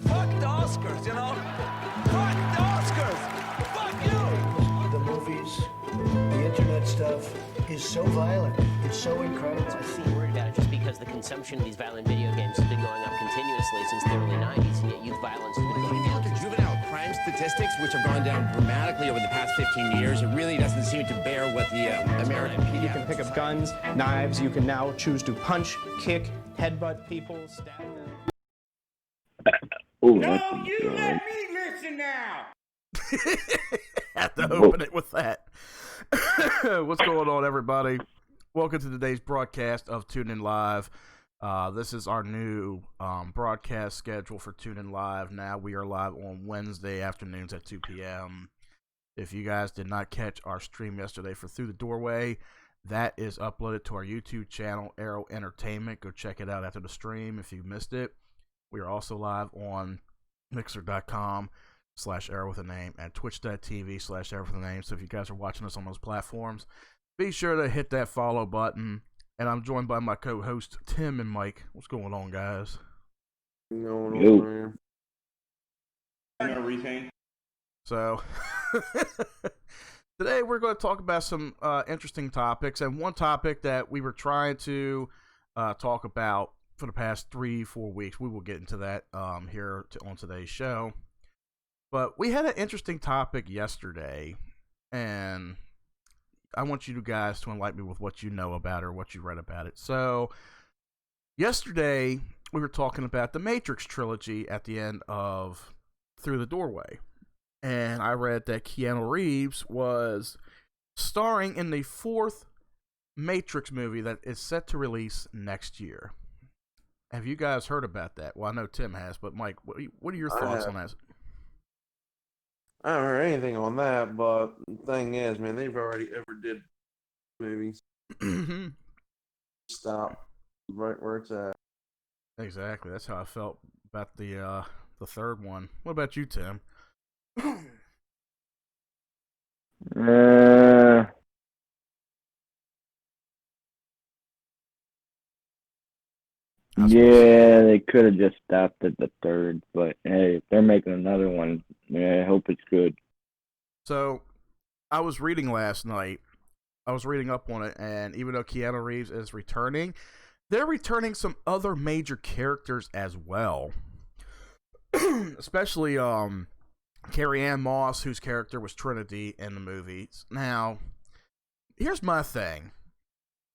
Fuck the Oscars, you know? Fuck the Oscars! Fuck you! The movies, the internet stuff is so violent. It's so incredible. I see you're worried about it just because the consumption of these violent video games has been going up continuously since the early 90s, and yet youth violence... If you look at juvenile crime statistics, which have gone down dramatically over the past 15 years, it really doesn't seem to bear what the American pediatrics... You can pick up guns, knives. You can now choose to punch, kick, headbutt people, stab them. Ooh, No, you let me listen now! Have to open it with that. What's going on, everybody? Welcome to today's broadcast of Tune In Live. This is our new broadcast schedule for Tune In Live. Now we are live on Wednesday afternoons at 2 p.m. If you guys did not catch our stream yesterday for Through the Doorway, that is uploaded to our YouTube channel, Arrow Entertainment. Go check it out after the stream if you missed it. We are also live on Mixer.com/Arrow with a name and Twitch.tv/Arrow with a name. So if you guys are watching us on those platforms, be sure to hit that follow button. And I'm joined by my co-host Tim and Mike. What's going on, guys? So today we're going to talk about some interesting topics, and one topic that we were trying to talk about for the past 3-4 weeks. We will get into that here on today's show. But we had an interesting topic yesterday, and I want you guys to enlighten me with what you know about it or what you read about it. So, yesterday, we were talking about the Matrix trilogy at the end of Through the Doorway. And I read that Keanu Reeves was starring in the 4th Matrix movie that is set to release next year. Have you guys heard about that? Well, I know Tim has, but Mike, what are your thoughts on that? I haven't heard anything on that, but the thing is, man, they've already overdid movies. Stop right where it's at. Exactly. That's how I felt about the third one. What about you, Tim? Yeah, they could have just stopped at the third, but hey, if they're making another one, yeah, I hope it's good. So, I was reading last night. I was reading up on it, and even though Keanu Reeves is returning, they're returning some other major characters as well. Especially Carrie-Anne Moss, whose character was Trinity in the movies. Now, here's my thing.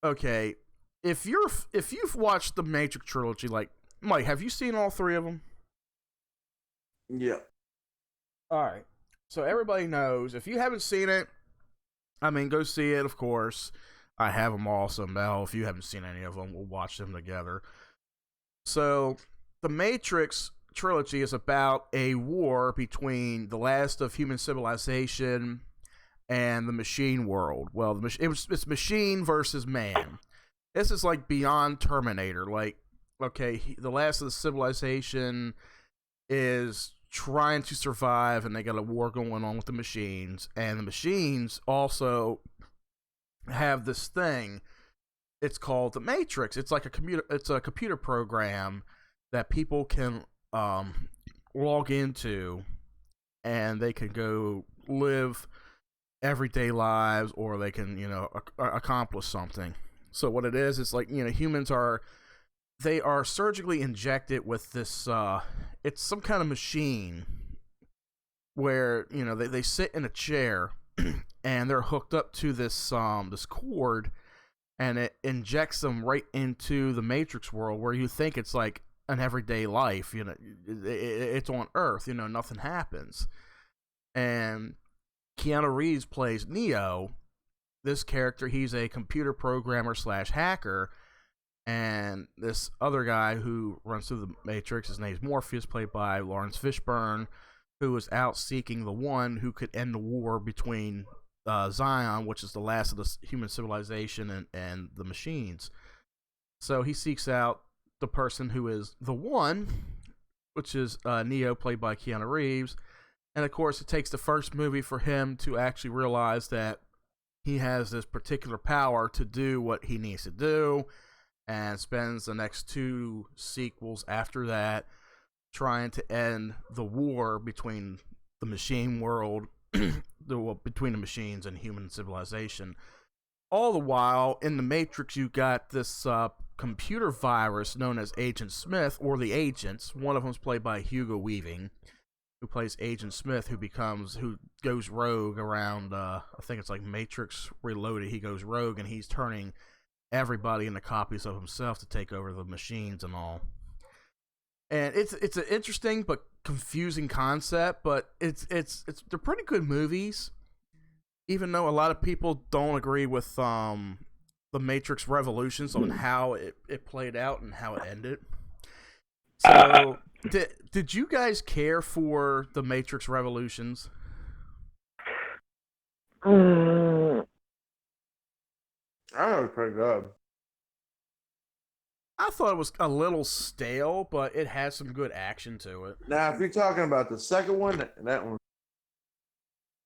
Okay, if you've watched the Matrix trilogy, like Mike, have you seen all 3 of them? Yeah. All right. So everybody knows. If you haven't seen it, I mean, go see it. Of course, I have them all. So now, if you haven't seen any of them, we'll watch them together. So the Matrix trilogy is about a war between the last of human civilization and the machine world. Well, it's machine versus man. This is like beyond Terminator. Like, okay, the last of the civilization is trying to survive, and they got a war going on with the machines. And the machines also have this thing. It's called the Matrix. It's like a computer program that people can log into, and they can go live everyday lives, or they can, accomplish something. So what it is, it's like, humans are surgically injected with this, it's some kind of machine where, they sit in a chair and they're hooked up to this cord, and it injects them right into the Matrix world where you think it's like an everyday life, it's on Earth, nothing happens. And Keanu Reeves plays Neo. This character, he's a computer programmer / hacker, and this other guy who runs through the Matrix, his name's Morpheus, played by Lawrence Fishburne, who is out seeking the one who could end the war between Zion, which is the last of the human civilization, and the machines. So he seeks out the person who is the one, which is Neo, played by Keanu Reeves. And of course, it takes the first movie for him to actually realize that he has this particular power to do what he needs to do, and spends the next 2 sequels after that trying to end the war between the machine world, between the machines and human civilization. All the while, in the Matrix, you got this computer virus known as Agent Smith, or the Agents. One of them's played by Hugo Weaving, who plays Agent Smith, who goes rogue around, I think it's like Matrix Reloaded. He goes rogue, and he's turning everybody into copies of himself to take over the machines and all. And it's an interesting but confusing concept, but they're pretty good movies, even though a lot of people don't agree with the Matrix Revolutions on how it played out and how it ended. So, did you guys care for the Matrix Revolutions? I thought it was pretty good. I thought it was a little stale, but it has some good action to it. Now, if you're talking about the second one, that one.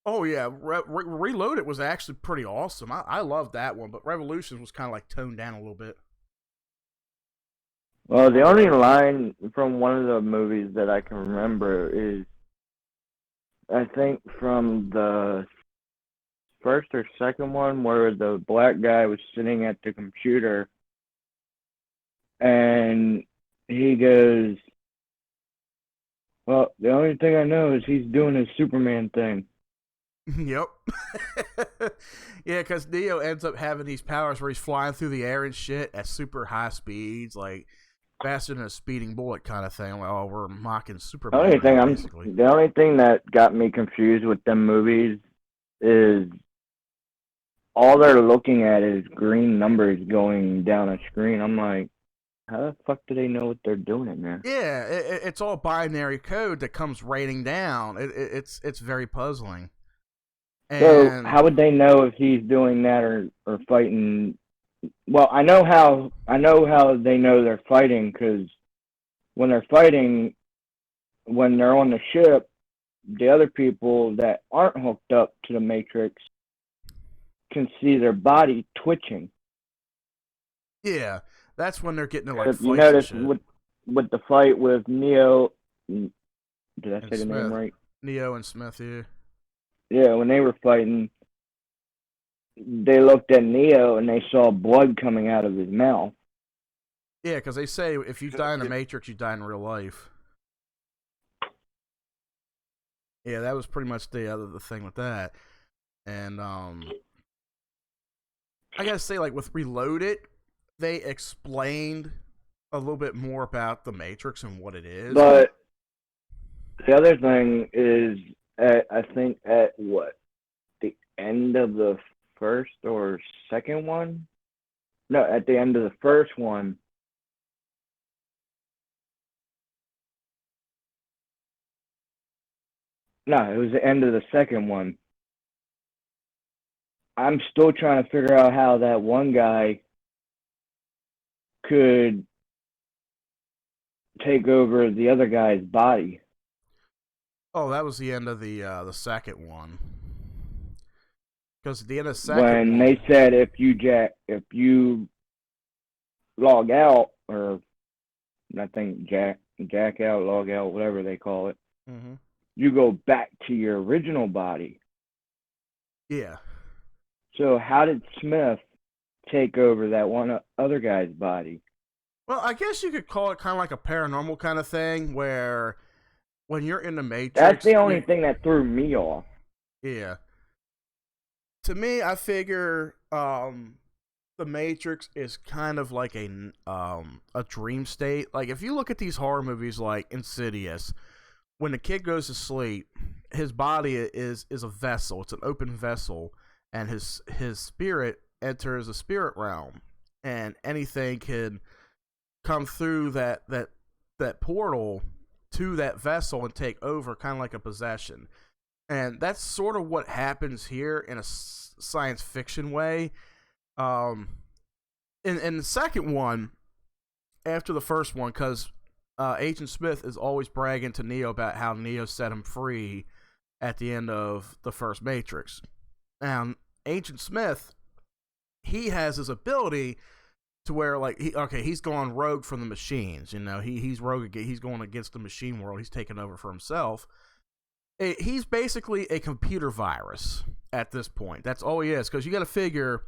Oh yeah, Reloaded was actually pretty awesome. I loved that one, but Revolutions was kind of like toned down a little bit. Well, the only line from one of the movies that I can remember is, I think from the first or second one, where the black guy was sitting at the computer, and he goes, well, the only thing I know is he's doing his Superman thing. Yep. Yeah, because Neo ends up having these powers where he's flying through the air and shit at super high speeds, like faster than a speeding bullet kind of thing. Like, oh, we're mocking Superman. The only thing that got me confused with them movies is all they're looking at is green numbers going down a screen. I'm like, how the fuck do they know what they're doing in there? Yeah, it's all binary code that comes raining down. It's very puzzling. And so how would they know if he's doing that or fighting? Well, I know how they know they're fighting, because when they're fighting, when they're on the ship, the other people that aren't hooked up to the Matrix can see their body twitching. Yeah, that's when they're getting to like If fights you notice and shit. with the fight with Neo, did I And say the name Smith. right? Neo and Smith, yeah. Yeah, when they were fighting, they looked at Neo and they saw blood coming out of his mouth. Yeah, because they say if you die in the Matrix, you die in real life. Yeah, that was pretty much the thing with that. And I gotta say, like with Reloaded, they explained a little bit more about the Matrix and what it is. But the other thing is, I think at the end of the first or second one? No, at the end of the first one. No, it was the end of the second one. I'm still trying to figure out how that one guy could take over the other guy's body. Oh, that was the end of the second one. Because at the end of the second When one, they said if you log out, or I think jack out, log out, whatever they call it, mm-hmm. you go back to your original body. Yeah. So how did Smith take over that one other guy's body? Well, I guess you could call it kind of like a paranormal kind of thing, where when you're in the Matrix... That's the only thing that threw me off. Yeah. To me, I figure the Matrix is kind of like a dream state. Like, if you look at these horror movies like Insidious, when the kid goes to sleep, his body is a vessel. It's an open vessel, and his spirit enters the spirit realm, and anything can come through that portal to that vessel and take over, kind of like a possession. And that's sort of what happens here in a science fiction way. In the second one, after the first one, because Agent Smith is always bragging to Neo about how Neo set him free at the end of the first Matrix. Now, Agent Smith, he has his ability to where like he's gone rogue from the machines. You know, he's rogue. He's going against the machine world. He's taking over for himself. He's basically a computer virus at this point. That's all he is. Because you got to figure,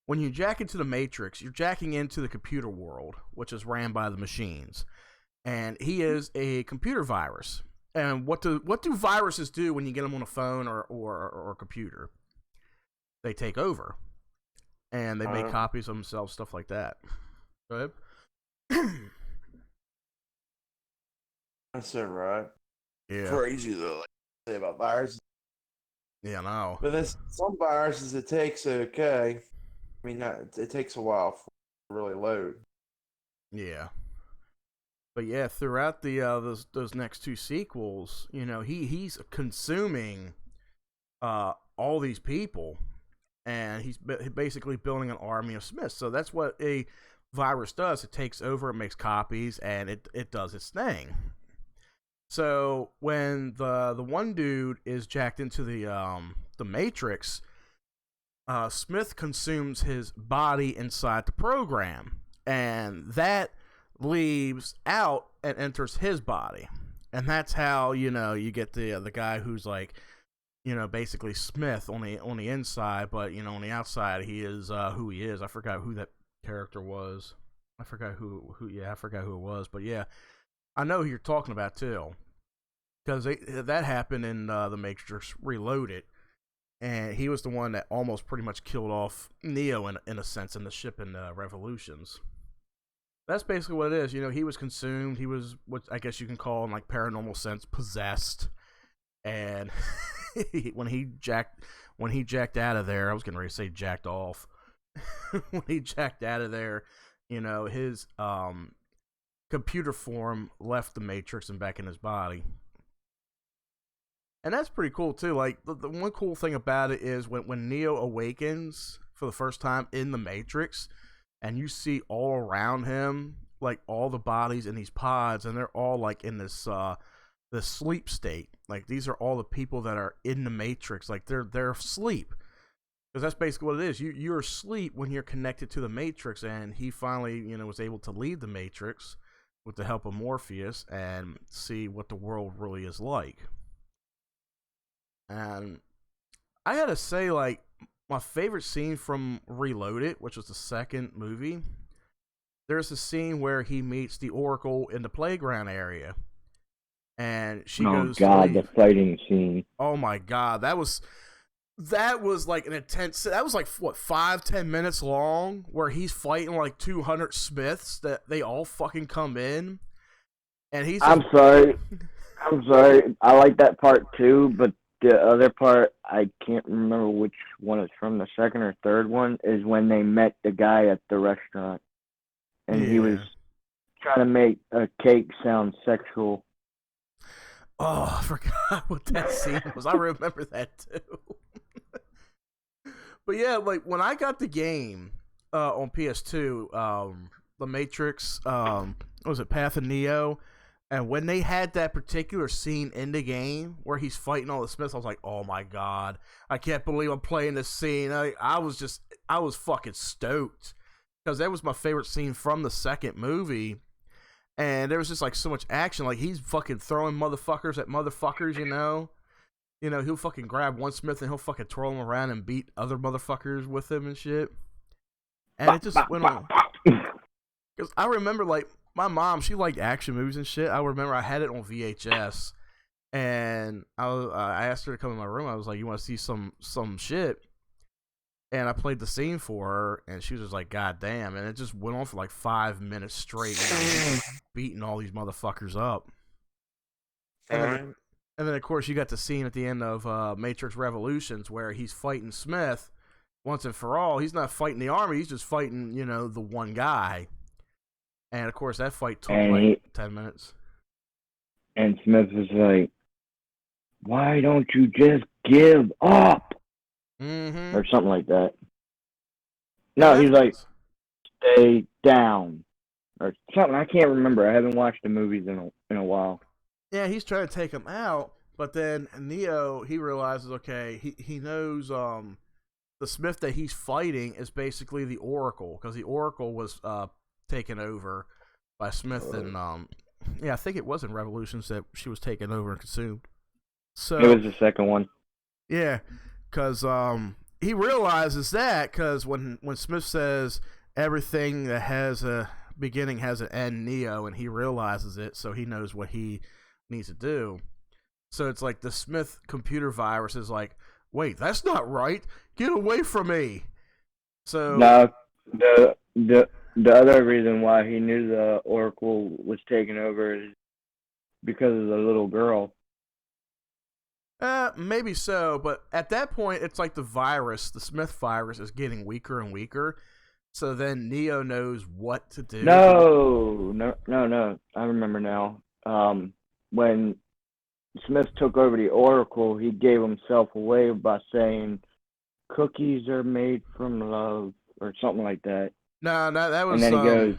when you jack into the Matrix, you're jacking into the computer world, which is ran by the machines, and he is a computer virus. And what do viruses do when you get them on a phone or a computer? They take over, and they make copies of themselves, stuff like that. Go ahead. That's it, right? Yeah. Crazy though, like say about viruses. Yeah, I know. But there's some viruses it takes okay. I mean, it takes a while for it to really load. Yeah. But yeah, throughout the those next two sequels, you know, he's consuming all these people, and he's basically building an army of Smiths. So that's what a virus does. It takes over, it makes copies, and it does its thing. So when the one dude is jacked into the Matrix, Smith consumes his body inside the program, and that leaves out and enters his body, and that's how, you know, you get the guy who's like, you know, basically Smith on the inside, but you know, on the outside he is who he is. I forgot who that character was. I forgot who it was, but yeah, I know who you're talking about too, because that happened in the Matrix Reloaded, and he was the one that almost pretty much killed off Neo in a sense in the ship in Revolutions. That's basically what it is. You know, he was consumed. He was what I guess you can call in like paranormal sense possessed, and when he jacked out of there, I was getting ready to say jacked off. When he jacked out of there, you know, his computer form left the Matrix and back in his body. And that's pretty cool too. Like the one cool thing about it is when Neo awakens for the first time in the Matrix, and you see all around him, like all the bodies in these pods, and they're all like in this sleep state. Like these are all the people that are in the Matrix. Like they're asleep, because that's basically what it is. You're asleep when you're connected to the Matrix, and he finally, you know, was able to leave the Matrix with the help of Morpheus and see what the world really is like. And I gotta say, like, my favorite scene from Reloaded, which was the second movie, there's a scene where he meets the Oracle in the playground area, and she goes, "Oh God, the fighting scene! Oh my God, that was like an intense. That was like what 5-10 minutes long, where he's fighting like 200 Smiths that they all fucking come in, and he's. I'm sorry. I like that part too, but the other part, I can't remember which one is from the second or third one, is when they met the guy at the restaurant, and he was trying to make a cake sound sexual. Oh, I forgot what that scene was. I remember that too. But yeah, like when I got the game on PS2, The Matrix, what was it, Path of Neo? And when they had that particular scene in the game where he's fighting all the Smiths, I was like, oh my God, I can't believe I'm playing this scene. I was fucking stoked, because that was my favorite scene from the second movie. And there was just like so much action. Like he's fucking throwing motherfuckers at motherfuckers, you know? You know, he'll fucking grab one Smith and he'll fucking twirl him around and beat other motherfuckers with him and shit. And it just went on. Because I remember, like, my mom, she liked action movies and shit. I remember I had it on VHS, and I asked her to come in my room. I was like, you want to see some shit? And I played the scene for her, and she was just like, God damn. And it just went on for like 5 minutes straight, beating all these motherfuckers up. And then, of course, you got the scene at the end of Matrix Revolutions where he's fighting Smith once and for all. He's not fighting the army. He's just fighting, you know, the one guy. And, of course, that fight took like 10 minutes. And Smith was like, why don't you just give up? Mm-hmm. Or something like that. No, he's like, stay down. Or something. I can't remember. I haven't watched the movies in a while. Yeah, he's trying to take him out. But then Neo, he realizes, okay, he knows the the Smith that he's fighting is basically the Oracle, because the Oracle was taken over by Smith, and I think it was in Revolutions that she was taken over and consumed. So It was the second one. yeah, because he realizes that because when Smith says everything that has a beginning has an end, Neo, and he realizes it, so he knows what he needs to do. So it's like the Smith computer virus is like, wait, that's not right. Get away from me. So No, the other reason why he knew the Oracle was taking over is because of the little girl. maybe so, but at that point, it's like the Smith virus, is getting weaker and weaker. So then Neo knows what to do. No. I remember now. When Smith took over the Oracle, he gave himself away by saying, "Cookies are made from love," or something like that. No, that was. And then he goes,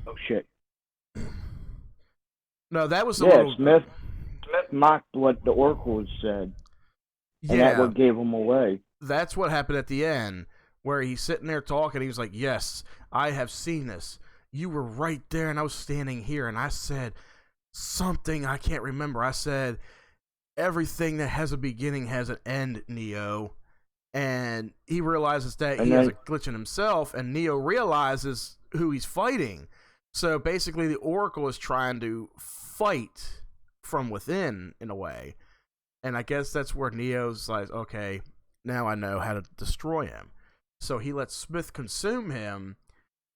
"Oh shit." No, that was Smith mocked what the Oracle said, and that's what gave him away. That's what happened at the end, where he's sitting there talking. He was like, "Yes, I have seen this. You were right there, and I was standing here, and I said something I can't remember. I said everything that has a beginning has an end, Neo." And he realizes that he has a glitch in himself, and Neo realizes who he's fighting. So basically, the Oracle is trying to fight from within, in a way. And I guess that's where Neo's like, okay, now I know how to destroy him. So he lets Smith consume him,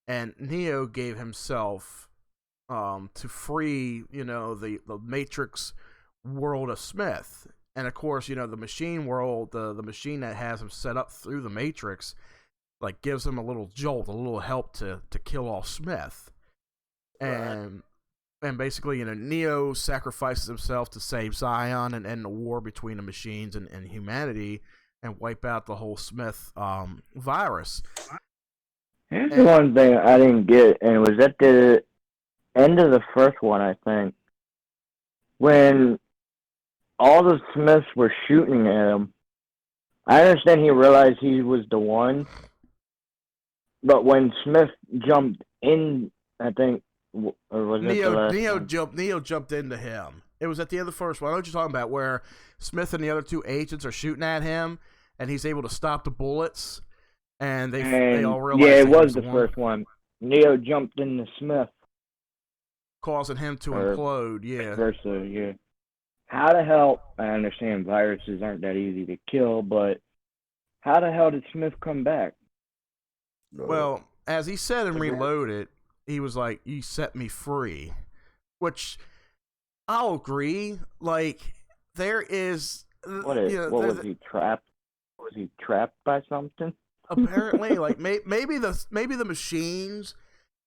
and Neo gave himself to free, the Matrix world of Smith. And of course, the machine world, the machine that has him set up through the Matrix, like gives him a little jolt, a little help to kill off Smith. And basically, Neo sacrifices himself to save Zion and end the war between the machines and humanity, and wipe out the whole Smith virus. Here's the one thing I didn't get, and it was at the end of the first one, I think, when all the Smiths were shooting at him. I understand he realized he was the one, but when Smith jumped in, I think, or was it the last Neo jumped into him. It was at the end of the first one. I know what you're talking about, where Smith and the other two agents are shooting at him, and he's able to stop the bullets, and they all realize. Yeah, it was the first one. Neo jumped into Smith, causing him to implode. Yeah. Versa, yeah. How the hell? I understand viruses aren't that easy to kill, but how the hell did Smith come back? Well, as he said in Reloaded, he was like, "You set me free," which I'll agree. Like, there is. What was he trapped? Was he trapped by something? Apparently, like maybe the machines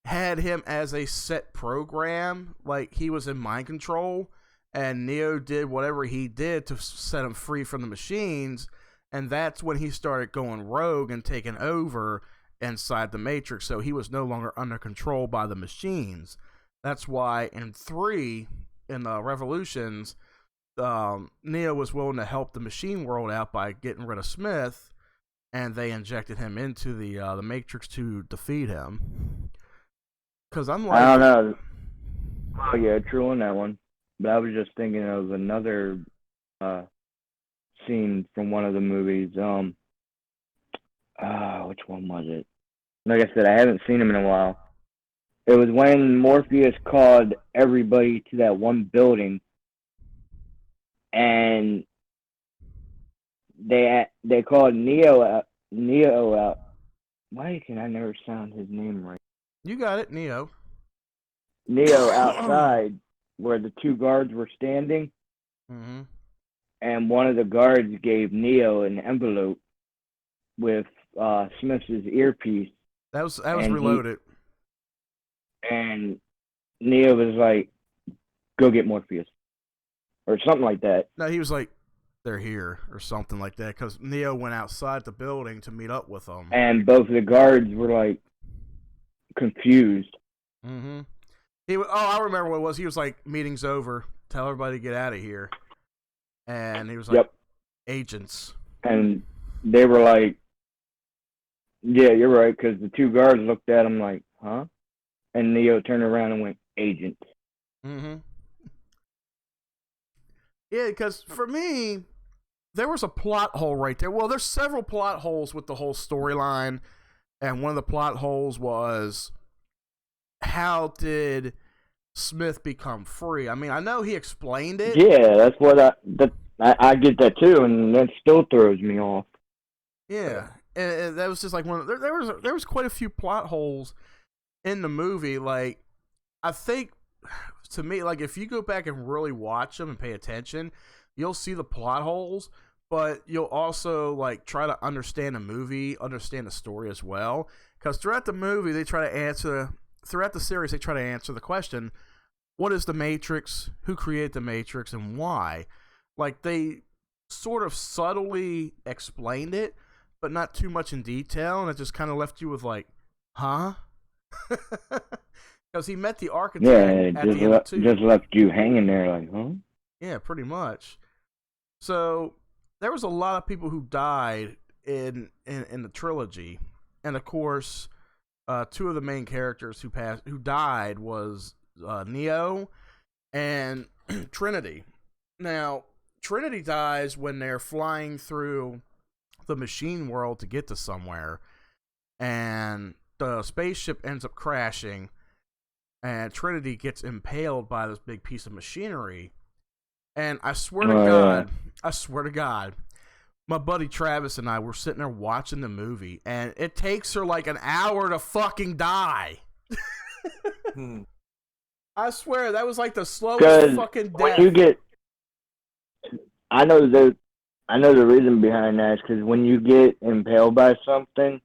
had him as a set program, like he was in mind control, and Neo did whatever he did to set him free from the machines, and that's when he started going rogue and taking over inside the Matrix, so he was no longer under control by the machines. That's why in 3, in the Revolutions, Neo was willing to help the machine world out by getting rid of Smith, and they injected him into the Matrix to defeat him. Because I'm like, I don't know. Oh yeah, true on that one. But I was just thinking of another scene from one of the movies. Which one was it? Like I said, I haven't seen him in a while. It was when Morpheus called everybody to that one building, and they called Neo out. Why can I never sound his name right? You got it, Neo. Neo outside where the 2 guards were standing. Mm-hmm. And one of the guards gave Neo an envelope with Smith's earpiece. That was Reloaded. And Neo was like, "Go get Morpheus," or something like that. No, he was like, "They're here," or something like that, because Neo went outside the building to meet up with them. And both of the guards were like confused. Mm-hmm. I remember what it was. He was like, "Meeting's over. Tell everybody to get out of here." And he was like, "Yep, agents." And they were like, Yeah, you're right, because the two guards looked at him like, huh? And Neo turned around and went, agent. Mm-hmm. Yeah, because for me, there was a plot hole right there. Well, there's several plot holes with the whole storyline, and one of the plot holes was, how did Smith become free? I mean, I know he explained it. Yeah, that's what I get that too, and that still throws me off. Yeah, and that was just like there was quite a few plot holes in the movie. Like, I think, to me, like, if you go back and really watch them and pay attention, you'll see the plot holes, but you'll also, like, try to understand the movie, understand the story as well. Because throughout the movie, throughout the series, they try to answer the question, what is the Matrix, who created the Matrix, and why? Like, they sort of subtly explained it, but not too much in detail, and it just kind of left you with, like, huh? Because he met the architect at the end of 2. Just left you hanging there like, huh? Yeah, pretty much. So there was a lot of people who died in the trilogy, and of course, 2 of the main characters who died was Neo and Trinity. Now, Trinity dies when they're flying through the machine world to get to somewhere, and the spaceship ends up crashing, and Trinity gets impaled by this big piece of machinery. And I swear to God, my buddy Travis and I were sitting there watching the movie, and it takes her like an hour to fucking die. I swear, that was like the slowest fucking death. When you get, I know the reason behind that is because when you get impaled by something,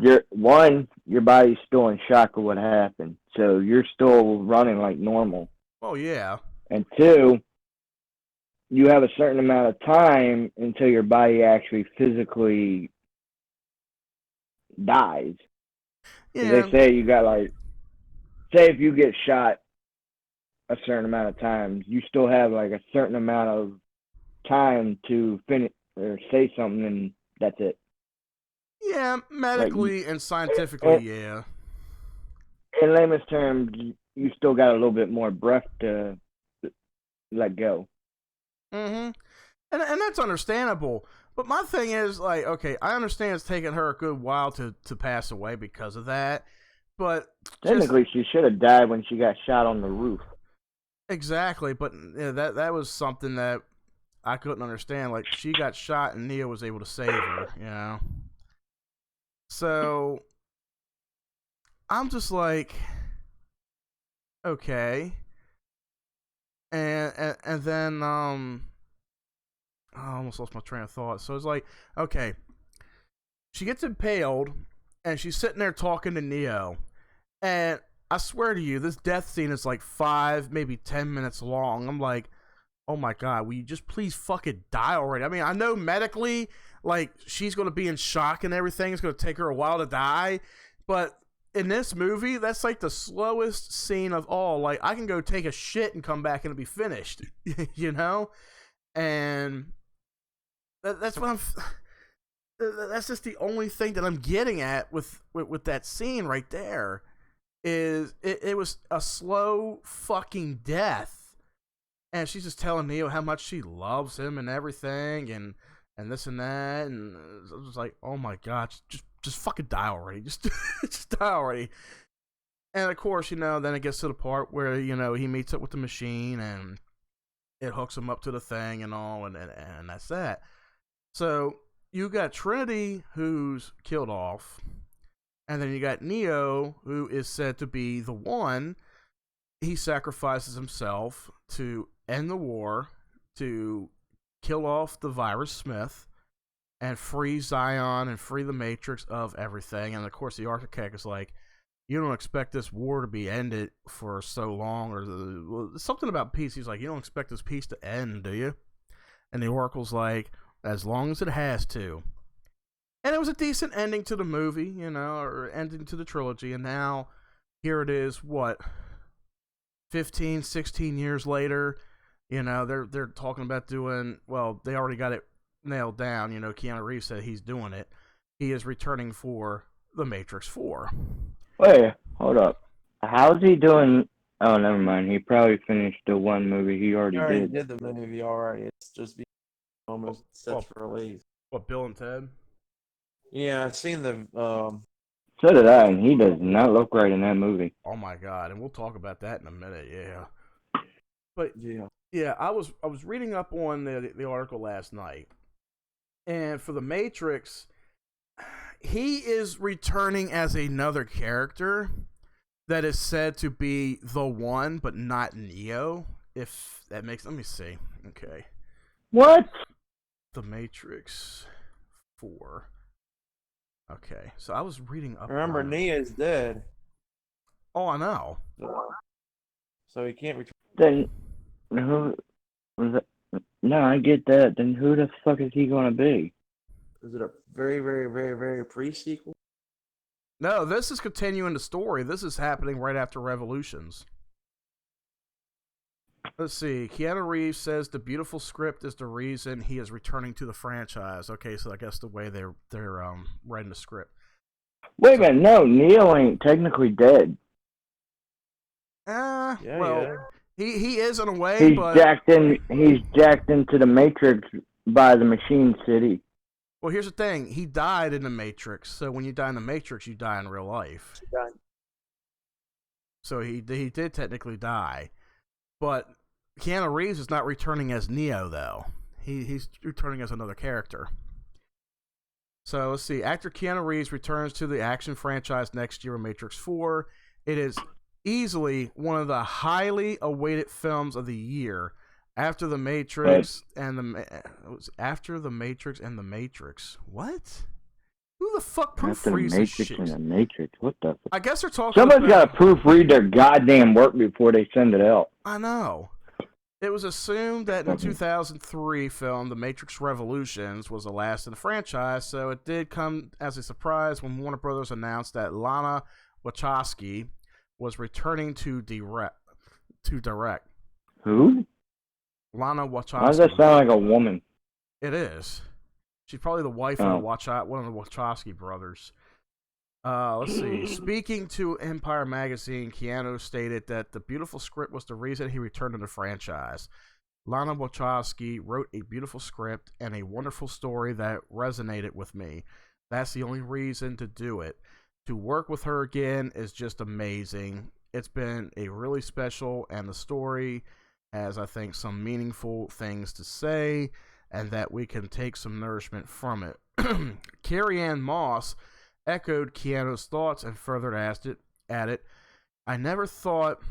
your body's still in shock of what happened, so you're still running like normal. Oh yeah. And 2, you have a certain amount of time until your body actually physically dies. Yeah. They say you got say if you get shot a certain amount of times, you still have like a certain amount of time to finish or say something, and that's it. Yeah, medically and scientifically, yeah. In layman's terms, you still got a little bit more breath to let go. Mm-hmm. And that's understandable. But my thing is, like, okay, I understand it's taken her a good while to pass away because of that, but technically she should have died when she got shot on the roof. Exactly, but yeah, that was something that I couldn't understand. Like, she got shot and Neo was able to save her, you know? So I'm just like, okay. And then I almost lost my train of thought. So it's like, okay, she gets impaled and she's sitting there talking to Neo, and I swear to you, this death scene is like 5, maybe 10 minutes long. I'm like, oh my God, will you just please fucking die already? I mean, I know medically, like, she's going to be in shock and everything. It's going to take her a while to die. But in this movie, that's like the slowest scene of all. Like, I can go take a shit and come back and it'll be finished, you know? And that's what that's just the only thing that I'm getting at with that scene right there. Is it was a slow fucking death, and she's just telling Neo how much she loves him and everything, and this and that, and I was like, oh my God, just fucking die already, just die already. And of course, you know, then it gets to the part where, you know, he meets up with the machine and it hooks him up to the thing and all, and that's that. So you got Trinity, who's killed off. And then you got Neo, who is said to be the one. He sacrifices himself to end the war, to kill off the virus Smith, and free Zion and free the Matrix of everything. And of course, the architect is like, you don't expect this war to be ended for so long, or something about peace. He's like, you don't expect this peace to end, do you? And the Oracle's like, as long as it has to. And it was a decent ending to the movie, you know, or ending to the trilogy. And now, here it is, what, 15, 16 years later, you know, they're talking about doing, well, they already got it nailed down. You know, Keanu Reeves said he's doing it. he is returning for The Matrix 4. Wait, hold up. How's he doing? Oh, never mind. He probably finished the one movie he already He already did. did the movie already. It's just being almost set for release. What, Bill and Ted? Yeah, I've seen the So did I, and he does not look right in that movie. Oh my god, and we'll talk about that in a minute, yeah. But yeah. yeah, I was reading up on the article last night, and for The Matrix, he is returning as another character that is said to be the one, but not Neo. If that makes, let me see. Okay, What? The Matrix 4. Okay, so I was reading up. Remember, Neo's dead, Oh, I know. so he can't return. Then who was it? No, I get that. Then who the fuck is he gonna be? Is it a very, very, very, very pre-sequel? No, this is continuing the story. This is happening right after Revolutions. Let's see. Keanu Reeves says the beautiful script is the reason he is returning to the franchise. Okay, so I guess the way they're writing the script. Wait a minute, no, Neo ain't technically dead. He is in a way, He's but jacked in. He's jacked into the Matrix by the Machine City. well, here's the thing. He died in the Matrix. So when you die in the Matrix, you die in real life. So he did technically die, but Keanu Reeves is not returning as Neo though. He's returning as another character. So let's see. Actor Keanu Reeves returns to the action franchise next year in Matrix 4. It is easily one of the highly awaited films of the year. After the Matrix and the Matrix. What? Who the fuck proofreads this shit? And the Matrix. What the fuck? I guess they're talking Somebody's about... got to proofread their goddamn work before they send it out. I know. It was assumed that in the 2003 film, The Matrix Revolutions was the last in the franchise, so it did come as a surprise when Warner Brothers announced that Lana Wachowski was returning to direct. Who? Lana Wachowski. Why does that sound like a woman? It is. She's probably the wife of one of the Wachowski brothers. Let's see. Speaking to Empire Magazine, Keanu stated that the beautiful script was the reason he returned to the franchise. Lana Wachowski wrote a beautiful script and a wonderful story that resonated with me. That's the only reason to do it. To work with her again is just amazing. It's been a really special, and the story has, I think, some meaningful things to say, and that we can take some nourishment from it. Carrie Ann Moss echoed Keanu's thoughts and further at it. I never thought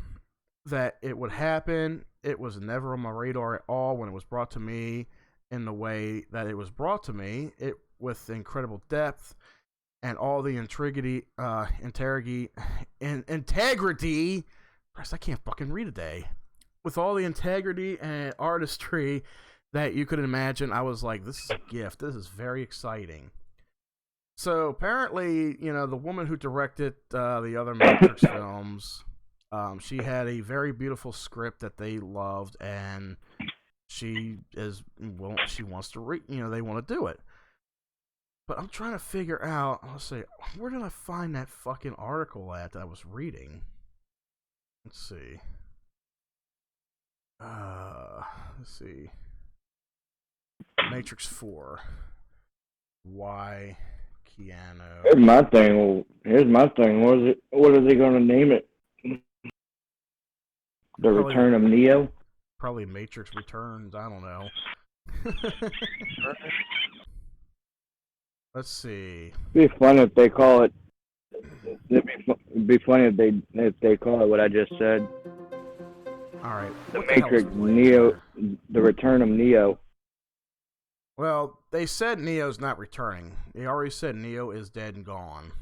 that it would happen. It was never on my radar at all when it was brought to me in the way that it was brought to me. It with incredible depth and all the integrity. Christ, I can't fucking read today. With all the integrity and artistry that you could imagine, I was like, this is a gift. This is very exciting. So apparently, the woman who directed the other Matrix films, she had a very beautiful script that they loved, and she wants to they want to do it. But I'm trying to figure out, let's see, where did I find that fucking article at that I was reading? Let's see. Let's see. Matrix 4. Why Keanu? Here's my thing. What are they going to name it? The Return of Neo? Probably Matrix Returns. I don't know. Let's see. It'd be fun if they call it. It'd be funny if they call it what I just said. All right. The Matrix Neo, The Return of Neo. Well, they said Neo's not returning. They already said Neo is dead and gone.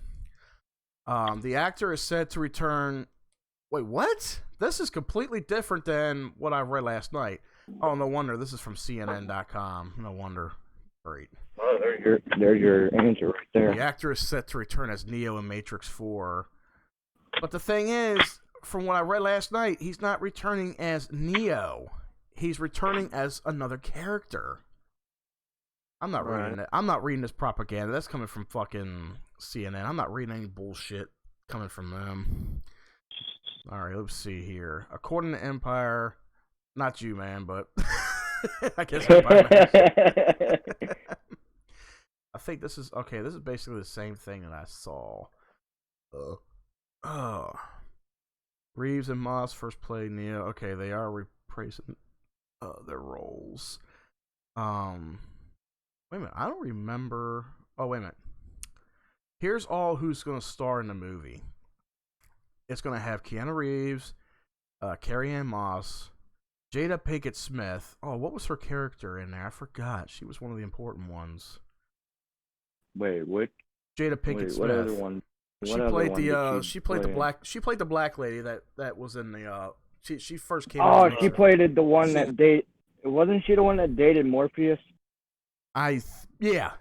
The actor is said to return. Wait, what? This is completely different than what I read last night. Oh, no wonder. This is from CNN.com. No wonder. Great. Oh, there's your answer right there. The actor is set to return as Neo in Matrix 4. But the thing is, from what I read last night, he's not returning as Neo. He's returning as another character. I'm not Right. reading it. I'm not reading this propaganda. That's coming from fucking CNN. I'm not reading any bullshit coming from them. All right, let's see here. According to Empire, not you, man, but I guess Empire. I think this is okay. This is basically the same thing that I saw. Reeves and Moss first play Neo. Okay, they are reprising their roles. Wait a minute. I don't remember. Oh, wait a minute. Here's all who's going to star in the movie. It's going to have Keanu Reeves, Carrie-Anne Moss, Jada Pinkett Smith. Oh, what was her character in there? I forgot. She was one of the important ones. Wait, what? Jada Pinkett Smith. What other one? She played the black lady that was in the she first came. Oh, she played the one that wasn't she the one that dated Morpheus? Yeah.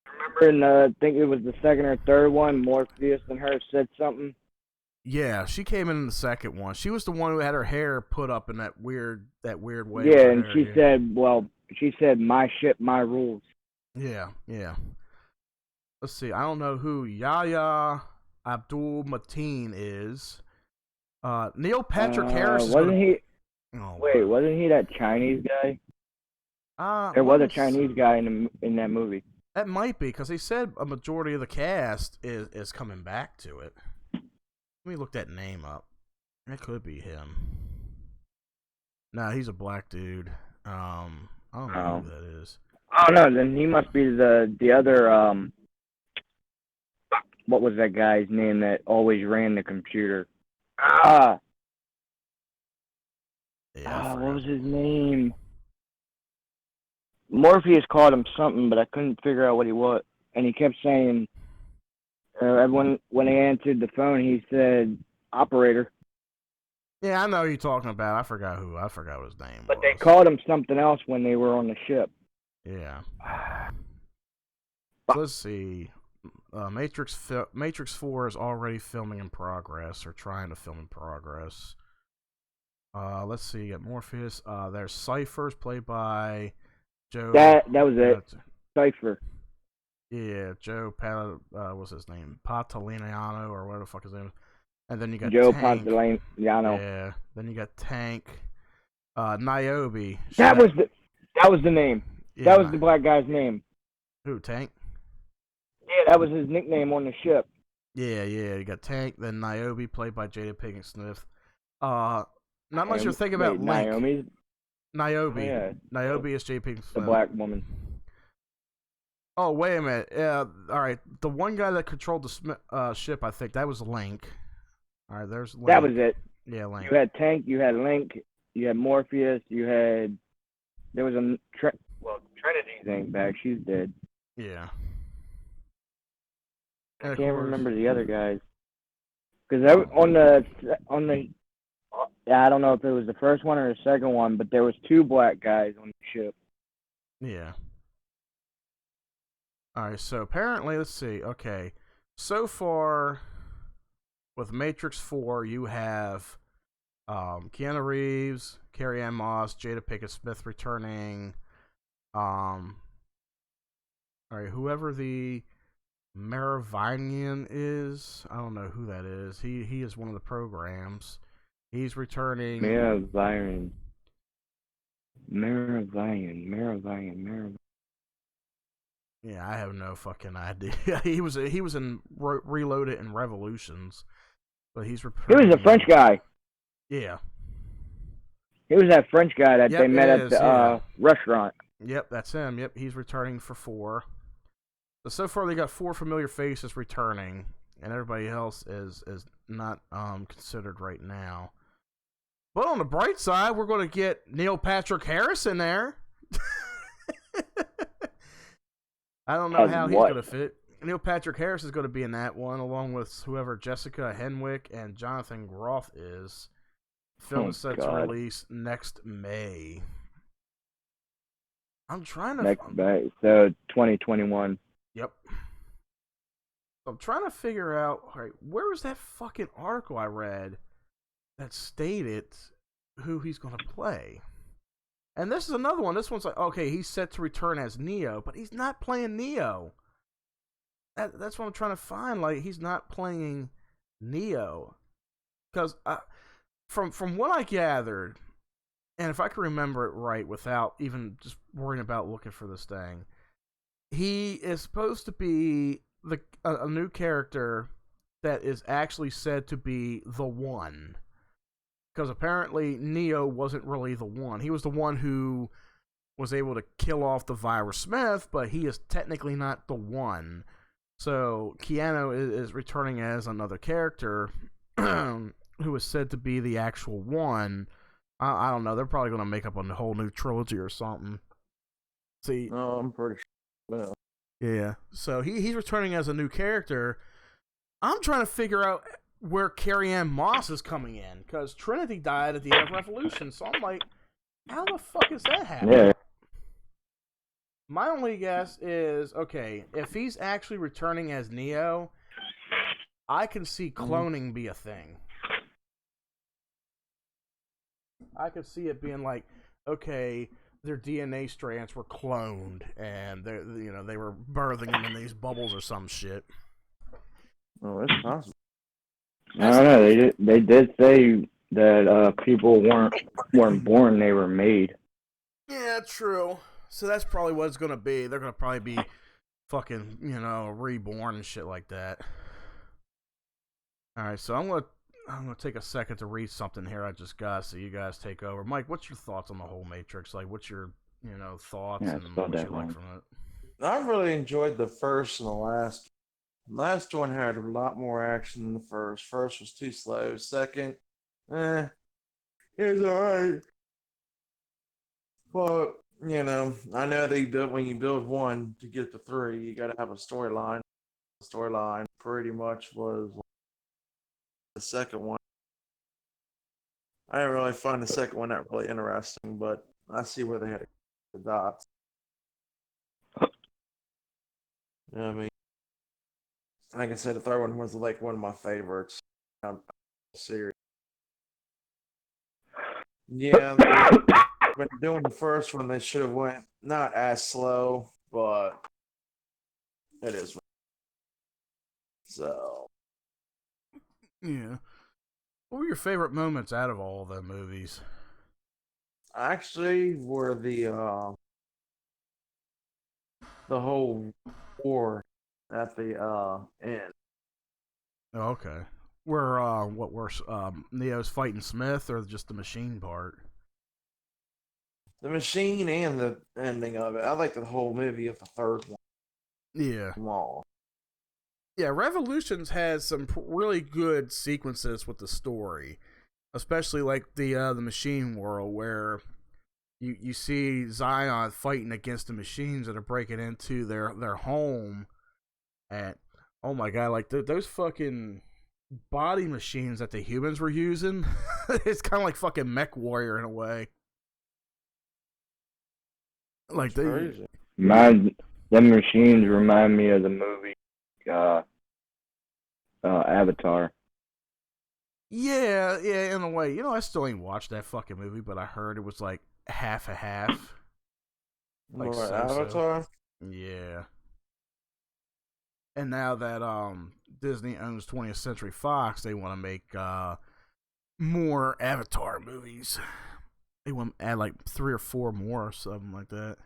Remember in I think it was the second or third one, Morpheus and her said something. Yeah, she came in the second one. She was the one who had her hair put up in that weird way. Yeah, and she said, "My ship, my rules." Yeah. Let's see. I don't know who Yahya Abdul Mateen is. Neil Patrick Harris. Wasn't he? Oh, wait, wasn't he that Chinese guy? There was a Chinese guy in that movie. That might be because he said a majority of the cast is coming back to it. Let me look that name up. That could be him. Nah, he's a black dude. I don't know who that is. Oh no, then he must be the other. What was that guy's name that always ran the computer? Yeah. What was his name? Morpheus called him something, but I couldn't figure out what he was. And he kept saying, when he answered the phone, he said, "Operator." Yeah, I know who you're talking about. I forgot what his name was. But they called him something else when they were on the ship. Yeah. So let's see. Matrix 4 is already filming in progress, or trying to film in progress. Let's see. You got Morpheus. There's Cypher's played by Joe. That was it. Cypher. Yeah, Joe what's his name? Pataliniano, or whatever the fuck his name is. And then you got Joe Tank. Pataliniano. Yeah. Then you got Tank. Niobe. That was the name. Yeah, that was the black guy's name. Who, Tank? Yeah, that was his nickname on the ship. Yeah. You got Tank, then Niobe, played by Jada Pinkett Smith. Not much you're thinking about Link. Niobe. Yeah. Niobe is Jada Pinkett Smith. The black woman. Oh, wait a minute. All right. The one guy that controlled the ship, I think, that was Link. All right, there's Link. That was it. Yeah, Link. You had Tank, you had Link, you had Morpheus, there was Trinity's ain't back. She's dead. Yeah. I can't remember the other guys. Because on the I don't know if it was the first one or the second one, but there was two black guys on the ship. Yeah. All right, so apparently, let's see. Okay, so far with Matrix 4, you have Keanu Reeves, Carrie-Anne Moss, Jada Pinkett Smith returning. All right, whoever the Merovingian is, I don't know who that is. He is one of the programs. He's returning. Merovingian. Yeah, I have no fucking idea. he was in Reloaded and Revolutions, but he's returning. He was a French guy. Yeah. He was that French guy that they met at the restaurant. Yep, that's him. Yep, he's returning for 4. So far, they got 4 familiar faces returning, and everybody else is not considered right now. But on the bright side, we're going to get Neil Patrick Harris in there. I don't know how he's going to fit. Neil Patrick Harris is going to be in that one, along with whoever Jessica Henwick and Jonathan Groff is. Film is set to release next May. I'm trying to... So 2021. Yep. I'm trying to figure out, all right, where was that fucking article I read that stated who he's going to play? And this is another one. This one's like, okay, he's set to return as Neo, but he's not playing Neo. That's what I'm trying to find. Like, he's not playing Neo. Because from what I gathered, and if I can remember it right without even just worrying about looking for this thing, he is supposed to be a new character that is actually said to be the One. Because apparently Neo wasn't really the One. He was the one who was able to kill off the Virus Smith, but he is technically not the One. So Keanu is returning as another character who is said to be the actual One. I don't know. They're probably going to make up a whole new trilogy or something. See? No, I'm pretty sure. Well, Yeah. So he's returning as a new character. I'm trying to figure out where Carrie-Anne Moss is coming in, because Trinity died at the end of Revolution. So I'm like, how the fuck is that happening? Yeah. My only guess is, okay, if he's actually returning as Neo, I can see cloning be a thing. I could see it being like, okay, their DNA strands were cloned, and they were birthing them in these bubbles or some shit. oh, it's possible. I don't know. They did say that people weren't born; they were made. Yeah, true. So that's probably what it's gonna be. They're gonna probably be fucking, reborn and shit like that. All right, so I'm gonna take a second to read something here I just got, so you guys take over. Mike, what's your thoughts on the whole Matrix? Like, what's your thoughts Yeah, and spell what you that like wrong. from it? I really enjoyed the first and the last. Last one had a lot more action than the first. First was too slow. Second, it was alright. But, I know when you build one to get to three, you gotta have a storyline. The storyline pretty much was the second one. I didn't really find the second one that really interesting, but I see where they had the dots. You know what I mean? Like I said, the third one was like one of my favorites. Series. Yeah, but doing the first one, they should have went not as slow, but it is. So, Yeah. What were your favorite moments out of all of the movies? actually, were the whole war at the end. Oh, okay. Where Neo's fighting Smith, or just the machine part? The machine and the ending of it. I like the whole movie of the third one. Yeah. Long. Yeah, Revolutions has some really good sequences with the story, especially like the machine world, where you see Zion fighting against the machines that are breaking into their home, and oh my god, like those fucking body machines that the humans were using, it's kind of like fucking Mech Warrior in a way. Like It's crazy. Them machines remind me of the movie Avatar. Yeah, in a way. I still ain't watched that fucking movie, but I heard it was like half a half. Like What, so-so. Avatar? Yeah. And now that Disney owns 20th Century Fox, they want to make more Avatar movies. They want to add like 3 or 4 more or something like that.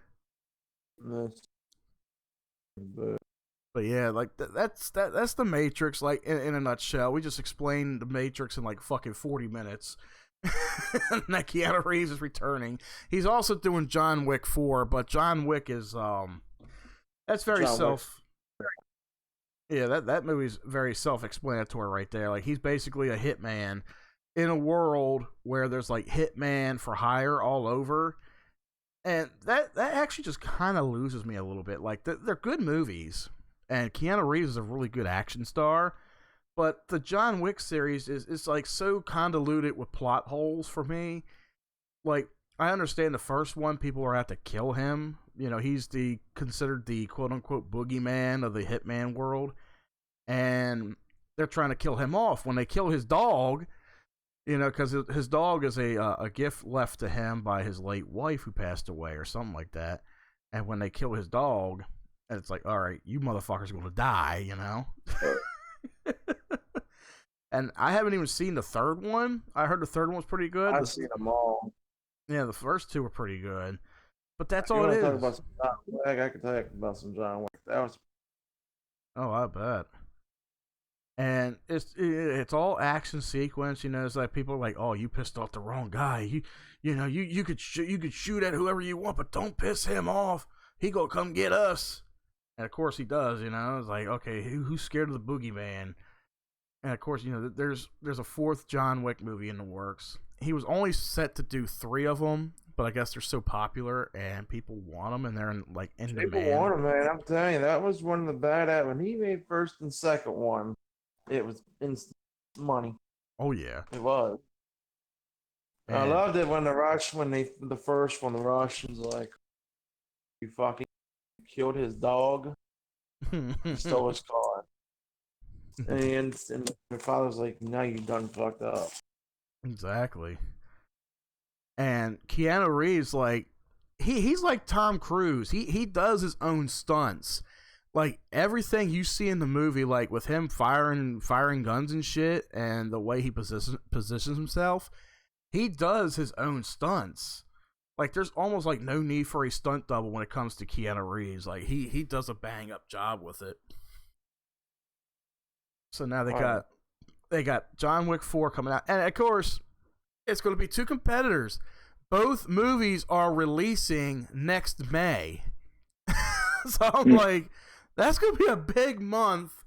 But yeah, like that's the Matrix. Like in a nutshell, we just explained the Matrix in like fucking 40 minutes. And that Keanu Reeves is returning. He's also doing John Wick 4, but John Wick is that's very Yeah, that movie's very self-explanatory right there. Like, he's basically a hitman in a world where there's like hitman for hire all over. And that actually just kind of loses me a little bit. Like, they're good movies, and Keanu Reeves is a really good action star, but the John Wick series is like so convoluted with plot holes for me. Like, I understand the first one, people are out to kill him. He's considered the quote-unquote boogeyman of the hitman world, and they're trying to kill him off. When they kill his dog, You know, because his dog is a gift left to him by his late wife who passed away or something like that. And when they kill his dog, it's like, all right, you motherfuckers are going to die, you know? And I haven't even seen the third one. I heard the third one was pretty good. I've seen them all. Yeah, the first two were pretty good. But that's You all it want to is. talk about some John Wick? I could talk about some John Wick. That was Oh, I bet. And it's all action sequence, you know. It's like people are like, "Oh, you pissed off the wrong guy. You could shoot at whoever you want, but don't piss him off. He gonna come get us." And of course he does, you know. It's like, okay, who's scared of the boogeyman? And of course, you know, there's a fourth John Wick movie in the works. He was only set to do 3 of them, but I guess they're so popular and people want them, and they're in people demand. want him, man. I'm telling you, that was one of the bad at when he made first and second one. It was instant money. Oh yeah, it was. I loved it when the first one, the Russians like, you fucking killed his dog, stole his car, and the father's like, now you done fucked up. Exactly. And Keanu Reeves, like, he's like Tom Cruise. He does his own stunts. Like, everything you see in the movie, like with him firing guns and shit, and the way he positions himself, he does his own stunts. Like, there's almost like no need for a stunt double when it comes to Keanu Reeves. Like, he does a bang up job with it. So now they got John Wick 4 coming out, and of course, it's going to be 2 competitors. Both movies are releasing next May. So I'm like, that's going to be a big month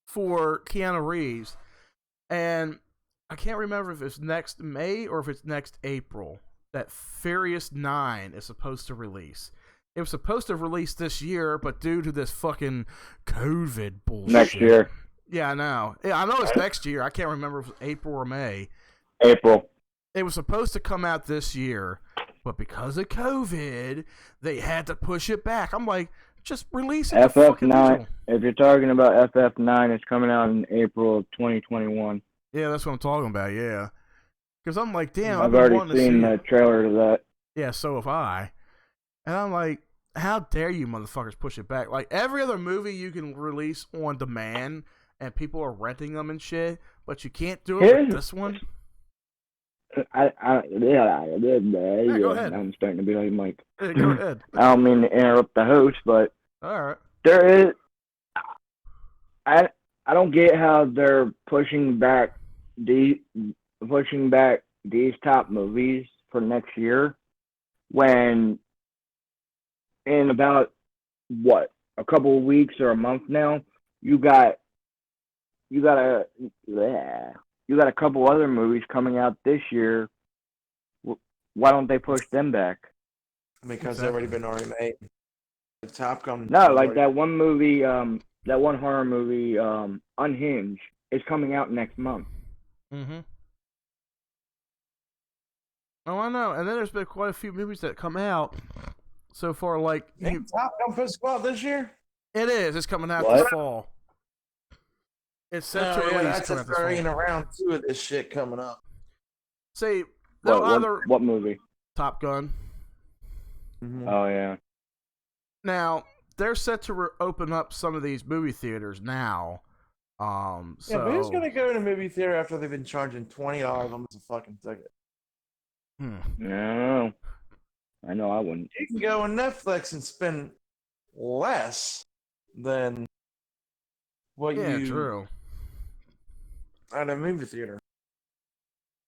for Keanu Reeves. And I can't remember if it's next May or if it's next April that Furious 9 is supposed to release. It was supposed to release this year, but due to this fucking COVID bullshit. Next year. Yeah, I know. Yeah, I know it's next year. I can't remember if it's April or May. April. It was supposed to come out this year, but because of COVID, they had to push it back. I'm like, just release it. FF9. If you're talking about FF9, it's coming out in April of 2021. Yeah, that's what I'm talking about. Yeah, because I'm like, damn, I've already seen the trailer to that. Yeah, so have I. And I'm like, how dare you motherfuckers push it back? Like, every other movie you can release on demand, and people are renting them and shit, but you can't do it with this one. Go ahead. I'm starting to be like Mike. Hey, go ahead. I don't mean to interrupt the host, but all right. There is. I don't get how they're pushing back these top movies for next year when in about a couple of weeks or a month now you got a couple other movies coming out this year. Why don't they push them back? Because they've already been made. The Top Gun. No, like that one movie, that one horror movie, Unhinged, is coming out next month. Mm-hmm. Oh, I know. And then there's been quite a few movies that come out so far. Like, Top Gun supposed to come out this year? It is. It's coming out this fall. It's set to release. That's a around 2 of this shit coming up. See, what movie? Top Gun. Mm-hmm. Oh yeah. Now they're set to open up some of these movie theaters now. Yeah, but who's gonna go to a movie theater after they've been charging $20 almost a fucking ticket? No, I know I wouldn't. You can go on Netflix and spend less than what you true. At a movie theater.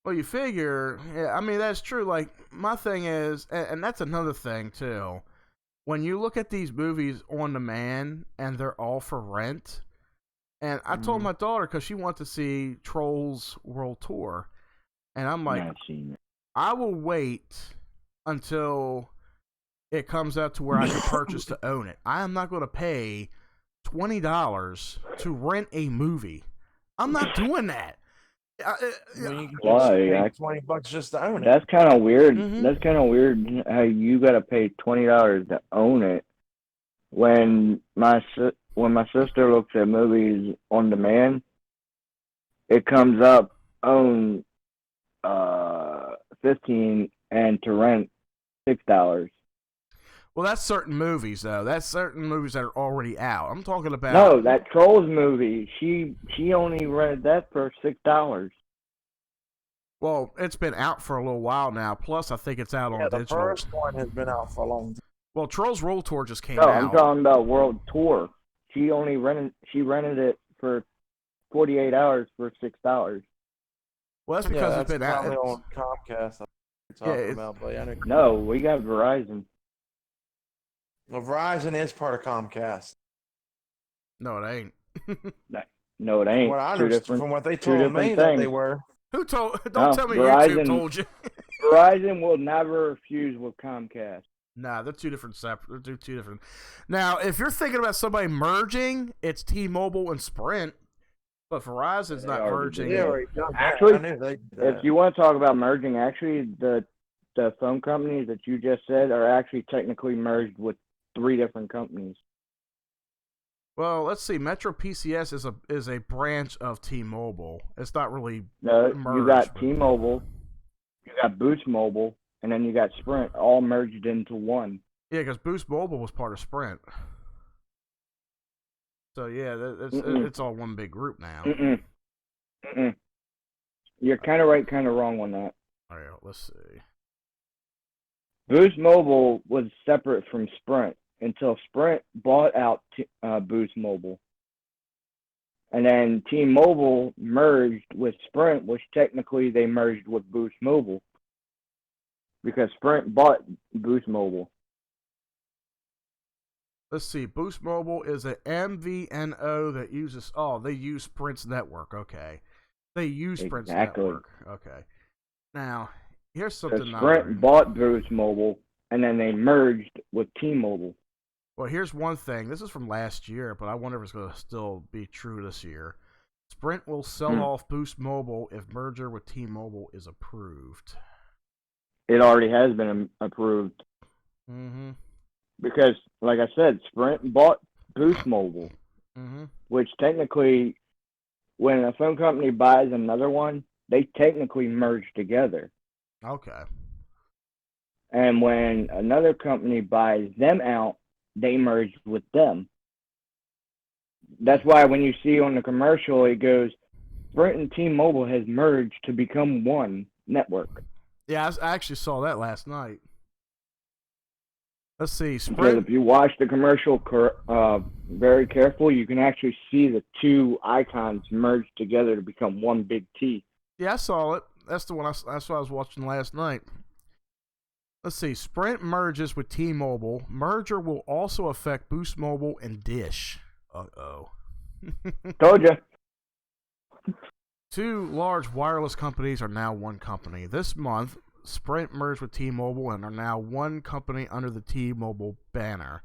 Well, you figure, yeah, I mean, that's true. Like, my thing is, and that's another thing, too. When you look at these movies on demand, and they're all for rent, and I told my daughter, because she wants to see Trolls World Tour, and I'm like, I will wait until it comes out to where I can purchase to own it. I am not going to pay $20 to rent a movie. I'm not doing that. Why? $20 just to own it. That's kind of weird. That's kind of weird how you got to pay $20 to own it. When my sister looks at movies on demand, it comes up own $15, and to rent $6. Well, that's certain movies though. That's certain movies that are already out. I'm talking about. No, that Trolls movie. She only rented that for $6. Well, it's been out for a little while now. Plus, I think it's out on the digital. first one has been out for a long time. Well, Trolls World Tour just came No, out. I'm talking about World Tour. She rented it for 48 hours for $6. Well, that's because it's been out. Probably on Comcast. About, but No, we got Verizon. Well, Verizon is part of Comcast. No, it ain't. No, it ain't. What I Two understood different, from what they two told me different that things. they were. Who told? Don't No, tell me Verizon, YouTube told you. Verizon will never refuse with Comcast. Nah, they're two different separate. They're two different. Now, if you're thinking about somebody merging, it's T-Mobile and Sprint, but Verizon's not merging. Actually, I knew they, if you want to talk about merging, actually, the phone companies that you just said are actually technically merged with 3 different companies. Well, let's see. Metro PCS is a branch of T-Mobile. It's not really No, merged. you got T-Mobile, you got Boost Mobile, and then you got Sprint, all merged into one. Yeah, because Boost Mobile was part of Sprint. So yeah, it's all one big group now. You're kind of right, kind of wrong on that. All right, let's see. Boost Mobile was separate from Sprint until Sprint bought out Boost Mobile. And then T-Mobile merged with Sprint, which technically they merged with Boost Mobile. Because Sprint bought Boost Mobile. Let's see. Boost Mobile is a MVNO that uses. Oh, they use Sprint's network. Okay, they use Sprint's network. Okay. Now, here's something. So Sprint bought Boost Mobile, and then they merged with T-Mobile. Well, here's one thing. This is from last year, but I wonder if it's going to still be true this year. Sprint will sell off Boost Mobile if merger with T-Mobile is approved. It already has been approved. Mm-hmm. Because, like I said, Sprint bought Boost Mobile, which technically, when a phone company buys another one, they technically merge together. Okay. And when another company buys them out, they merge with them. That's why when you see on the commercial, it goes, Sprint and T-Mobile has merged to become one network. Yeah, I actually saw that last night. Let's see. Sprint. Because if you watch the commercial very careful, you can actually see the 2 icons merged together to become one big T. Yeah, I saw it. That's the one. That's what I was watching last night. Let's see. Sprint merges with T-Mobile. Merger will also affect Boost Mobile and Dish. Uh-oh. Told you. 2 large wireless companies are now one company. This month, Sprint merged with T-Mobile and are now one company under the T-Mobile banner.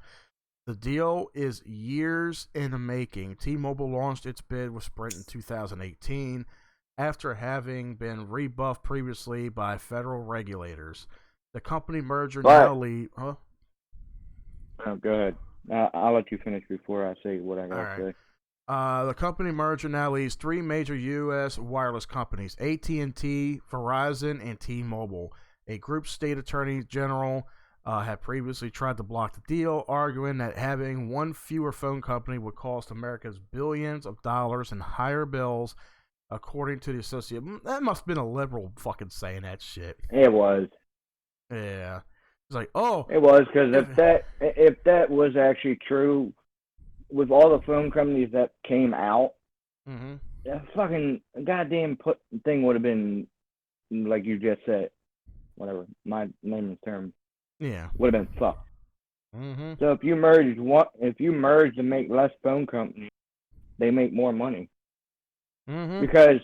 The deal is years in the making. T-Mobile launched its bid with Sprint in 2018 after having been rebuffed previously by federal regulators. The company merger now leaves... Huh? Oh, go ahead. I'll let you finish before I say what I got to say. The company merger now leaves 3 major U.S. wireless companies, AT&T, Verizon, and T-Mobile. A group state attorney general had previously tried to block the deal, arguing that having one fewer phone company would cost Americans billions of dollars in higher bills, according to the Associated. That must have been a liberal fucking saying that shit. It was. Yeah. It's like, oh. It was, because if that was actually true, with all the phone companies that came out, that fucking goddamn thing would have been, like you just said, whatever, my name and term. Yeah. Would have been fucked. So if you merge to make less phone companies, they make more money. Because,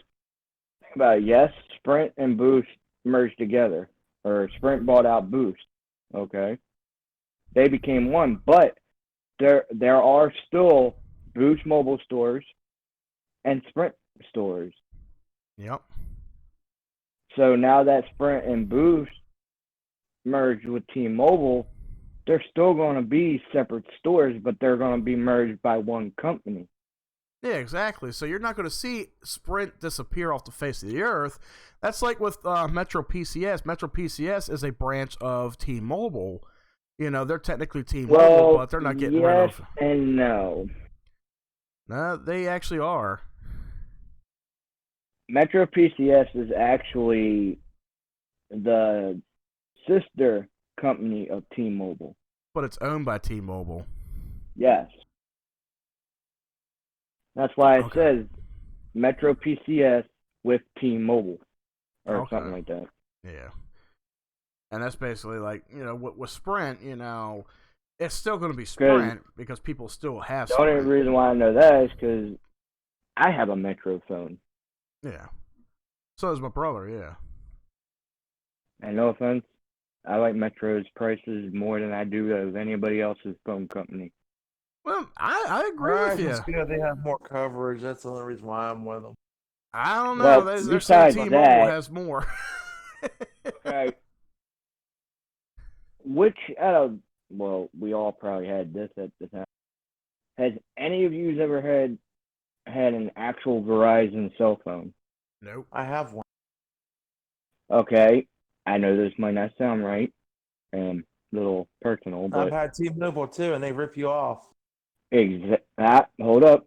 think about it, yes, Sprint and Boost merged together, or Sprint bought out Boost, okay? They became one, but there are still Boost Mobile stores and Sprint stores. Yep. So now that Sprint and Boost merged with T-Mobile, they're still going to be separate stores, but they're going to be merged by one company. Yeah, exactly. So you're not going to see Sprint disappear off the face of the earth. That's like with Metro PCS. Metro PCS is a branch of T-Mobile. You know, they're technically T-Mobile, but they're not getting rid of. And no. No, they actually are. Metro PCS is actually the sister company of T-Mobile. But it's owned by T-Mobile. Yes. That's why it says Metro PCS with T-Mobile or something like that. Yeah. And that's basically like, you know, with Sprint, you know, it's still going to be Sprint because people still have Sprint. The only reason why I know that is because I have a Metro phone. Yeah. So does my brother, yeah. And no offense, I like Metro's prices more than I do of anybody else's phone company. Well, I agree with you. Yeah, they have more coverage. That's the only reason why I'm with them. I don't know. Well, They're saying T-Mobile has more. Okay. Which out of, well, we all probably had this at the time. Has any of you ever had an actual Verizon cell phone? Nope. I have one. Okay. I know this might not sound right and a little personal, but I've had T-Mobile too, and they rip you off. Hold up.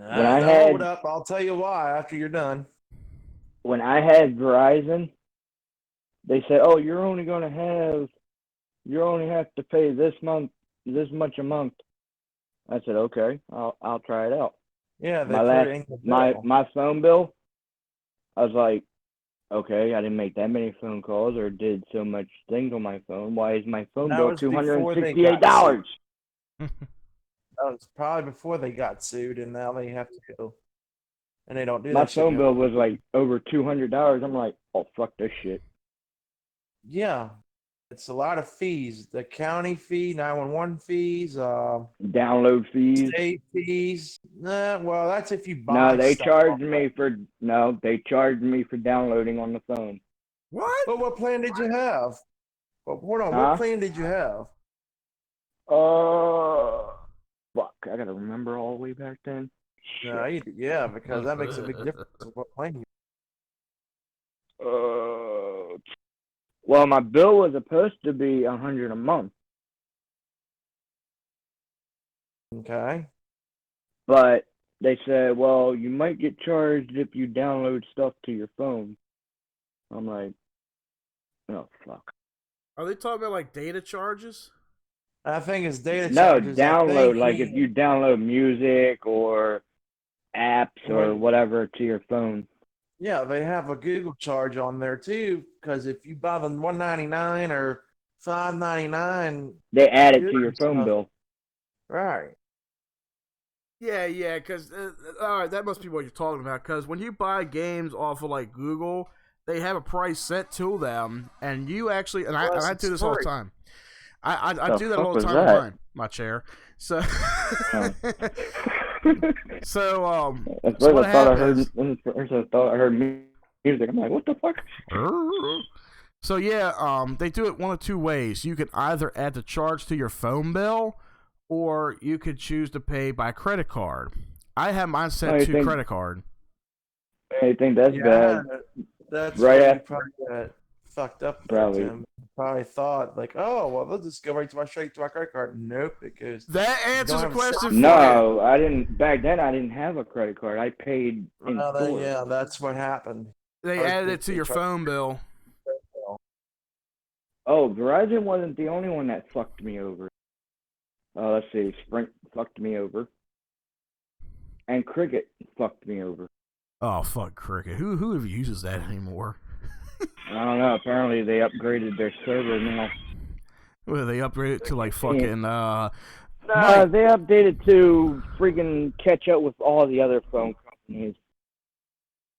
Hold up. I'll tell you why after you're done. When I had Verizon, they said, "Oh, you only have to pay this much a month." I said, "Okay, I'll try it out." Yeah, my phone bill, I was like, "Okay, I didn't make that many phone calls or did so much things on my phone. Why is my phone bill $268?" That was probably before they got sued, and now they have to go. And they don't do that. My phone bill was like over $200. I'm like, "Oh, fuck this shit." Yeah, it's a lot of fees. The county fee, 911 fees, download fees, state fees. Well, that's if you buy. No, they charged me for downloading on the phone. What? But what plan did you have? Well, hold on. Huh? What plan did you have? Fuck, I gotta remember all the way back then. No, yeah, because that makes a big difference in what plan you. Well, my bill was supposed to be $100 a month. Okay. But they said, "Well, you might get charged if you download stuff to your phone." I'm like, "Oh fuck." Are they talking about like data charges? I think it's data No, charges. download, like if you download music or apps or whatever to your phone. Yeah, they have a Google charge on there too, because if you buy the $199 or $5.99, they add it to your phone bill. Right. Yeah, because all right, that must be what you're talking about. Because when you buy games off of like Google, they have a price set to them, and you actually, and I do this all the time. I do that all the time with my chair. So, so what happens? I thought I heard music. I'm like, what the fuck? So yeah, they do it one of two ways. You can either add the charge to your phone bill, or you could choose to pay by credit card. I have mine set to credit card. I think that's bad. That's right after probably got fucked up. Probably. Probably thought like, oh well, they'll just go straight to my credit card. Nope, it goes. That answers the question. No, I didn't. Back then, I didn't have a credit card. I paid in store. Yeah, that's what happened. They added it to your phone bill. Oh, Verizon wasn't the only one that fucked me over. Let's see, Sprint fucked me over, and Cricket fucked me over. Oh fuck Cricket! Who even uses that anymore? I don't know. Apparently, they upgraded their server now. Well, they upgraded to like fucking. They updated to freaking catch up with all the other phone companies.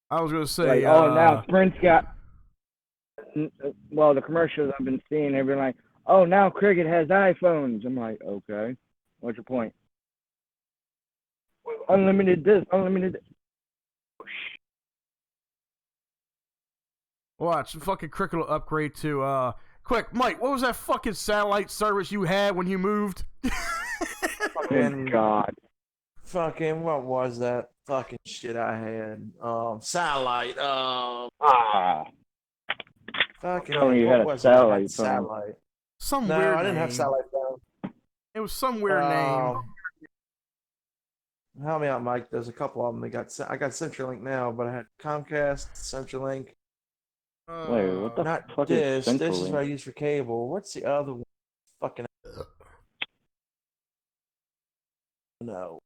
I was gonna say. Like, now Sprint's got. Well, the commercials I've been seeing, they've been like, "Oh, now Cricket has iPhones." I'm like, okay, what's your point? Unlimited this, unlimited. Watch, fucking Cricket will upgrade to, quick, Mike, what was that fucking satellite service you had when you moved? Oh, God. fucking, what was that fucking shit I had? Satellite. Fucking, telling you what had a was it? I had satellite phone. satellite. Some No, weird I didn't have name. satellite phone. It was some weird name. Help me out, Mike. There's a couple of them. I got CenturyLink now, but I had Comcast, CenturyLink. Wait, what the Not fuck Dish. is Dish is what I CenturyLink? use for cable. What's the other one? Fucking no.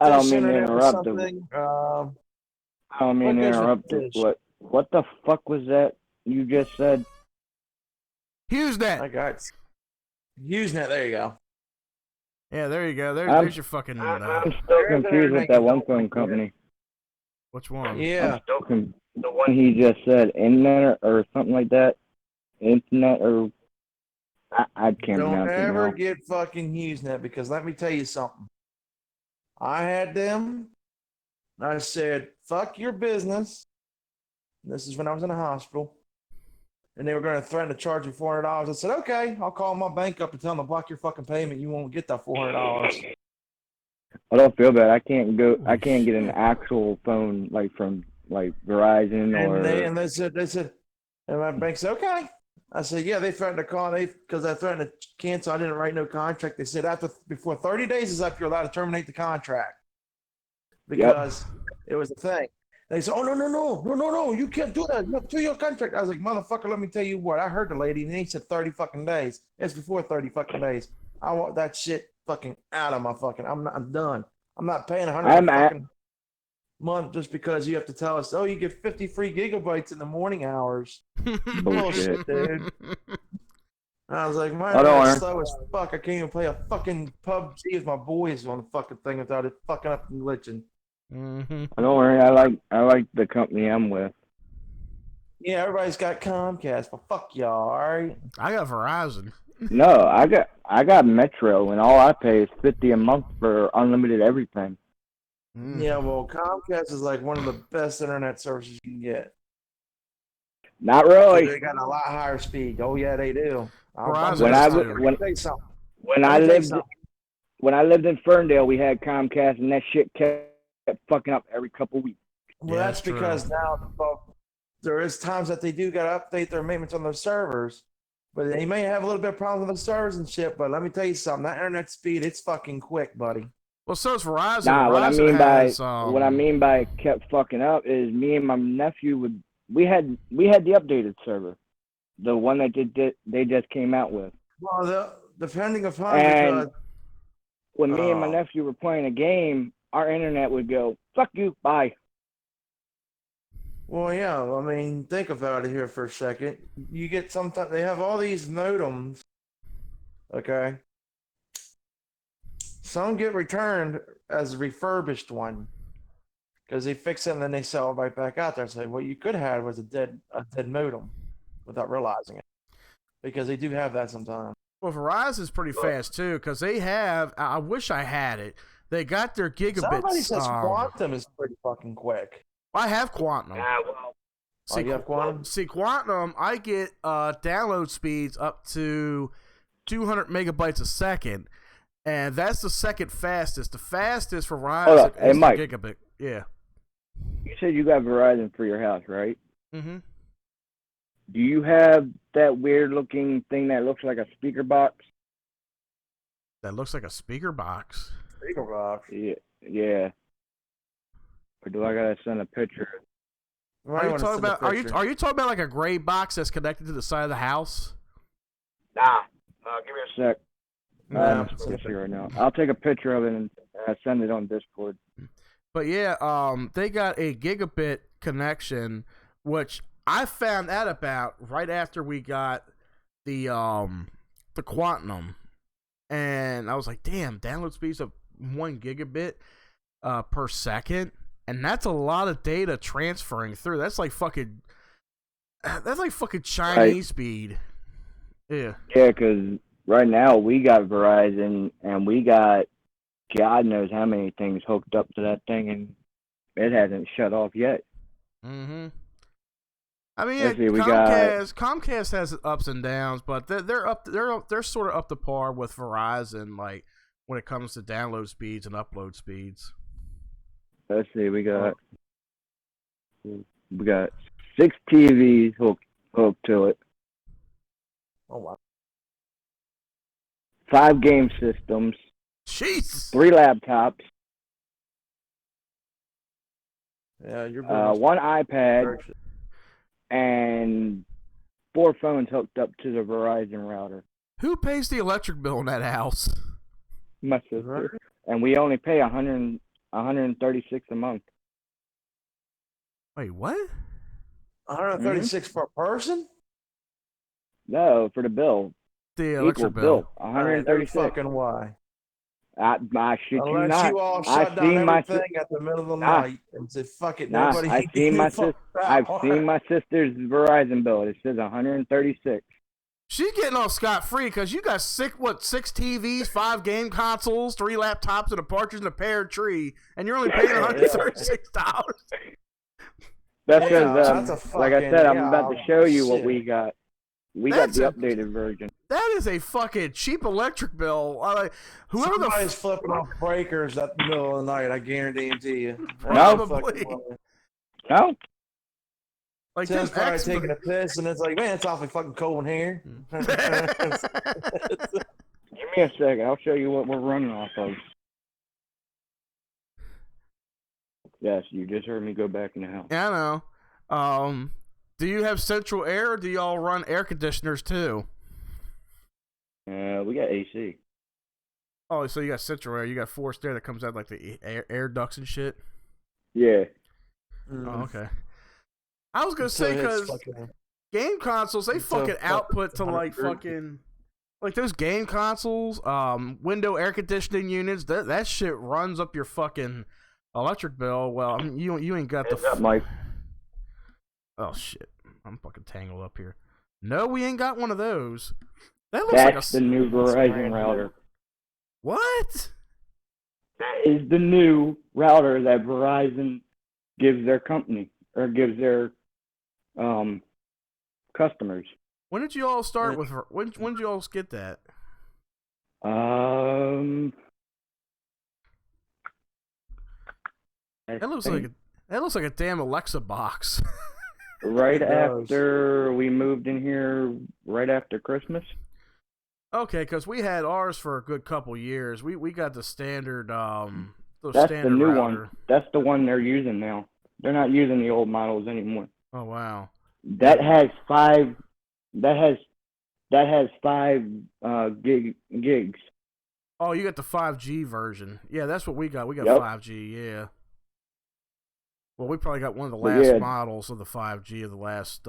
I don't Dish mean to Internet or interrupt. something. I don't mean what to goes with interrupt. Dish? What the fuck was that you just said? HughesNet. I got HughesNet. There you go. Yeah, there you go. I'm- There's your fucking. I'm still confused with that one phone company. Which one? Yeah. I'm still the one he just said, internet or something like that. Internet or I can't Don't pronounce it ever now. get fucking HughesNet, because let me tell you something. I had them. And I said, fuck your business. This is when I was in the hospital. And they were going to threaten to charge me $400. I said, okay, I'll call my bank up and tell them to block your fucking payment. You won't get that $400. I don't feel bad. I can't get an actual phone like from like Verizon or. And they said, and my bank said, okay. I said, yeah, they threatened to call because I threatened to cancel. I didn't write no contract. They said before 30 days is up, you're allowed to terminate the contract, because it was a thing. They said, oh, no, you can't do that. Look, to your contract. I was like, motherfucker, let me tell you what. I heard the lady, and he said 30 fucking days. It's before 30 fucking days. I want that shit fucking out of my fucking, I'm done. I'm not paying $100 fucking month just because you have to tell us, oh, you get 50 free gigabytes in the morning hours. Bullshit, dude. I was like, my internet's slow as fuck. I can't even play a fucking PUBG with my boys on the fucking thing without it fucking up and glitching. Mm-hmm. Don't worry, I like the company I'm with. Yeah, everybody's got Comcast, but fuck y'all, all right? I got Verizon. No, I got Metro, and all I pay is $50 a month for unlimited everything. Yeah, well, Comcast is like one of the best internet services you can get. Not really. They got a lot higher speed. Oh yeah, they do. Verizon when I lived in Ferndale, we had Comcast, and that shit kept fucking up every couple weeks. Well, that's because now there is times that they do got to update their maintenance on their servers, but they may have a little bit of problems with the servers and shit. But let me tell you something: that internet speed, it's fucking quick, buddy. Well, so is Verizon. Nah, Verizon what I mean by kept fucking up is me and my nephew we had the updated server, the one that they just came out with. Well, depending upon, and because when me and my nephew were playing a game, our internet would go, fuck you, bye. Well, yeah, I mean, think about it here for a second. You get sometimes they have all these modems, okay? Some get returned as a refurbished one because they fix it and then they sell it right back out there. So what you could have was a dead modem without realizing it, because they do have that sometimes. Well, Verizon's pretty fast too, because they have. I wish I had it. They got their gigabits. Somebody says Quantum is pretty fucking quick. I have Quantum. Yeah, well. You have Quantum? See, Quantum, I get download speeds up to 200 megabytes a second, and that's the second fastest. The fastest for Verizon is Mike. the gigabit. Yeah. You said you got Verizon for your house, right? Mm-hmm. Do you have that weird-looking thing that looks like a speaker box? That looks like a speaker box. Speaker box? Yeah. Or do I gotta send a picture? Are you talking about? Are you talking about like a gray box that's connected to the side of the house? Nah. Give me a sec. I'm right now. I'll take a picture of it and send it on Discord. But yeah, they got a gigabit connection, which I found out about right after we got the Quantum, and I was like, damn, download speeds of 1 gigabit per second, and that's a lot of data transferring through. That's like fucking Chinese speed. Yeah. Yeah, because right now we got Verizon and we got God knows how many things hooked up to that thing, and it hasn't shut off yet. Mm-hmm. I mean, Let's see, Comcast has ups and downs, but they're sort of up to par with Verizon, like when it comes to download speeds and upload speeds. Let's see. We got 6 TVs hooked to it. Oh wow. 5 game systems. Jesus. 3 laptops. Yeah, you're 1 iPad. And 4 phones hooked up to the Verizon router. Who pays the electric bill in that house? My sister. And we only pay $136 a month. Wait, what? 136 per person? No, for the bill. The Equal electric bill. bill. 136. Fucking why? I shit you Unless not. you all I shut down seen my everything at the middle of the Nah. night and said, fuck it, Nah, nobody I've seen my fuck I've power. seen my sister's Verizon bill. It says 136. She's getting off scot-free because you got 6 TVs, 5 game consoles, 3 laptops, and a partridge in a pear tree, and you're only paying $136. That's Yeah, because, that's a like I fucking- said, I'm yeah, about to show you what shit. we got. We That's got the updated version. That is a fucking cheap electric bill. Whoever the Somebody's flipping off breakers at the middle of the night, I guarantee it to you. Probably. No. Like Tim's them probably X- taking a piss, and it's like, man, it's awfully fucking cold in here. Give me a second. I'll show you what we're running off of. Yes, you just heard me go back in the house. Yeah, I know. Do you have central air, or do y'all run air conditioners too? We got AC. Oh, so you got central air. You got forced air that comes out like the air ducts and shit. Yeah. Oh, okay. I was gonna So say it's because fucking- game consoles they so fucking output to 100 like fucking like those game consoles, window air conditioning units. That shit runs up your fucking electric bill. Well, I mean, you ain't got the. Mike. Oh shit! I'm fucking tangled up here. No, we ain't got one of those. That looks That's like a the new Verizon router. What? That is the new router that Verizon gives their company or gives their customers. When did you all start with? When did you all get that? That looks like a damn Alexa box. Right after we moved in here, right after Christmas. Okay, because we had ours for a good couple years. We got the standard. That's standard the new router. one. That's the one they're using now. They're not using the old models anymore. Oh wow. That has 5. That has 5 gigs. Oh, you got the 5G version. Yeah, that's what we got. We got Yep. 5G. Yeah. Well, we probably got one of the But last yeah. models of the 5G of the last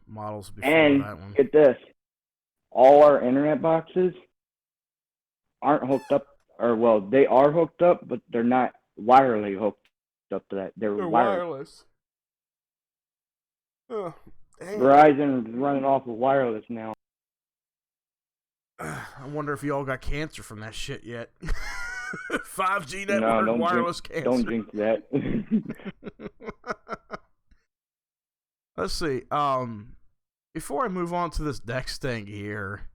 models before And that one. get this, all our internet boxes aren't hooked up, or well, they are hooked up, but they're not wirelessly hooked up to that. They're wireless. Oh, dang. Verizon is running off of wireless now. I wonder if y'all got cancer from that shit yet. 5G No, network, don't wireless jinx, cancer. don't jinx that. Let's see. Before I move on to this next thing here,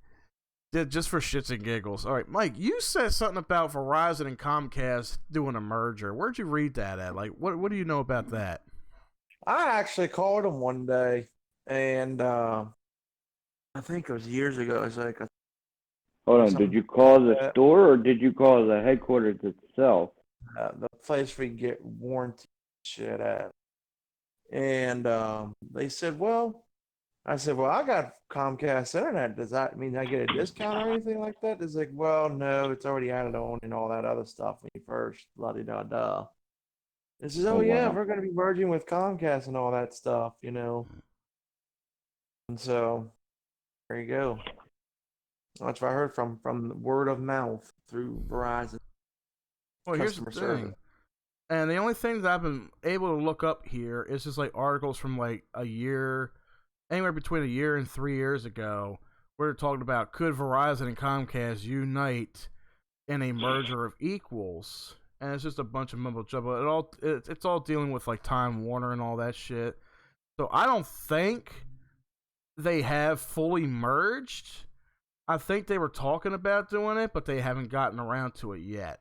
just for shits and giggles. All right, Mike, you said something about Verizon and Comcast doing a merger. Where'd you read that at? Like, what do you know about that? I actually called him one day, and I think it was years ago. It was like Hold on, did you call the store or did you call the headquarters itself? the place we get warranty shit at. And they said, well, I said, well, I got Comcast internet. Does that mean I get a discount or anything like that? It's like, well, no, it's already added on and all that other stuff when you first, la-di-da-da. It says, oh, yeah, wow. we're going to be merging with Comcast and all that stuff, you know. And so, there you go. That's what I heard from word of mouth through Verizon. Well, here's the thing. And the only thing that I've been able to look up here is just like articles from like a year, anywhere between a year and 3 years ago, where they're talking about could Verizon and Comcast unite in a merger of equals. And it's just a bunch of mumbo jumbo. It's all dealing with like Time Warner and all that shit. So I don't think they have fully merged. I think they were talking about doing it, but they haven't gotten around to it yet.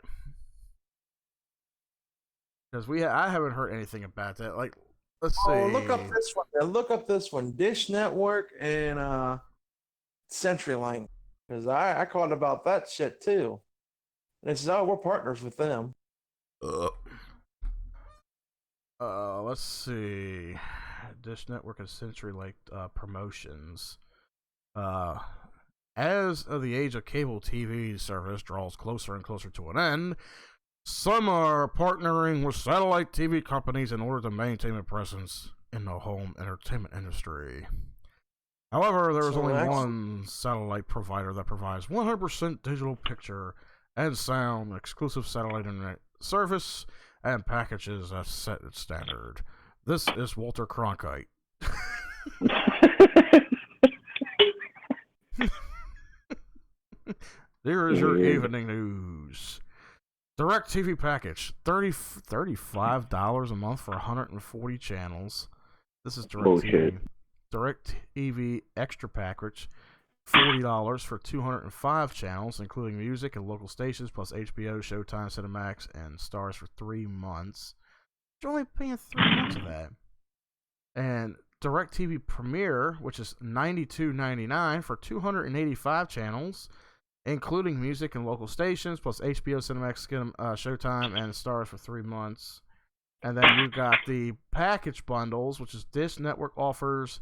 Because I haven't heard anything about that. Like, let's see. Oh, look up this one. Look up this one. Dish Network and CenturyLink. Because I called about that shit too. And it says, oh, we're partners with them. Let's see. Dish Network and CenturyLink promotions. As of the age of cable TV service draws closer and closer to an end, some are partnering with satellite TV companies in order to maintain a presence in the home entertainment industry. However, there is only one satellite provider that provides 100% digital picture and sound exclusive satellite internet service and packages that set its standard. This is Walter Cronkite. There is your evening news. Direct TV package, $35 a month for 140 channels. This is Direct TV. Direct TV extra package, $40 for 205 channels, including music and local stations, plus HBO, Showtime, Cinemax, and Stars for 3 months. You're only paying 3 months of that. And Direct TV Premiere, which is $92.99 for 285 channels, including music and local stations, plus HBO, Cinemax, Showtime, and Stars for 3 months. And then you've got the package bundles, which is Dish Network offers,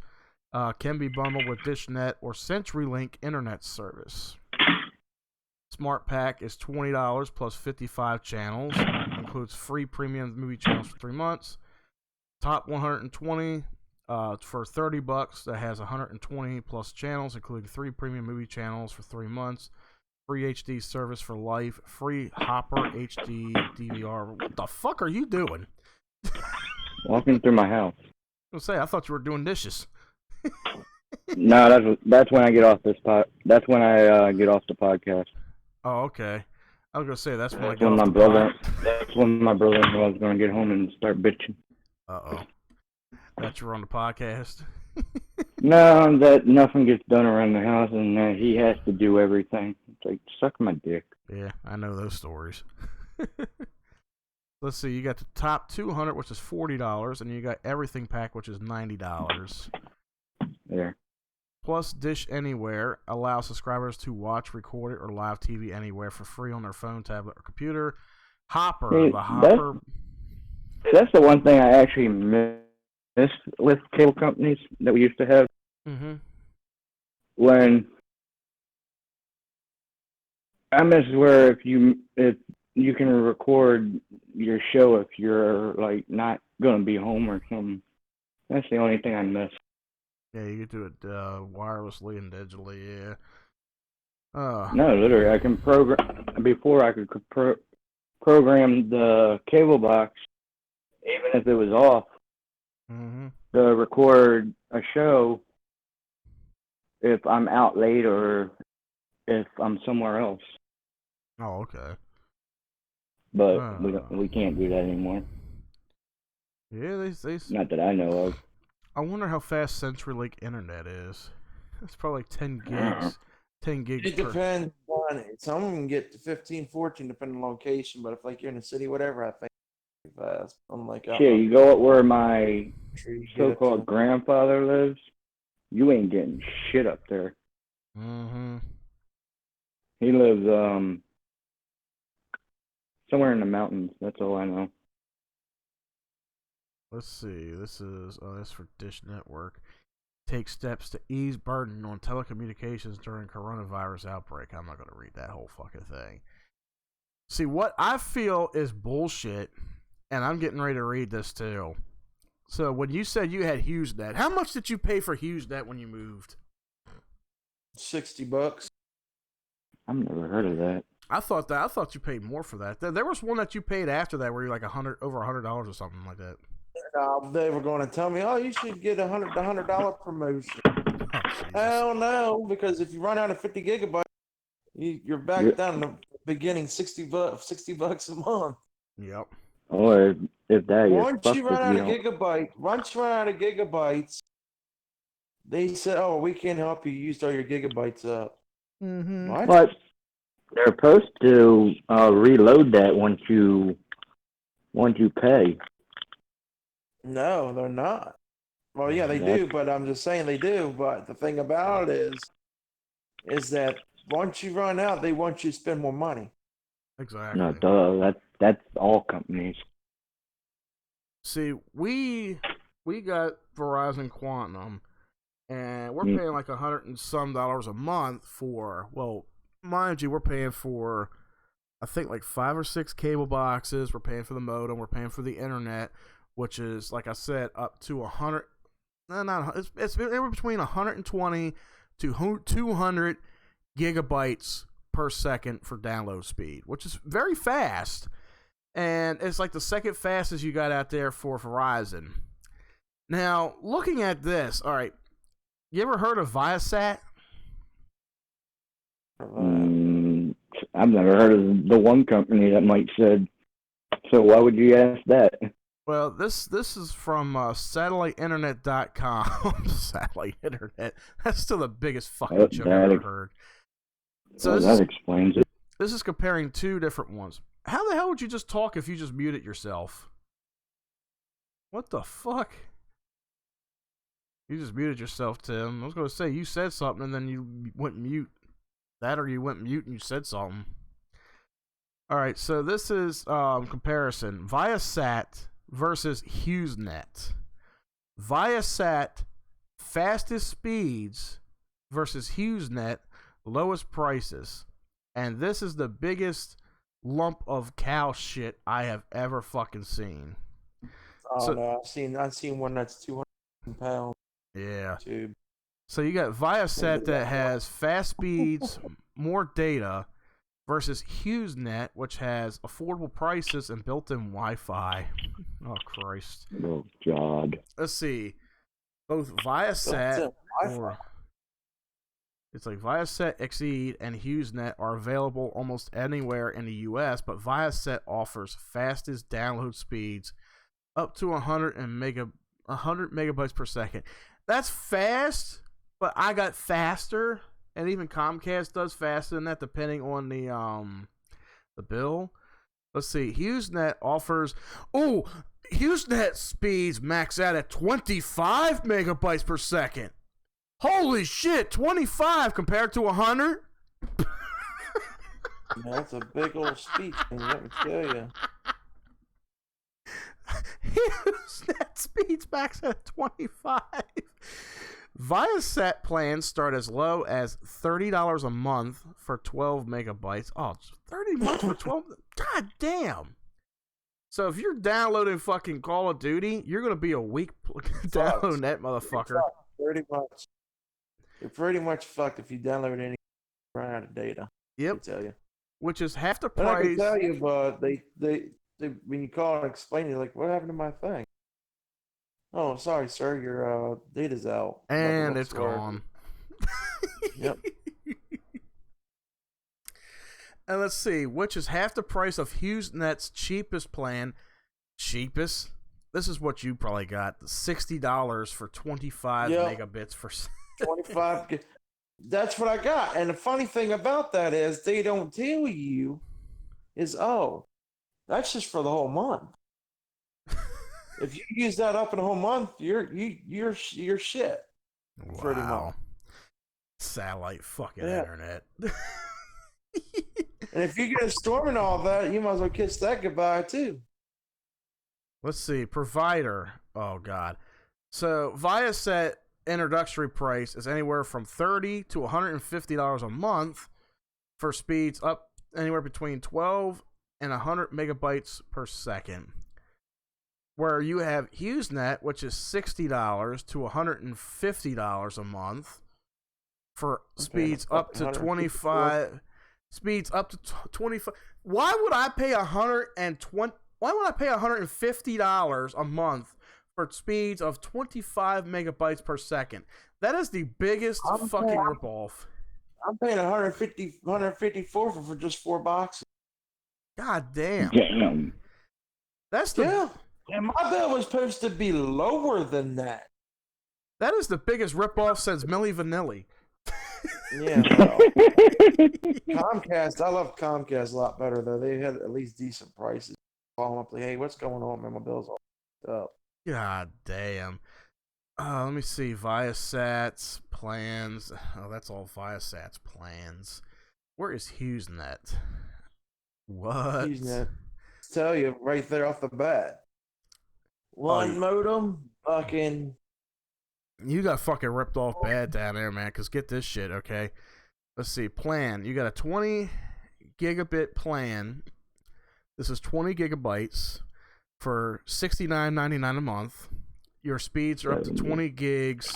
can be bundled with DishNet or CenturyLink internet service. Smart Pack is $20 plus 55 channels, includes free premium movie channels for 3 months. Top 120 for $30 that has 120 plus channels, including 3 premium movie channels for 3 months. Free HD service for life. Free Hopper HD DVR. What the fuck are you doing? Walking through my house. I was gonna say, I thought you were doing dishes. No, that's when I get off this That's when I get off the podcast. Oh, okay. I was gonna say that's when That's when my brother-in-law is gonna get home and start bitching. Uh-oh. That you're on the podcast? No, that nothing gets done around the house, and he has to do everything. It's like, suck my dick. Yeah, I know those stories. Let's see, you got the top 200, which is $40, and you got everything pack, which is $90. There. Plus, Dish Anywhere allows subscribers to watch, record it, or live TV anywhere for free on their phone, tablet, or computer. Hopper, Hey, the Hopper. That's the one thing I actually missed with cable companies that we used to have. Mm-hmm. When I miss where if you can record your show if you're like not gonna be home or something. That's the only thing I miss. Yeah, you can do it wirelessly and digitally. Yeah. No, literally, I can program. Before I could program the cable box, even if it was off, to record a show if I'm out late or if I'm somewhere else. Oh, okay. But we can't do that anymore. Yeah, they Not that I know of. I wonder how fast CenturyLink internet is. It's probably like 10 gigs. 10 gigs. It depends on it. Some of them get to 15, 14, depending on location. But if like you're in a city, whatever, I think it's fast. I'm like, shit, you go up where my so-called grandfather lives, you ain't getting shit up there. Mm-hmm. He lives somewhere in the mountains. That's all I know. Let's see. This is that's for Dish Network. Take steps to ease burden on telecommunications during coronavirus outbreak. I'm not going to read that whole fucking thing. See, what I feel is bullshit, and I'm getting ready to read this too. So when you said you had HughesNet, how much did you pay for HughesNet when you moved? $60. I've never heard of that. I thought you paid more for that. There was one that you paid after that where you're like over $100 or something like that. They were going to tell me, oh, you should get the $100 promotion. Hell no, because if you run out of 50 gigabytes, you're back down to the beginning $60 a month. Yep. Or if that once you run out of gigabytes, they said, oh, we can't help you. You used all your gigabytes up. Mm-hmm. What? But they're supposed to reload that once you once you pay. No, they're not. Well, yeah, they That's- do, but I'm just saying they do. But the thing about it is that once you run out, they want you to spend more money. Exactly. No, duh. That's all companies. See, we got Verizon Quantum, and we're Mm. paying like $100 and some a month for. Well, mind you, we're paying for, I think, like 5 or 6 cable boxes. We're paying for the modem. We're paying for the internet, which is, like I said, up to 100. No, not it's between 120 to 200 gigabytes per second for download speed, which is very fast. And it's like the second fastest you got out there for Verizon. Now, looking at this, all right, you ever heard of Viasat? I've never heard of the one company that Mike said. So why would you ask that? Well, this is from satelliteinternet.com. Satellite internet. That's still the biggest fucking joke I've ever heard. So that explains it. This is comparing two different ones. How the hell would you just talk if you just muted yourself? What the fuck? You just muted yourself, Tim. I was going to say, you said something and then you went mute. That or you went mute and you said something. Alright, so this is comparison. Viasat versus HughesNet. Viasat, fastest speeds versus HughesNet, lowest prices. And this is the biggest lump of cow shit I have ever fucking seen. Oh So- no, I've seen one that's 200 pounds. Yeah. Tube. So you got Viasat that has fast speeds, more data, versus HughesNet, which has affordable prices and built-in Wi-Fi. Oh Christ! Oh God. Let's see. Both Viasat or it's like Viasat, Exceed, and HughesNet are available almost anywhere in the U.S., but Viasat offers fastest download speeds up to 100 megabytes per second. That's fast, but I got faster, and even Comcast does faster than that, depending on the bill. Let's see. HughesNet offers. Oh, HughesNet speeds max out at 25 megabytes per second. Holy shit, 25 compared to 100? That's a big old speech, let me tell you. HughesNet speeds max at 25. Viasat plans start as low as $30 a month for 12 megabytes. Oh, 30 months for 12? God damn. So if you're downloading fucking Call of Duty, you're going to be a week downloading that motherfucker. Pretty much. You're pretty much fucked if you download any run out of data. Yep. I tell you. Which is half the And I price. can tell you, but they when you call and explain, you're like, what happened to my thing? Oh, sorry, sir, your data's out. And Nothing it's whatsoever. gone. Yep. And let's see, which is half the price of HughesNet's cheapest plan. Cheapest? This is what you probably got. $60 for 25 megabits for 25. That's what I got. And the funny thing about that is they don't tell you is, oh, that's just for the whole month. If you use that up in a whole month, you're shit. Pretty much. Satellite fucking internet. And if you get a storm and all that, you might as well kiss that goodbye too. Let's see, provider. Oh God. So Viasat introductory price is anywhere from $30 to $150 a month for speeds up anywhere between 12 and 100 megabytes per second. Where you have HughesNet, which is $60 to $150 a month for speeds up to 25. Speeds up to 25. Why would I pay $120? Why would I pay $150 a month for speeds of 25 megabytes per second? That is the biggest fucking ripoff. I'm paying 154 for just 4 boxes. God damn. Damn. That's the And my bill was supposed to be lower than that. That is the biggest ripoff since Milli Vanilli. Yeah, well, Comcast. I love Comcast a lot better though. They had at least decent prices. call them up like, hey, what's going on, man? My bill's all up. God damn. Let me see. Viasat's plans. Oh, that's all Viasat's plans. Where is HughesNet? What? HughesNet. Tell you right there off the bat. One modem, fucking. You got fucking ripped off bad down there, man. Because get this shit, okay? Let's see. Plan. You got a 20 gigabit plan. This is 20 gigabytes for $69.99 a month. Your speeds are up to 20 gigs.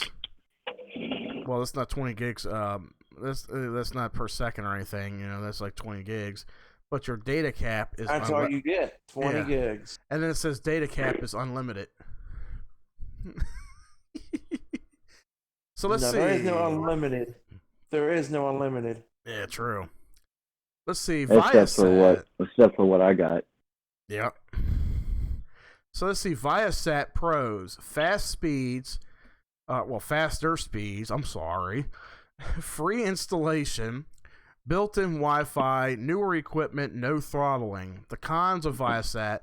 Well, that's not 20 gigs. That's not per second or anything. You know, that's like 20 gigs. But your data cap is. That's all you get. 20 gigs. And then it says data cap is unlimited. So let's see. There is no unlimited. There is no unlimited. Yeah, true. Let's see. Except for what I got. Yep. So let's see. Viasat Pros, fast speeds, faster speeds. I'm sorry. Free installation, built-in Wi-Fi, newer equipment, no throttling. The cons of Viasat: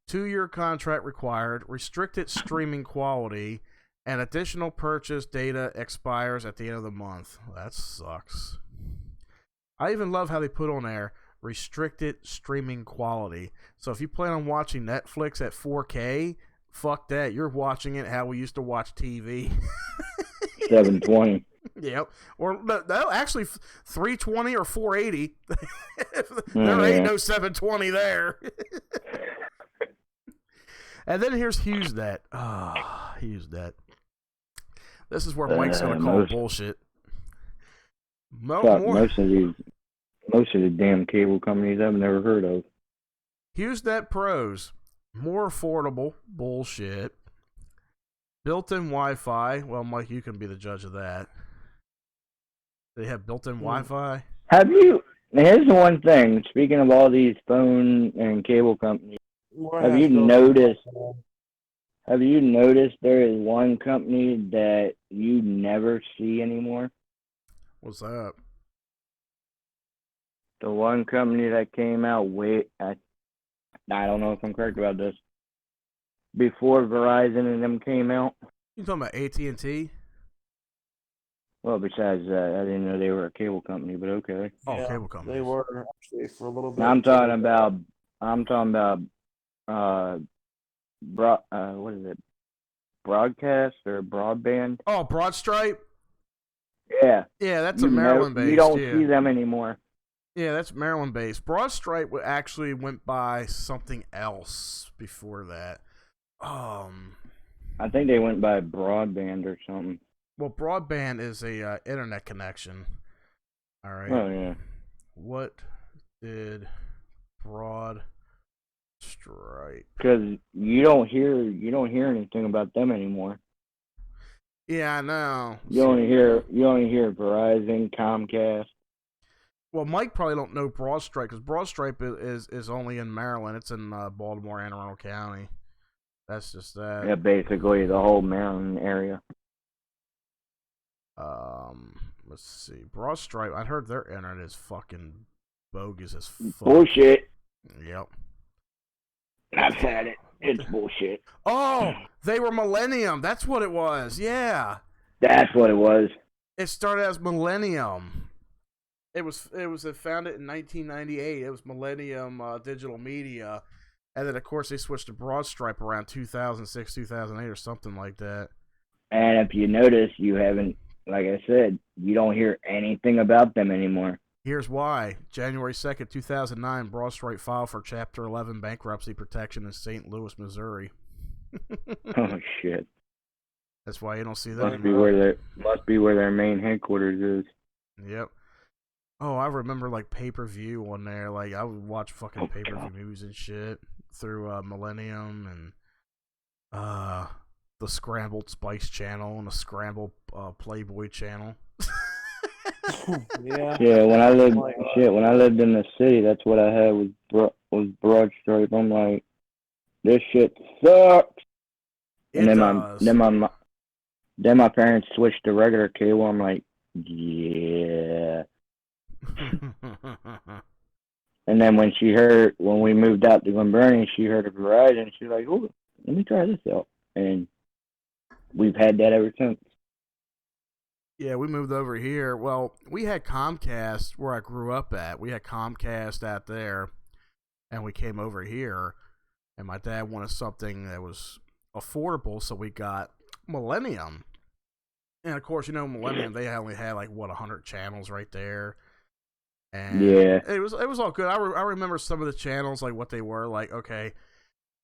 2-year contract required, restricted streaming quality, and additional purchase data expires at the end of the month. That sucks. I even love how they put on there restricted streaming quality. So if you plan on watching Netflix at 4K, fuck that. You're watching it how we used to watch TV. 720. Yep. Or no, actually 320 or 480. There ain't no 720 there. And then here's HughesNet. HughesNet. This is where Mike's gonna call bullshit. Most of the damn cable companies I've never heard of. HughesNet Pros, more affordable. Bullshit. Built-in Wi-Fi. Well, Mike, you can be the judge of that. They have built-in Wi-Fi. Here's the one thing. Speaking of all these phone and cable companies, have you noticed there is one company that you never see anymore? What's that? The one company that came out I don't know if I'm correct about this. Before Verizon and them came out. You talking about AT&T? Well, besides that, I didn't know they were a cable company, but okay. Oh, yeah, cable company. They were actually for a little bit. I'm talking about what is it? Broadcast or broadband? Oh, Broadstripe? Yeah. Yeah, that's a Maryland-based. You don't see them anymore. Yeah, that's Maryland-based. Broadstripe actually went by something else before that. I think they went by broadband or something. Well, broadband is a internet connection. All right. Oh yeah. What did Broadstripe? Because you don't hear anything about them anymore. Yeah, I know. You only hear Verizon, Comcast. Well, Mike probably don't know Broadstripe because Broadstripe is only in Maryland. It's in Baltimore, Anne Arundel County. That's just that. Yeah, basically the whole Maryland area. Let's see. Broadstripe. I heard their internet is fucking bogus as fuck. Bullshit. Yep. I've had it. It's bullshit. Oh, they were Millennium. That's what it was. Yeah. That's what it was. It started as Millennium. It was founded in 1998. It was Millennium Digital Media, and then of course they switched to Broadstripe around 2006, 2008, or something like that. And if you notice, you haven't, like I said, you don't hear anything about them anymore. Here's why. January 2nd, 2009, Broadstripe filed for Chapter 11 bankruptcy protection in St. Louis, Missouri. Oh shit! That's why you don't see that. Must be where their main headquarters is. Yep. Oh, I remember like pay-per-view on there. Like I would watch fucking pay-per-view movies and shit through Millennium and the Scrambled Spice channel and the Scrambled Playboy channel. Yeah. Yeah, when I lived in the city, that's what I had was Broadstripe. I'm like, this shit sucks. And then my parents switched to regular cable. I'm like, yeah. And then when we moved out to Glen Burnie, she heard of Verizon. She's like, "Oh, let me try this out." And we've had that ever since. Yeah, we moved over here. Well, we had Comcast where I grew up at. We had Comcast out there, and we came over here. And my dad wanted something that was affordable, so we got Millennium. And of course, Millennium, they only had 100 channels right there. And yeah, it was all good. I remember some of the channels, what they were. Okay,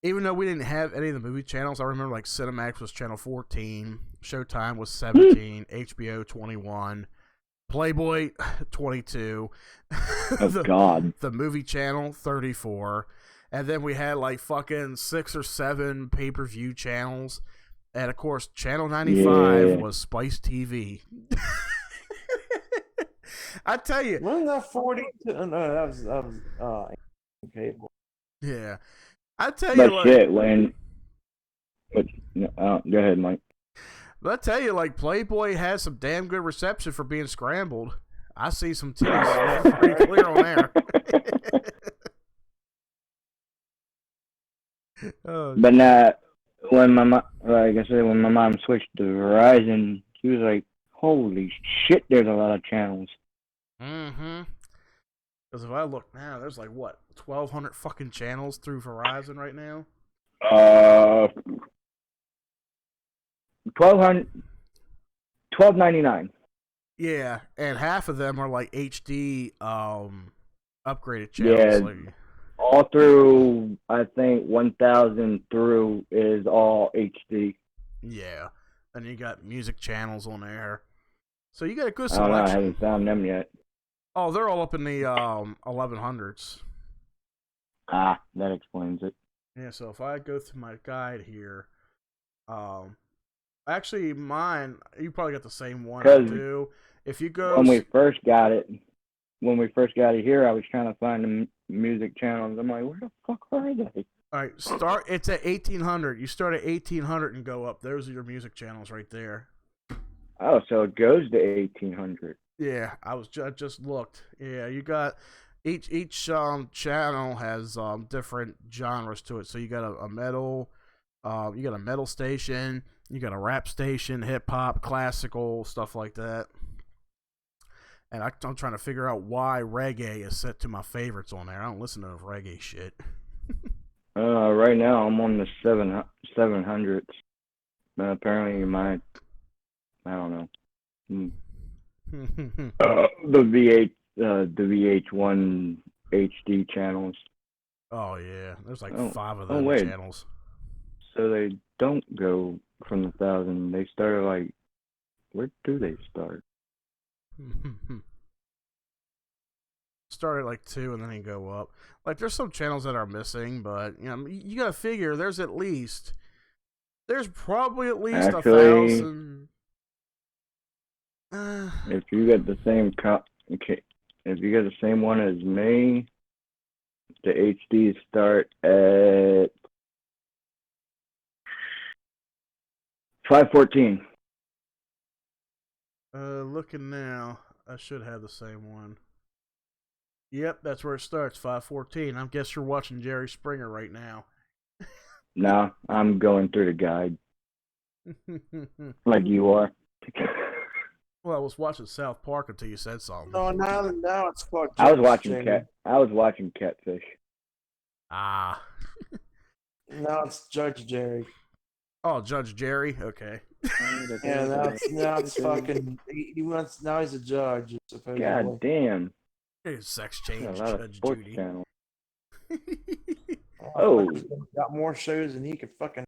even though we didn't have any of the movie channels, I remember Cinemax was channel 14, Showtime was 17, HBO 21, Playboy 22. Oh, God. The movie channel 34. And then we had fucking 6 or 7 pay-per-view channels. And of course, channel 95 was Spice TV. I tell you. Wasn't that 42? No, that was cable. Yeah. I tell you. But shit, go ahead, Mike. But I tell you, Playboy has some damn good reception for being scrambled. I see some titties pretty clear on there. Oh, but now, when my mom switched to Verizon, she was like, "Holy shit, there's a lot of channels." Mm-hmm. Because if I look now, there's 1,200 fucking channels through Verizon right now. 12.99. Yeah, and half of them are HD upgraded channels. Yeah, all through, I think 1,000 through is all HD. Yeah, and you got music channels on there, so you got a good I selection. don't know, I haven't found them yet. Oh, they're all up in the 1100s. Ah, that explains it. Yeah, so if I go through my guide here, actually mine, you probably got the same one I do. If you go when we first got it here, I was trying to find the music channels. I'm like, where the fuck are they? All right, it's at 1800. You start at 1800 and go up. Those are your music channels right there. Oh, so it goes to 1800. Yeah, I just looked. Yeah, you got each channel has different genres to it. So you got a metal, you got a metal station, you got a rap station, hip hop, classical, stuff like that. And I'm trying to figure out why reggae is set to my favorites on there. I don't listen to reggae shit. Right now I'm on the 700s. Apparently I don't know. The VH1 HD channels. Oh yeah, there's 5 of them channels. So they don't go from 1,000. They started where do they start? Start at 2 and then you go up. There's some channels that are missing, but you gotta figure there's probably at least 1,000. If you got the same if you got the same one as me, the HDs start at 514. Looking now, I should have the same one. Yep, that's where it starts, 514. I guess you're watching Jerry Springer right now. No, I'm going through the guide. Like you are. Well, I was watching South Park until you said something. No, now it's called. I was watching Catfish. Ah. Now it's Judge Jerry. Oh, Judge Jerry. Okay. Yeah, now it's fucking. Now he's a judge. Supposedly. God damn. Here's sex change, A lot of Judge sports Judy. channels. Oh, got more shows than he could fucking.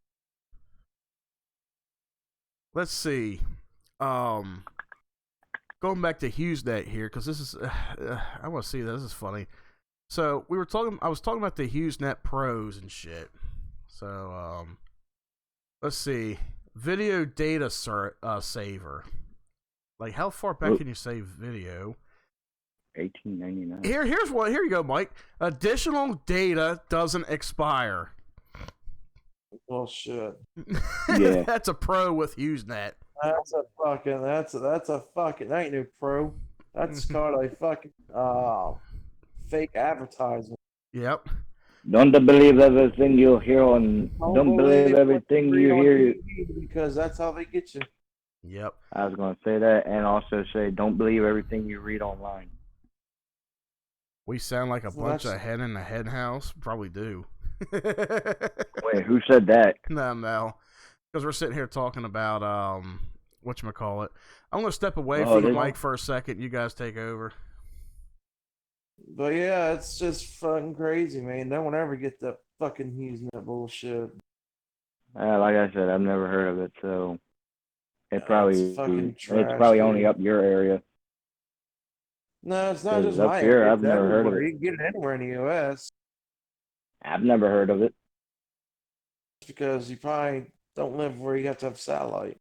Let's see. Going back to HughesNet here, because this is, I want to see this is funny. So I was talking about the HughesNet Pros and shit. So let's see, video data saver. How far back can you save video? 1899. Here's one. Here you go, Mike. Additional data doesn't expire. Well, shit. Yeah. That's a pro with HughesNet. That's a fucking. That ain't no pro. That's called a fucking fake advertising. Yep. Don't believe everything you hear on. Don't believe what everything read you on hear. TV because that's how they get you. Yep. I was gonna say that, and also say don't believe everything you read online. We sound like a So bunch that's- of head in the hen house. Probably do. Wait, who said that? No, Mel. Because we're sitting here talking about whatchamacallit. I'm gonna step away from the mic for a second. You guys take over. But yeah, it's just fucking crazy, man. No one ever get that fucking using that bullshit. Like I said, I've never heard of it, so It's fucking trash, it's probably only dude. up your area. No, it's not just Up my here, area. I've It's never heard of everywhere. it. You can get it anywhere in the U.S. I've never heard of it. because you probably don't live where you have to have satellite.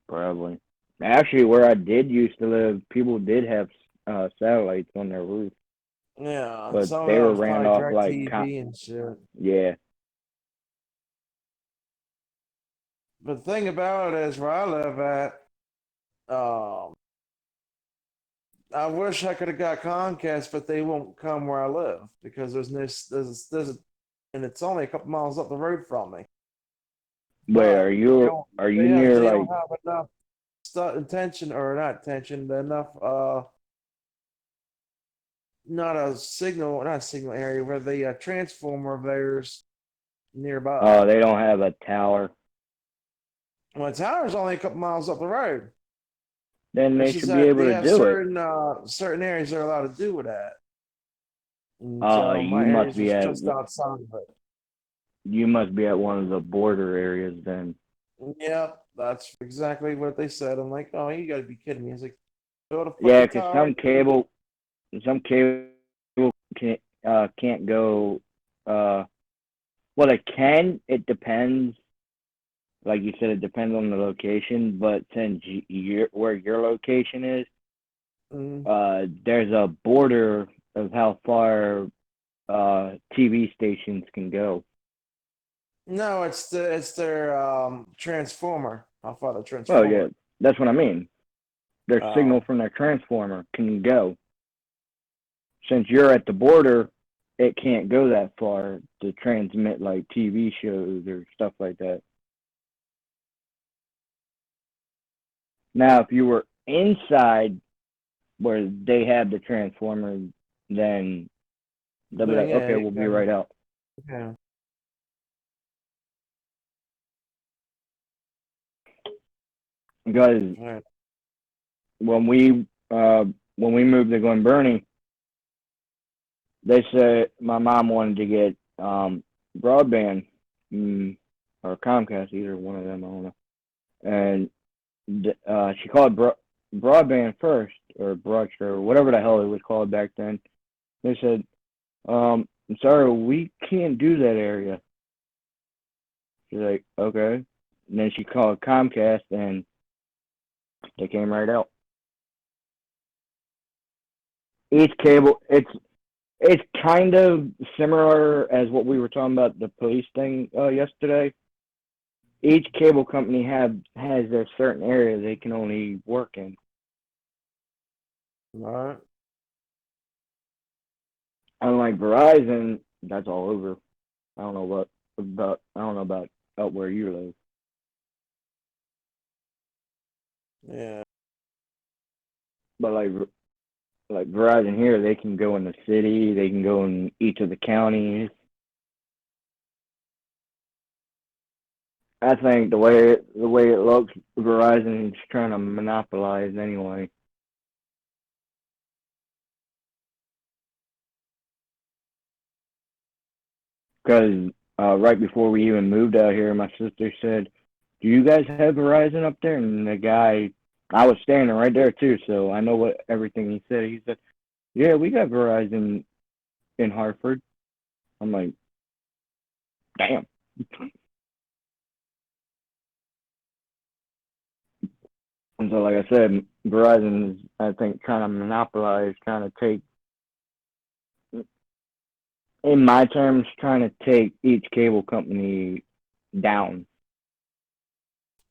Probably. Actually, where I did used to live, people did have satellites on their roof, Yeah, but some they of that were was ran probably off direct like TV and shit. yeah. But the thing about it is, where I live at, I wish I could have got Comcast, but they won't come where I live because and it's only a couple miles up the road from me. Wait, But are you near they like? don't have enough attention or not attention, but enough not a signal area where the transformer of theirs nearby. Oh, they don't have a tower. Well, the tower's only a couple miles up the road. Then they It's just should be that able they to have do it. certain areas they're allowed to do with that. And Oh, so my you must area's be at just outside of it. one of the border areas then. Yep, that's exactly what they said. I'm like, oh, you got to be kidding me! It's like, build a fucking Yeah, because tower. some cable can't go. Well, it can. It depends. Like you said, it depends on the location. But since where your location is, there's a border of how far TV stations can go. No, it's their transformer. How far the Oh transformer? yeah, that's what I mean. Their Oh. signal from their transformer can go. Since you're at the border, it can't go that far to transmit like TV shows or stuff like that. Now, if you were inside where they have the transformer, then they'll be like, Yeah, okay, we'll be right out. Yeah. Because Right. when we moved to Glen Burnie, they said my mom wanted to get broadband or Comcast, either one of them, I don't know. And she called broadband first, or broadcast, or whatever the hell it was called back then. They said, I'm sorry, we can't do that area. She's like, okay. And then she called Comcast, and they came right out. Each cable, it's kind of similar as what we were talking about the police thing yesterday. Each cable company has their certain area they can only work in. All right. Unlike Verizon, that's all over. I don't know about out where you live. Yeah. But like Verizon here, they can go in the city, they can go in each of the counties. I think the way it looks, Verizon is trying to monopolize anyway. Because right before we even moved out here, my sister said, "Do you guys have Verizon up there?" And the guy, I was standing right there too, so I know everything he said. He said, "Yeah, we got Verizon in Hartford." I'm like, "Damn." And so, like I said, Verizon is, I think, trying to monopolize, trying to take, in my terms, trying to take each cable company down.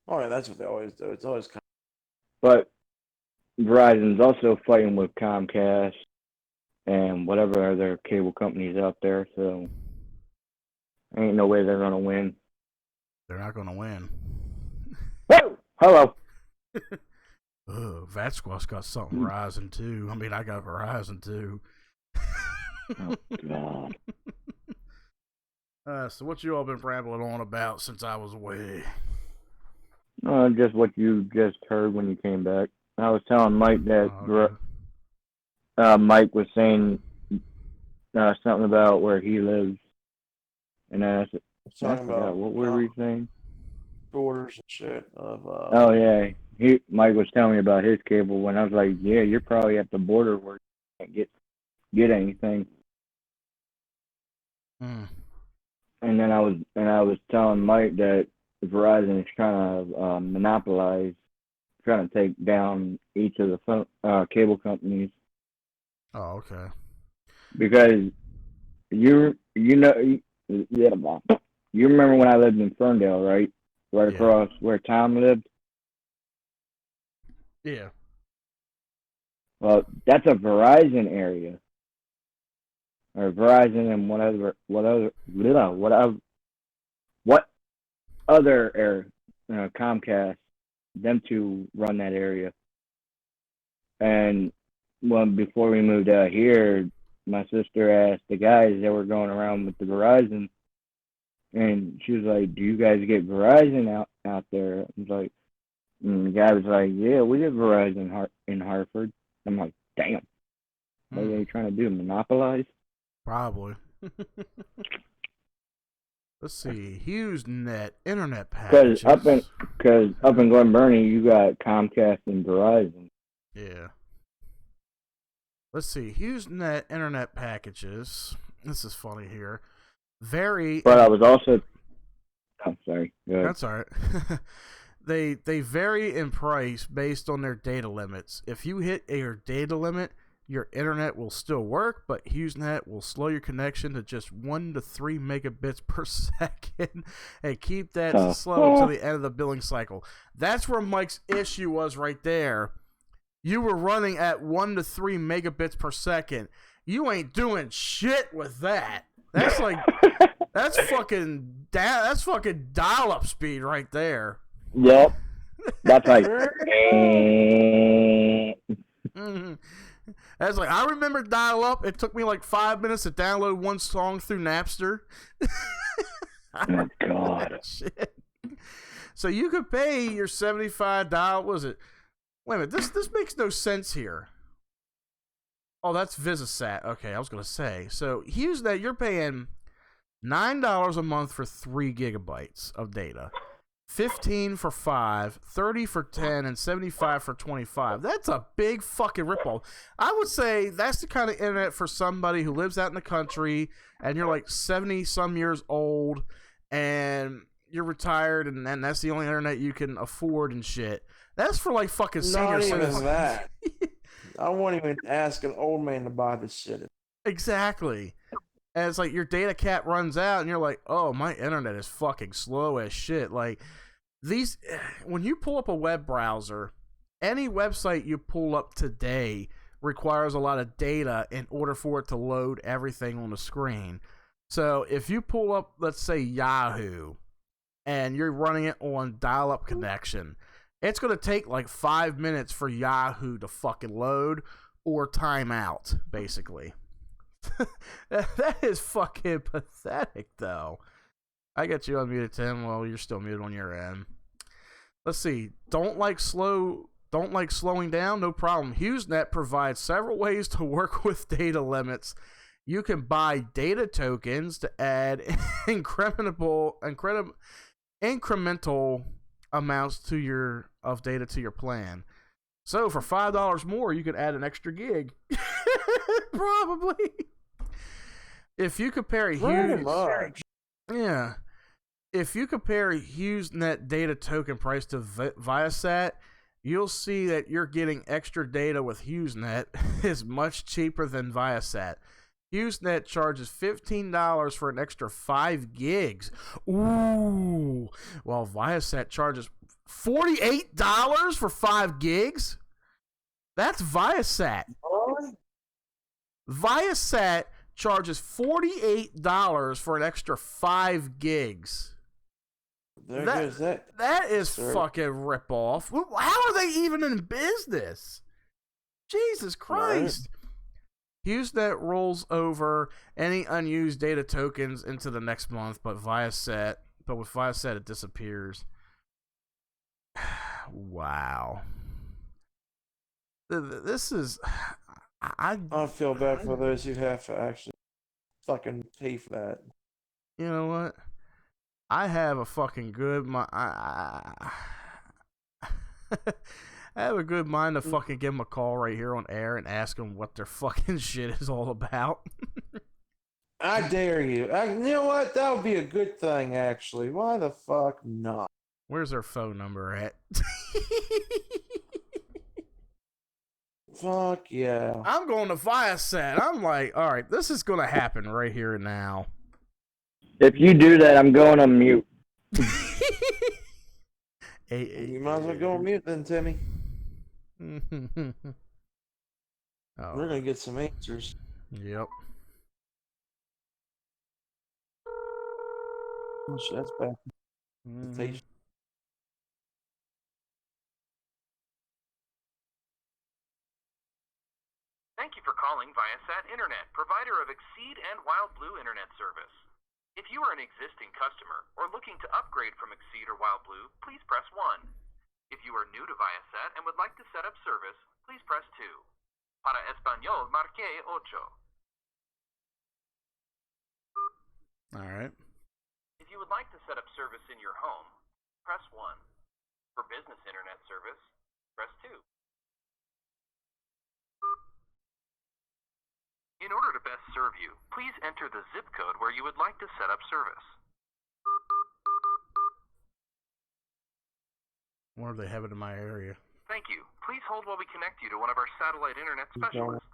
Oh yeah, that's what they always do. It's always But Verizon's also fighting with Comcast, and whatever other cable companies out there. So ain't no way they're gonna win. They're not gonna win. Whoa! Hello. Vatsquash got something Verizon too. I mean, I got Verizon too. Oh God. So what you all been rambling on about since I was away? Just what you just heard when you came back. I was telling Mike that Mike was saying something about where he lives, and I Talking about what were we saying? orders and shit of Oh yeah, Mike was telling me about his cable when I was like, yeah, you're probably at the border where you can't get anything. And then I was telling Mike that Verizon is trying to monopolize, trying to take down each of the cable companies. Oh, okay. Because you remember when I lived in Ferndale, right? Right across where Tom lived. Yeah. Well, that's a Verizon area. Or Verizon and what other area, Comcast, them two run that area. And before we moved out here, my sister asked the guys that were going around with the Verizon, and she was like, "Do you guys get Verizon out there?" I was like, and the guy was like, "Yeah, we get Verizon in Hartford." I'm like, "Damn, what are they trying to do? Monopolize?" Probably. Let's see. HughesNet internet packages. Because up in Glen Burnie, you got Comcast and Verizon. Yeah. Let's see. HughesNet internet packages. This is funny here. But I was also. I'm sorry. Go ahead. That's all right. They vary in price based on their data limits. If you hit your data limit, your internet will still work, but HughesNet will slow your connection to just 1 to 3 megabits per second and keep that slow until the end of the billing cycle. That's where Mike's issue was right there. You were running at 1 to 3 megabits per second. You ain't doing shit with that. That's like that's fucking dial-up speed right there. Yep. That's like. That's like, I remember dial-up. It took me like 5 minutes to download one song through Napster. Oh, God. Shit. So you could pay your $75. What was it? Wait a minute. This makes no sense here. Oh, that's Visisat. Okay, I was going to say. So HughesNet, you're paying $9 a month for 3 gigabytes of data. $15 for 5, $30 for 10, and $75 for 25. That's a big fucking ripoff. I would say that's the kind of internet for somebody who lives out in the country and you're like 70-some years old and you're retired and that's the only internet you can afford and shit. That's for like fucking senior citizens. Not even that. I won't even ask an old man to buy this shit. Exactly. And it's like your data cap runs out and you're like, oh, my internet is fucking slow as shit. Like, when you pull up a web browser, any website you pull up today requires a lot of data in order for it to load everything on the screen. So if you pull up, let's say, Yahoo, and you're running it on dial-up connection, it's going to take like 5 minutes for Yahoo to fucking load or time out, basically. That is fucking pathetic, though. I got you unmuted, Tim. Well, you're still muted on your end. Let's see. Don't like slowing down? No problem. HughesNet provides several ways to work with data limits. You can buy data tokens to add incremental amounts of data to your plan. So for $5 more, you could add an extra gig. Probably. If you compare If you compare HughesNet data token price to Viasat, you'll see that you're getting extra data with HughesNet is much cheaper than Viasat. HughesNet charges $15 for an extra 5 gigs. Ooh. While Viasat charges $48 for 5 gigs? That's Viasat. Viasat charges $48 for an extra 5 gigs. There goes that. That is Sir. fucking ripoff. How are they even in business? Jesus Christ. HughesNet rolls over any unused data tokens into the next month, but with Viasat it disappears. Wow. This is I feel bad for those who have to actually fucking pay for that. You know what? I have a fucking good I have a good mind to fucking give them a call right here on air and ask them what their fucking shit is all about. I dare you. You know what? That would be a good thing, actually. Why the fuck not? Where's their phone number at? Fuck yeah. I'm going to Viasat. I'm like, all right, this is going to happen right here and now. If you do that, I'm going on mute. You might as well go on mute then, Timmy. Oh. We're going to get some answers. Yep. Oh, shit, that's bad. Thank you for calling Viasat Internet, provider of Exceed and Wild Blue Internet service. If you are an existing customer or looking to upgrade from Exceed or Wild Blue, please press 1. If you are new to Viasat and would like to set up service, please press 2. Para Español, marque 8. All right. If you would like to set up service in your home, press 1. For business internet service, press 2. In order to best serve you, please enter the zip code where you would like to set up service. What do they have it in my area? Thank you. Please hold while we connect you to one of our satellite internet specialists.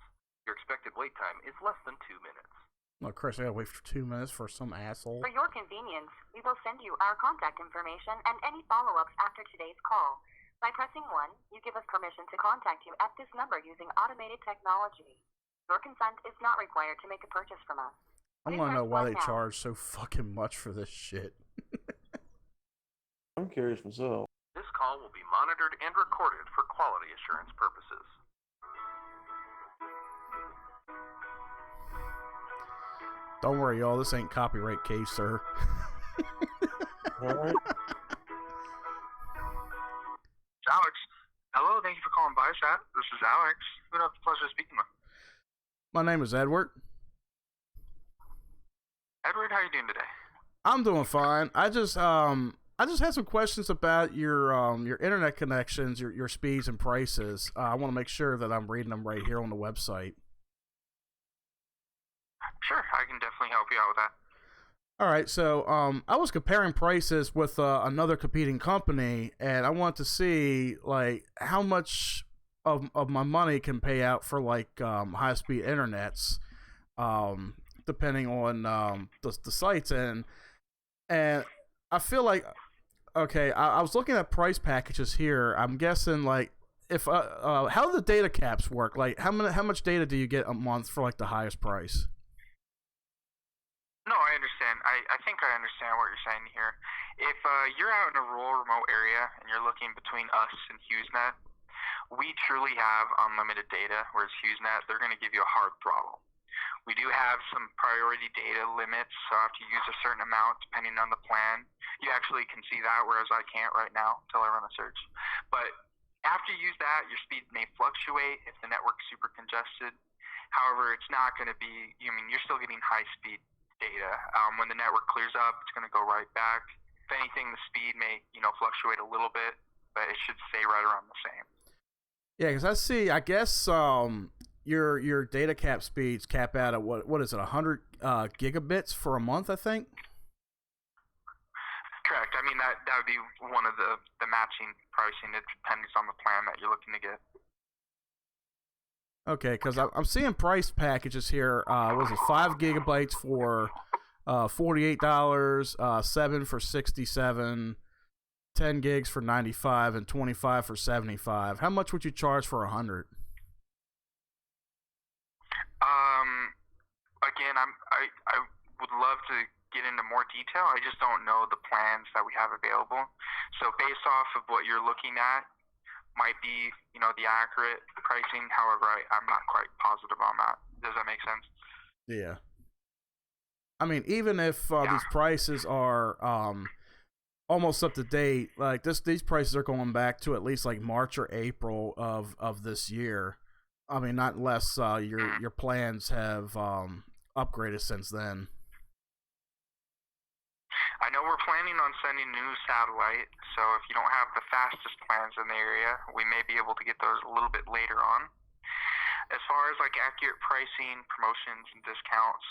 Your expected wait time is less than 2 minutes. Oh, Chris, I gotta wait for 2 minutes for some asshole. For your convenience, we will send you our contact information and any follow-ups after today's call. By pressing 1, you give us permission to contact you at this number using automated technology. Your consent is not required to make a purchase from us. I want to know why they charge so fucking much for this shit. I'm curious myself. This call will be monitored and recorded for quality assurance purposes. Don't worry, y'all. This ain't copyright case, sir. All right. Alex. Hello, thank you for calling Viasat. This is Alex. Who do I have the pleasure of speaking with? My name is Edward. Edward, how are you doing today? I'm doing fine. I just had some questions about your internet connections, your speeds and prices. I want to make sure that I'm reading them right here on the website. Sure, I can definitely help you out with that. All right, so I was comparing prices with another competing company, and I want to see like how much of my money can pay out for like high speed internets, depending on the sites, and I feel like okay, I was looking at price packages here. I'm guessing like if how do the data caps work? Like how much data do you get a month for like the highest price? No, I understand. I think I understand what you're saying here. If you're out in a rural, remote area and you're looking between us and HughesNet, we truly have unlimited data, whereas HughesNet, they're going to give you a hard throttle. We do have some priority data limits, so I have to use a certain amount depending on the plan. You actually can see that, whereas I can't right now until I run a search. But after you use that, your speed may fluctuate if the network's super congested. However, it's not going to be, you're still getting high speed data. When the network clears up, it's going to go right back. If anything, the speed may, fluctuate a little bit, but it should stay right around the same. Yeah, because I see, I guess your data cap speeds cap out at what is it, 100 gigabits for a month, I think? Correct. I mean, that would be one of the matching pricing. It depends on the plan that you're looking to get. Okay, because I'm seeing price packages here. Was it 5 gigabytes for $48, 7 for $67, 10 gigs for $95, and 25 for $75. How much would you charge for 100? Again, I would love to get into more detail. I just don't know the plans that we have available. So based off of what you're looking at, might be, the accurate pricing. However, I'm not quite positive on that. Does that make sense? Yeah. I mean, even if these prices are almost up to date, like these prices are going back to at least like March or April of this year. I mean, not unless your plans have upgraded since then. I know we're planning on sending new satellite, so if you don't have the fastest plans in the area, we may be able to get those a little bit later on. As far as like accurate pricing, promotions, and discounts,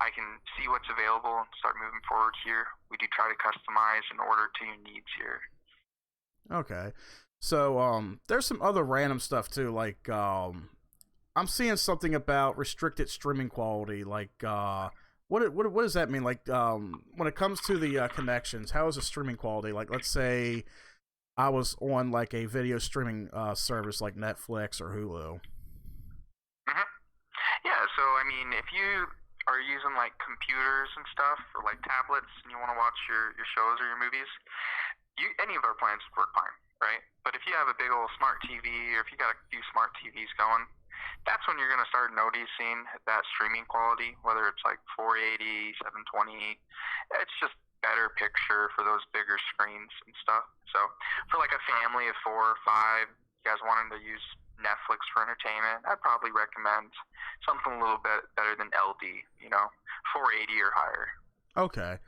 I can see what's available and start moving forward here. We do try to customize in order to your needs here. Okay. So there's some other random stuff too, like I'm seeing something about restricted streaming quality, like what does that mean? Like when it comes to the connections, how is the streaming quality? Like let's say I was on like a video streaming service like Netflix or Hulu. Mm-hmm. Yeah, so I mean, if you are using like computers and stuff or like tablets and you want to watch your shows or your movies, any of our plans would work fine, right? But if you have a big old smart TV or if you got a few smart TVs going, that's when you're going to start noticing that streaming quality, whether it's like 480, 720. It's just better picture for those bigger screens and stuff. So for like a family of 4 or 5, you guys wanting to use Netflix for entertainment, I'd probably recommend something a little bit better than LD, 480 or higher. Okay.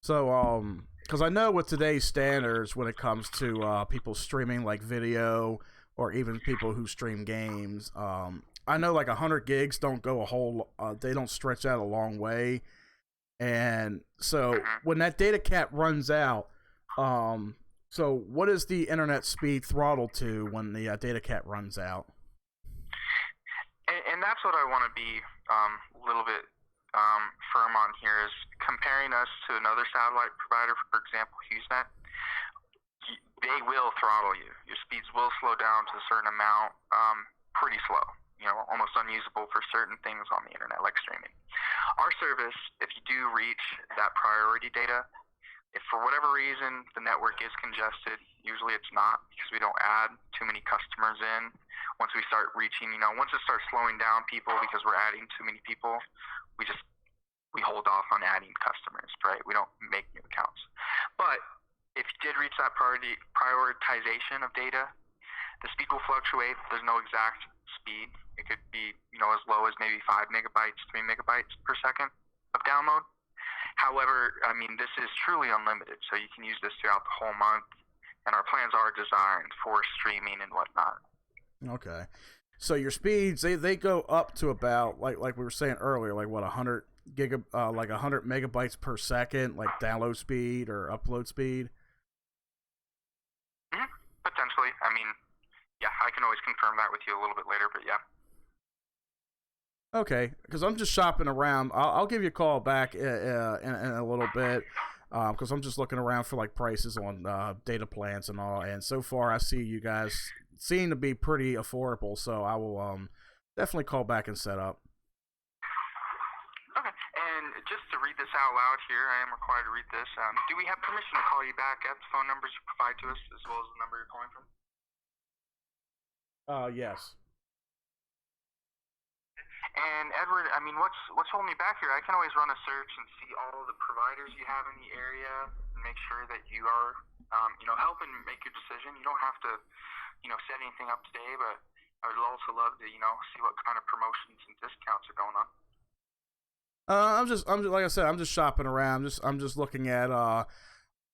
So, because I know with today's standards, when it comes to people streaming like video or even people who stream games, I know like 100 gigs don't go they don't stretch out a long way. And so when that data cap runs out, so what is the internet speed throttle to when the data cap runs out? And that's what I want to be a little bit firm on here is comparing us to another satellite provider, for example, HughesNet. They will throttle you. Your speeds will slow down to a certain amount, pretty slow, almost unusable for certain things on the internet, like streaming. Our service, if you do reach that priority data, if for whatever reason the network is congested, usually it's not because we don't add too many customers in. Once we start reaching, once it starts slowing down people because we're adding too many people, we hold off on adding customers, right? We don't make new accounts. But if you did reach that prioritization of data, the speed will fluctuate. There's no exact speed. It could be, as low as maybe 5 megabytes, 3 megabytes per second of download. However, I mean, this is truly unlimited, so you can use this throughout the whole month, and our plans are designed for streaming and whatnot. Okay. So your speeds, they go up to about, like we were saying earlier, like what, 100 megabytes per second, like download speed or upload speed? Mm-hmm. Potentially. I mean, yeah, I can always confirm that with you a little bit later, but yeah. Okay, because I'm just shopping around. I'll give you a call back in a little bit, because I'm just looking around for like prices on data plans and all. And so far, I see you guys seem to be pretty affordable. So I will definitely call back and set up. Okay, and just to read this out loud here, I am required to read this. Do we have permission to call you back at the phone numbers you provide to us, as well as the number you're calling from? Yes. And Edward, I mean, what's holding me back here? I can always run a search and see all of the providers you have in the area and make sure that you are, helping make your decision. You don't have to, set anything up today, but I would also love to, see what kind of promotions and discounts are going on. I'm just like I said, I'm just shopping around. I'm just looking at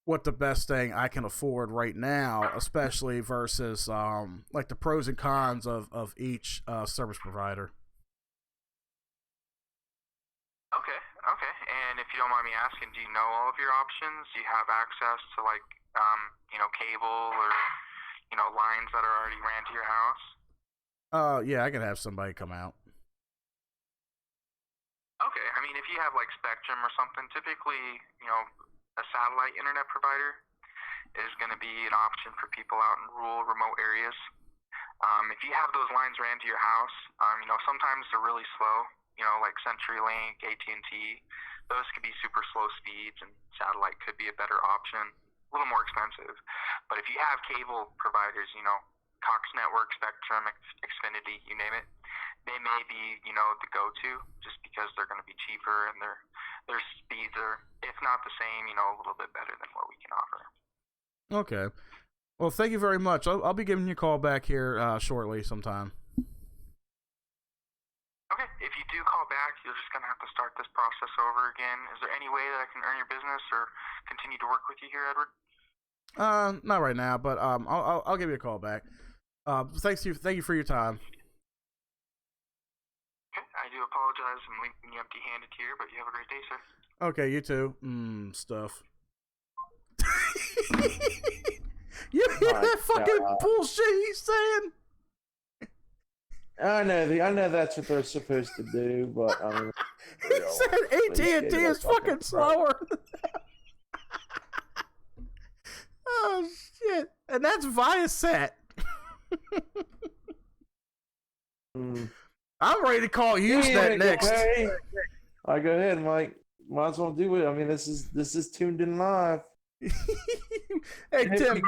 what the best thing I can afford right now, especially versus like the pros and cons of each service provider. Okay. And if you don't mind me asking, do you know all of your options? Do you have access to like, cable or, lines that are already ran to your house? Yeah, I can have somebody come out. Okay. I mean, if you have like Spectrum or something, typically, a satellite internet provider is going to be an option for people out in rural, remote areas. If you have those lines ran to your house, sometimes they're really slow. Like CenturyLink, AT&T, those could be super slow speeds, and satellite could be a better option. A little more expensive. But if you have cable providers, Cox Network, Spectrum, Xfinity, you name it, they may be, the go-to just because they're going to be cheaper and their speeds are, if not the same, a little bit better than what we can offer. Okay. Well, thank you very much. I'll be giving you a call back here shortly sometime. Okay, if you do call back, you're just going to have to start this process over again. Is there any way that I can earn your business or continue to work with you here, Edward? Not right now, but I'll give you a call back. Thank you for your time. Okay, I do apologize. I'm leaving you empty-handed here, but you have a great day, sir. Okay, you too. Stuff. You hear that fucking bullshit he's saying? I know that's what they're supposed to do, but he said AT&T is fucking slower. Oh shit! And that's Viasat. I'm ready to call Usenet next. Okay. All right, go ahead, Mike. Might as well do it. I mean, this is tuned in live. Hey Tim,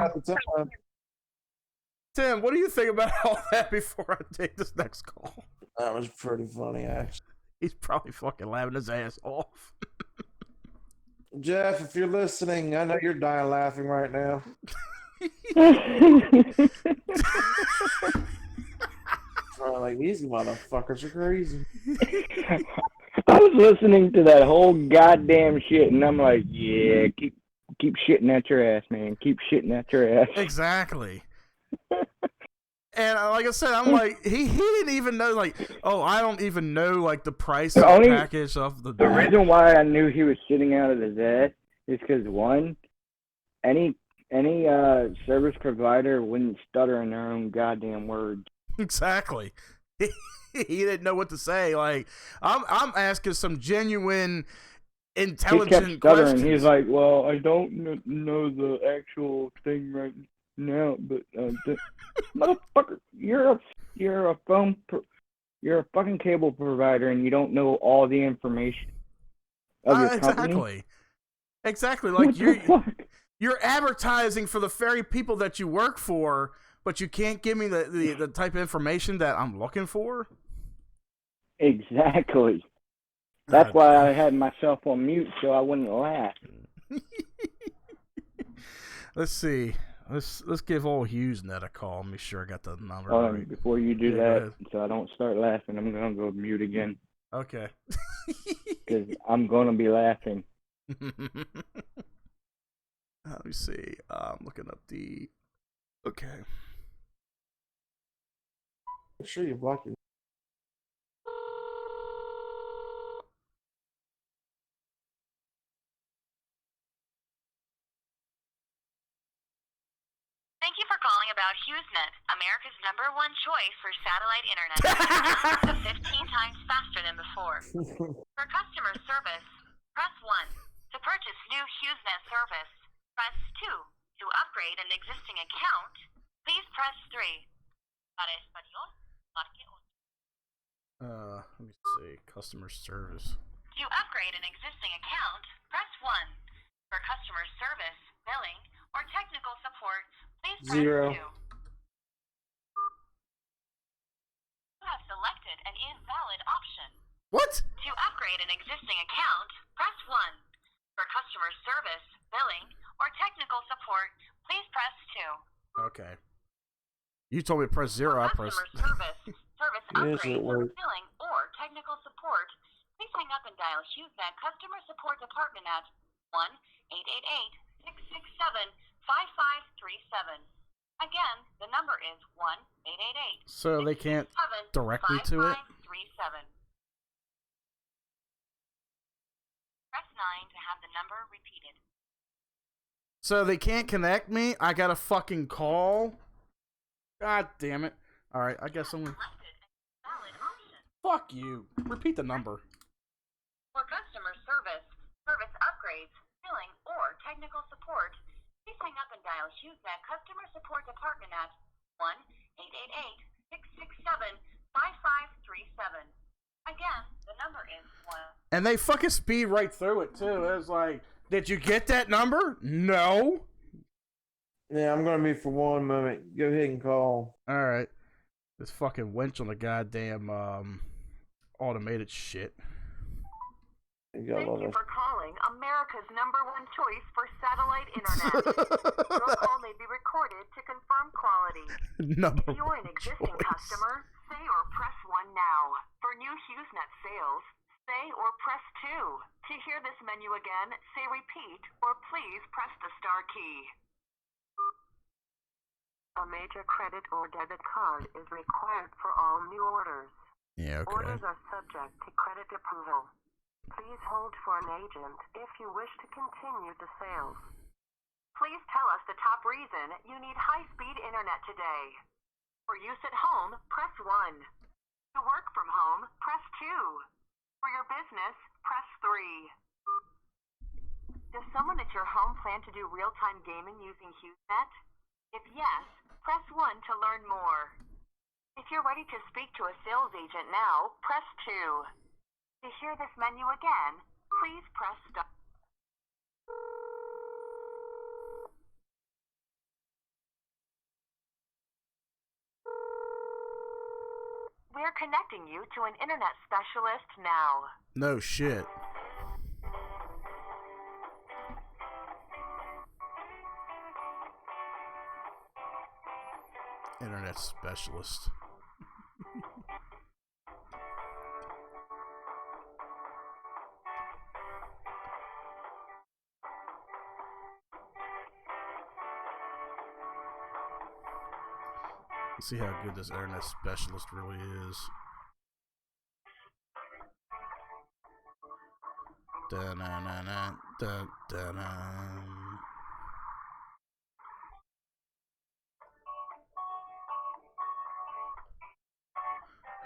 what do you think about all that before I take this next call? That was pretty funny, actually. He's probably fucking laughing his ass off. Jeff, if you're listening, I know you're dying laughing right now. Like, these motherfuckers are crazy. I was listening to that whole goddamn shit, and I'm like, yeah, keep shitting at your ass, man. Keep shitting at your ass. Exactly. And like I said, I'm like, he didn't even know, like, I don't even know, like, the price package of the reason why I knew he was shitting out of his ass is because, one, any service provider wouldn't stutter in their own goddamn words. Exactly. He didn't know what to say. Like, I'm asking some genuine, intelligent questions. He's like, well, I don't know the actual thing right now, but motherfucker, you're a fucking cable provider, and you don't know all the information of your company. Exactly. Like you're advertising for the very people that you work for, but you can't give me the type of information that I'm looking for. Exactly. That's why I had myself on mute so I wouldn't laugh. Let's see. Let's give old HughesNet a call. Make sure I got the number right. Before you do that, so I don't start laughing, I'm gonna go mute again. Okay. Because I'm gonna be laughing. Let me see. I'm looking up the. Okay. I'm sure you're blocking. Thank you for calling about HughesNet, America's #1 choice for satellite internet. Up to 15 times faster than before. For customer service, press 1. To purchase new HughesNet service, press 2. To upgrade an existing account, please press 3. Para español, marque 1. Let me see. Customer service. To upgrade an existing account, press 1. For customer service, billing, or technical support, please press 0. 2. You have selected an invalid option. What? To upgrade an existing account, press 1. For customer service, billing, or technical support, please press 2. Okay. You told me to press 0. I pressed. Service upgrade, billing, or technical support, please hang up and dial HughesNet Customer Support Department at 1-888-667-5537. Again, the number is 1-888. So they can't direct me to it? Press 9 to have the number repeated. So they can't connect me? I gotta fucking call? God damn it. Alright, I guess I'm gonna... Fuck you. Repeat the number. For customer service, service upgrades, billing, or technical support, please hang up and dial HughesNet Customer Support Department at 888-667-5537. Again, the number is 1. And they fucking speed right through it too. It was like, did you get that number? No. Yeah, I'm gonna mute for 1 moment. Go ahead and call. All right. This fucking wench on the goddamn automated shit. Thank you for calling America's #1 choice for satellite internet. Your call may be recorded to confirm quality. If you're an existing customer, say or press 1 now. For new HughesNet sales, say or press 2. To hear this menu again, say repeat or please press the star key. A major credit or debit card is required for all new orders. Yeah, okay. Orders are subject to credit approval. Please hold for an agent if you wish to continue the sales. Please tell us the top reason you need high-speed internet today. For use at home, press 1. To work from home, press 2. For your business, press 3. Does someone at your home plan to do real-time gaming using HughesNet? If yes, press 1 to learn more. If you're ready to speak to a sales agent now, press 2. To hear this menu again, please press star. We're connecting you to an internet specialist now. No shit. Internet specialist. Let's see how good this internet specialist really is. Da-na-na-na, da-da-na.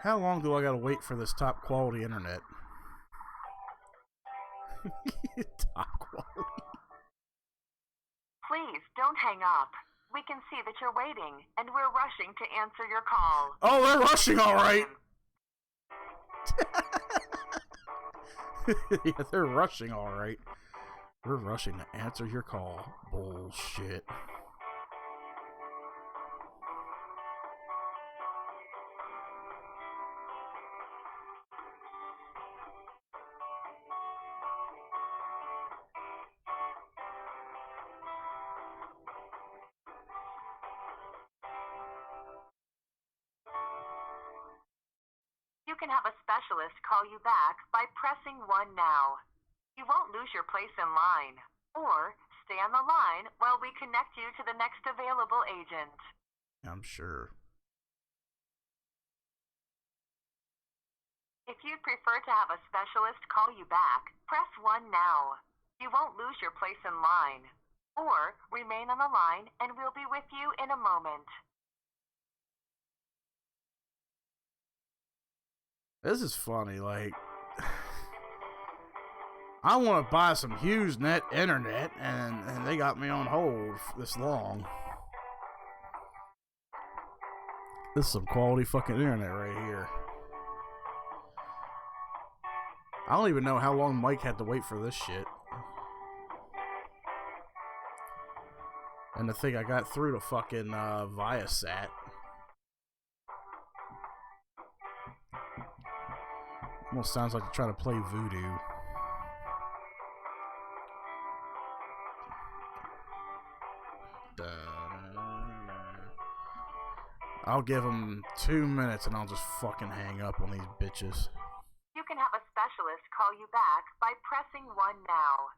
How long do I gotta wait for this top quality internet? Top quality. Please don't hang up. We can see that you're waiting, and we're rushing to answer your call. Oh, they're rushing, all right. Yeah, they're rushing, all right. We're rushing to answer your call. Bullshit. You can have a specialist call you back by pressing 1 now. You won't lose your place in line. Or stay on the line while we connect you to the next available agent. I'm sure. If you'd prefer to have a specialist call you back, press 1 now. You won't lose your place in line. Or remain on the line and we'll be with you in a moment. This is funny, like, I want to buy some HughesNet internet, and they got me on hold this long. This is some quality fucking internet right here. I don't even know how long Mike had to wait for this shit. And to think I got through to fucking Viasat. Almost sounds like they're trying to play voodoo. I'll give them 2 minutes and I'll just fucking hang up on these bitches. You can have a specialist call you back by pressing 1 now.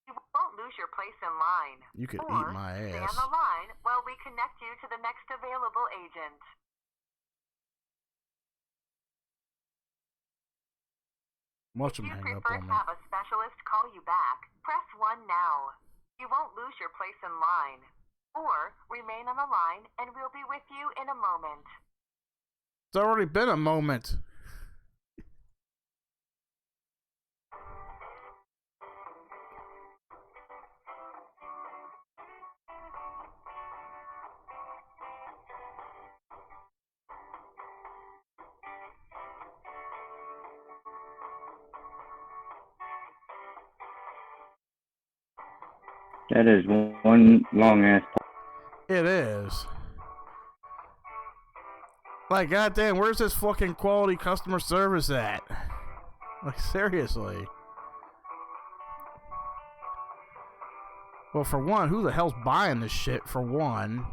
You won't lose your place in line. You could or eat my stay ass. on the line while we connect you to the next available agent. Watch them If you hang up prefer on to me. have a specialist call you back, press 1 now. You won't lose your place in line. Or remain on the line and we'll be with you in a moment. It's already been a moment. That is one long ass. It is. Like, goddamn, where's this fucking quality customer service at? Like, seriously. Well, for one, who the hell's buying this shit, for one?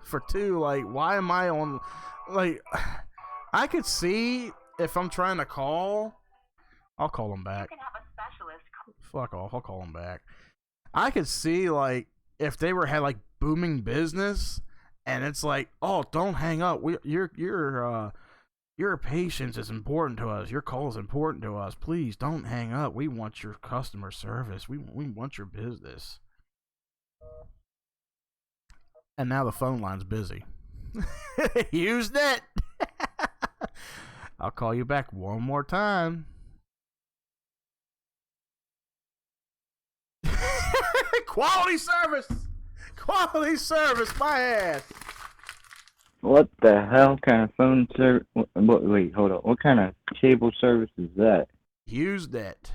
For two, like, why am I on... Like, I could see if I'm trying to call... I'll call them back. You can have a specialist Fuck off, I'll call them back. I could see, like, if they had, like, booming business, and it's like, oh, don't hang up. Your patience is important to us. Your call is important to us. Please, don't hang up. We want your customer service. We want your business. And now the phone line's busy. Usenet. I'll call you back one more time. Quality service. Quality service, my ass. What the hell kind of phone service? Wait, hold on. What kind of cable service is that? Usenet.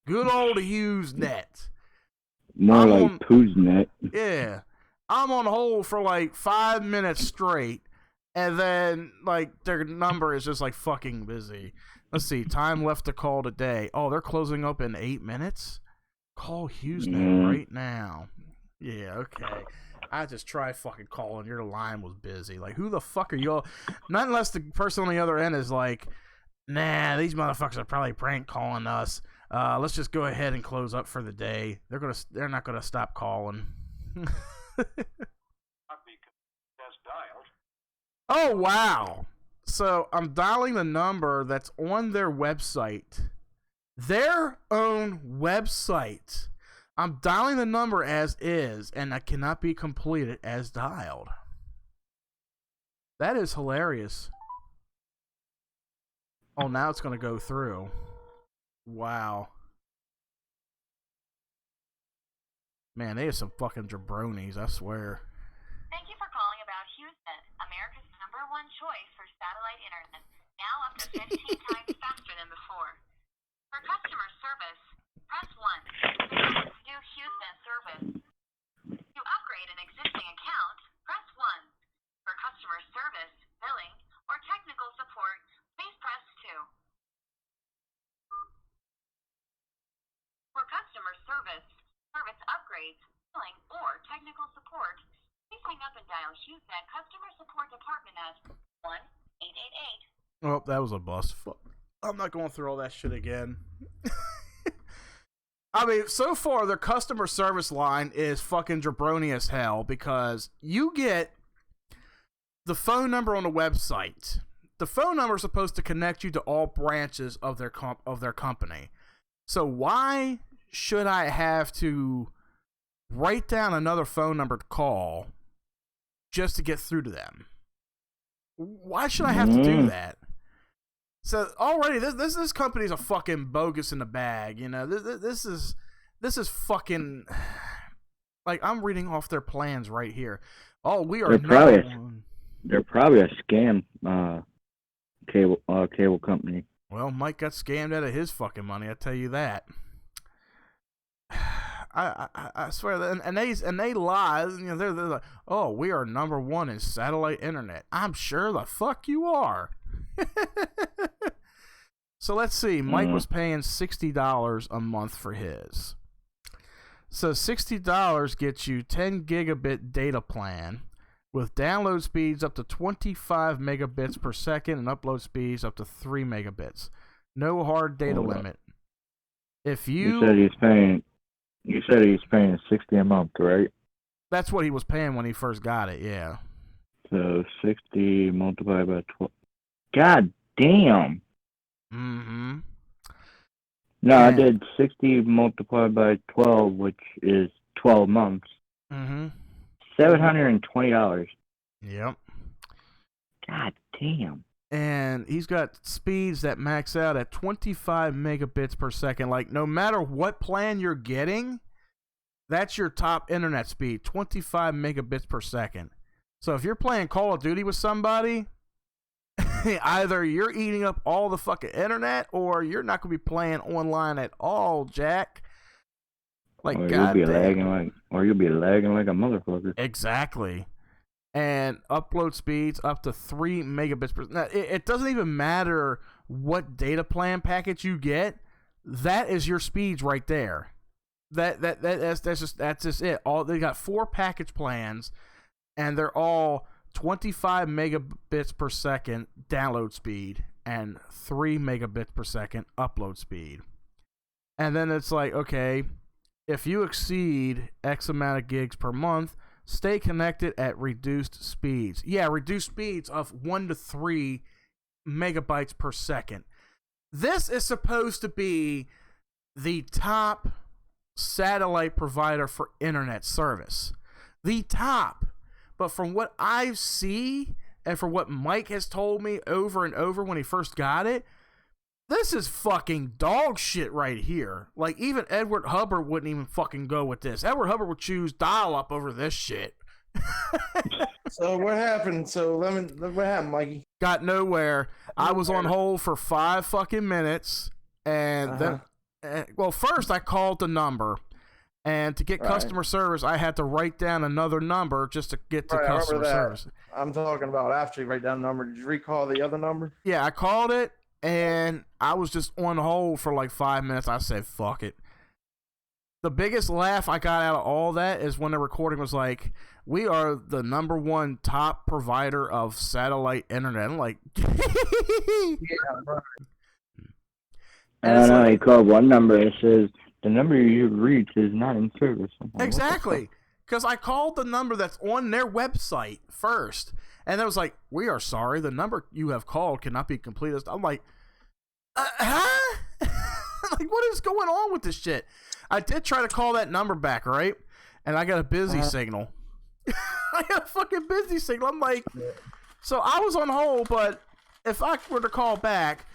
Good old Usenet. More like Poosnet. Yeah. I'm on hold for like 5 minutes straight, and then like their number is just like fucking busy. Let's see, time left to call today. Oh, they're closing up in 8 minutes? Call Usenet right now. Yeah, okay. I just tried fucking calling. Your line was busy. Like, who the fuck are y'all? Not unless the person on the other end is like, nah, these motherfuckers are probably prank calling us. Let's just go ahead and close up for the day. They're not gonna stop calling. Oh wow. So I'm dialing the number that's on their website. Their own website. I'm dialing the number as is, and that cannot be completed as dialed. That is hilarious. Oh, now it's going to go through. Wow. Man, they are some fucking jabronis, I swear. Thank you for calling about HughesNet, America's #1 choice for satellite internet. Now up to 15 times faster than before. For customer service, press 1. New HughesNet service. To upgrade an existing account, press 1. For customer service, billing, or technical support, please press 2. For customer service upgrades, billing, or technical support, please hang up and dial HughesNet Customer Support Department at 1-888. Oh, that was a bust. I'm not going through all that shit again. I mean, so far, their customer service line is fucking jabroni as hell because you get the phone number on the website. The phone number is supposed to connect you to all branches of their company. So why should I have to write down another phone number to call just to get through to them? Why should I have to do that? So already this company's a fucking bogus in the bag, you know. This is fucking like I'm reading off their plans right here. Oh, we are they're probably a scam cable company. Well, Mike got scammed out of his fucking money, I tell you that. I swear that, and they lie. You know, they're like, oh, we are #1 in satellite internet. I'm sure the fuck you are. So let's see. Mike was paying $60 a month for his. So $60 gets you 10 gigabit data plan with download speeds up to 25 megabits per second and upload speeds up to 3 megabits. No hard data limit. If you said he's paying $60 a month, right? That's what he was paying when he first got it, yeah. So 60 multiplied by 12. God damn. Mm-hmm. No, I did 60 multiplied by 12, which is 12 months. Mm-hmm. $720. Yep. God damn. And he's got speeds that max out at 25 megabits per second. Like, no matter what plan you're getting, that's your top internet speed, 25 megabits per second. So if you're playing Call of Duty with somebody, either you're eating up all the fucking internet or you're not going to be playing online at all, Jack. Like, or goddamn. you'll be lagging like a motherfucker. Exactly. And upload speeds up to 3 megabits per. Now, it doesn't even matter what data plan package you get. That is your speeds right there. That's just it. All they got 4 package plans, and they're all 25 megabits per second download speed and 3 megabits per second upload speed. And then it's like, okay, if you exceed X amount of gigs per month, stay connected at reduced speeds. Yeah, reduced speeds of 1 to 3 megabytes per second. This is supposed to be the top satellite provider for internet service. The top. But from what I see, and from what Mike has told me over and over when he first got it, this is fucking dog shit right here. Like, even Edward Hubbard wouldn't even fucking go with this. Edward Hubbard would choose dial-up over this shit. So what happened? What happened, Mikey? Got nowhere. I was on hold for 5 fucking minutes, and then, well, first I called the number, and to get customer service, I had to write down another number just to get to customer service. I'm talking about after you write down the number. Did you recall the other number? Yeah, I called it, and I was just on hold for like 5 minutes. I said, fuck it. The biggest laugh I got out of all that is when the recording was like, we are the #1 top provider of satellite internet. I'm like, yeah, right. I don't know. He called one number. It says the number you reached is not in service. Like, exactly. Because I called the number that's on their website first. And it was like, we are sorry. The number you have called cannot be completed. I'm like, huh? Like, what is going on with this shit? I did try to call that number back, right? And I got a busy signal. I got a fucking busy signal. I'm like, so I was on hold, but if I were to call back,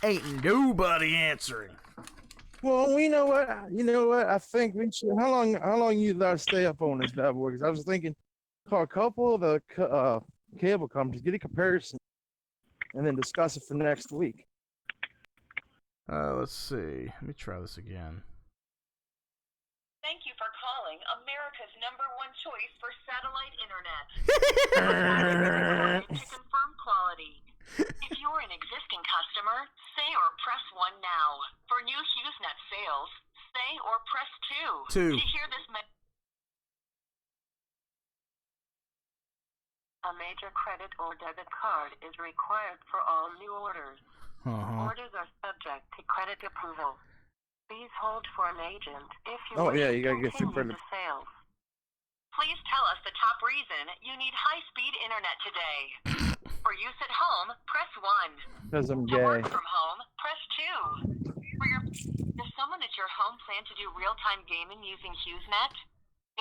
ain't nobody answering. Well, you know what? I think we should. How long you stay up on this bad boy? Because I was thinking, call a couple of the cable companies, get a comparison, and then discuss it for next week. Let's see. Let me try this again. Thank you for calling America's #1 choice for satellite internet. To confirm quality. If you're an existing customer, say or press 1 now. For new HughesNet sales, say or press 2. 2. To hear this a major credit or debit card is required for all new orders. Orders are subject to credit approval. Please hold for an agent if you wish you gotta to get through continue the sales. Please tell us the top reason you need high-speed internet today. For use at home, press 1. Because I'm To gay. work from home, press 2. Does someone at your home plan to do real-time gaming using HughesNet?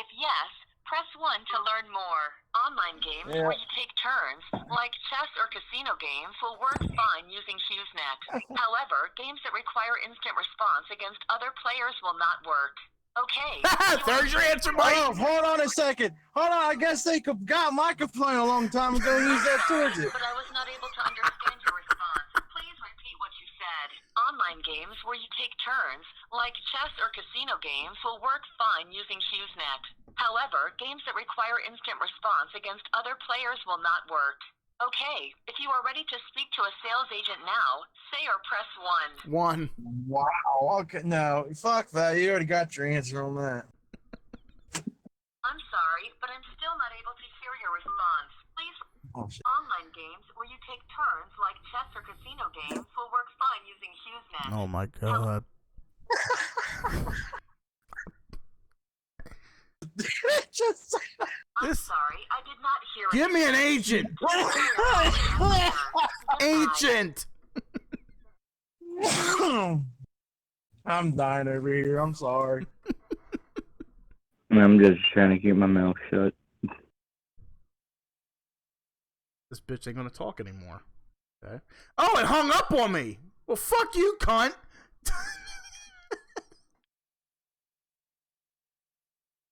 If yes, press 1 to learn more. Online games where you take turns, like chess or casino games, will work fine using HughesNet. However, games that require instant response against other players will not work. Okay. There's your answer, Mike. Oh, hold on a second. Hold on. I guess they got my complaint a long time ago and used that towards it. But I was not able to understand your response. Please repeat what you said. Online games where you take turns, like chess or casino games, will work fine using HughesNet. However, games that require instant response against other players will not work. Okay, if you are ready to speak to a sales agent now, say or press 1. 1. Wow. Okay. No, fuck that. You already got your answer on that. I'm sorry, but I'm still not able to hear your response. Please. Oh, shit. Online games where you take turns, like chess or casino games, will work fine using HughesNet. Oh my god. I'm sorry, I did not hear it. Give me an agent. Agent. I'm dying over here. I'm sorry. I'm just trying to keep my mouth shut. This bitch ain't gonna talk anymore. Okay. Oh, it hung up on me. Well, fuck you, cunt.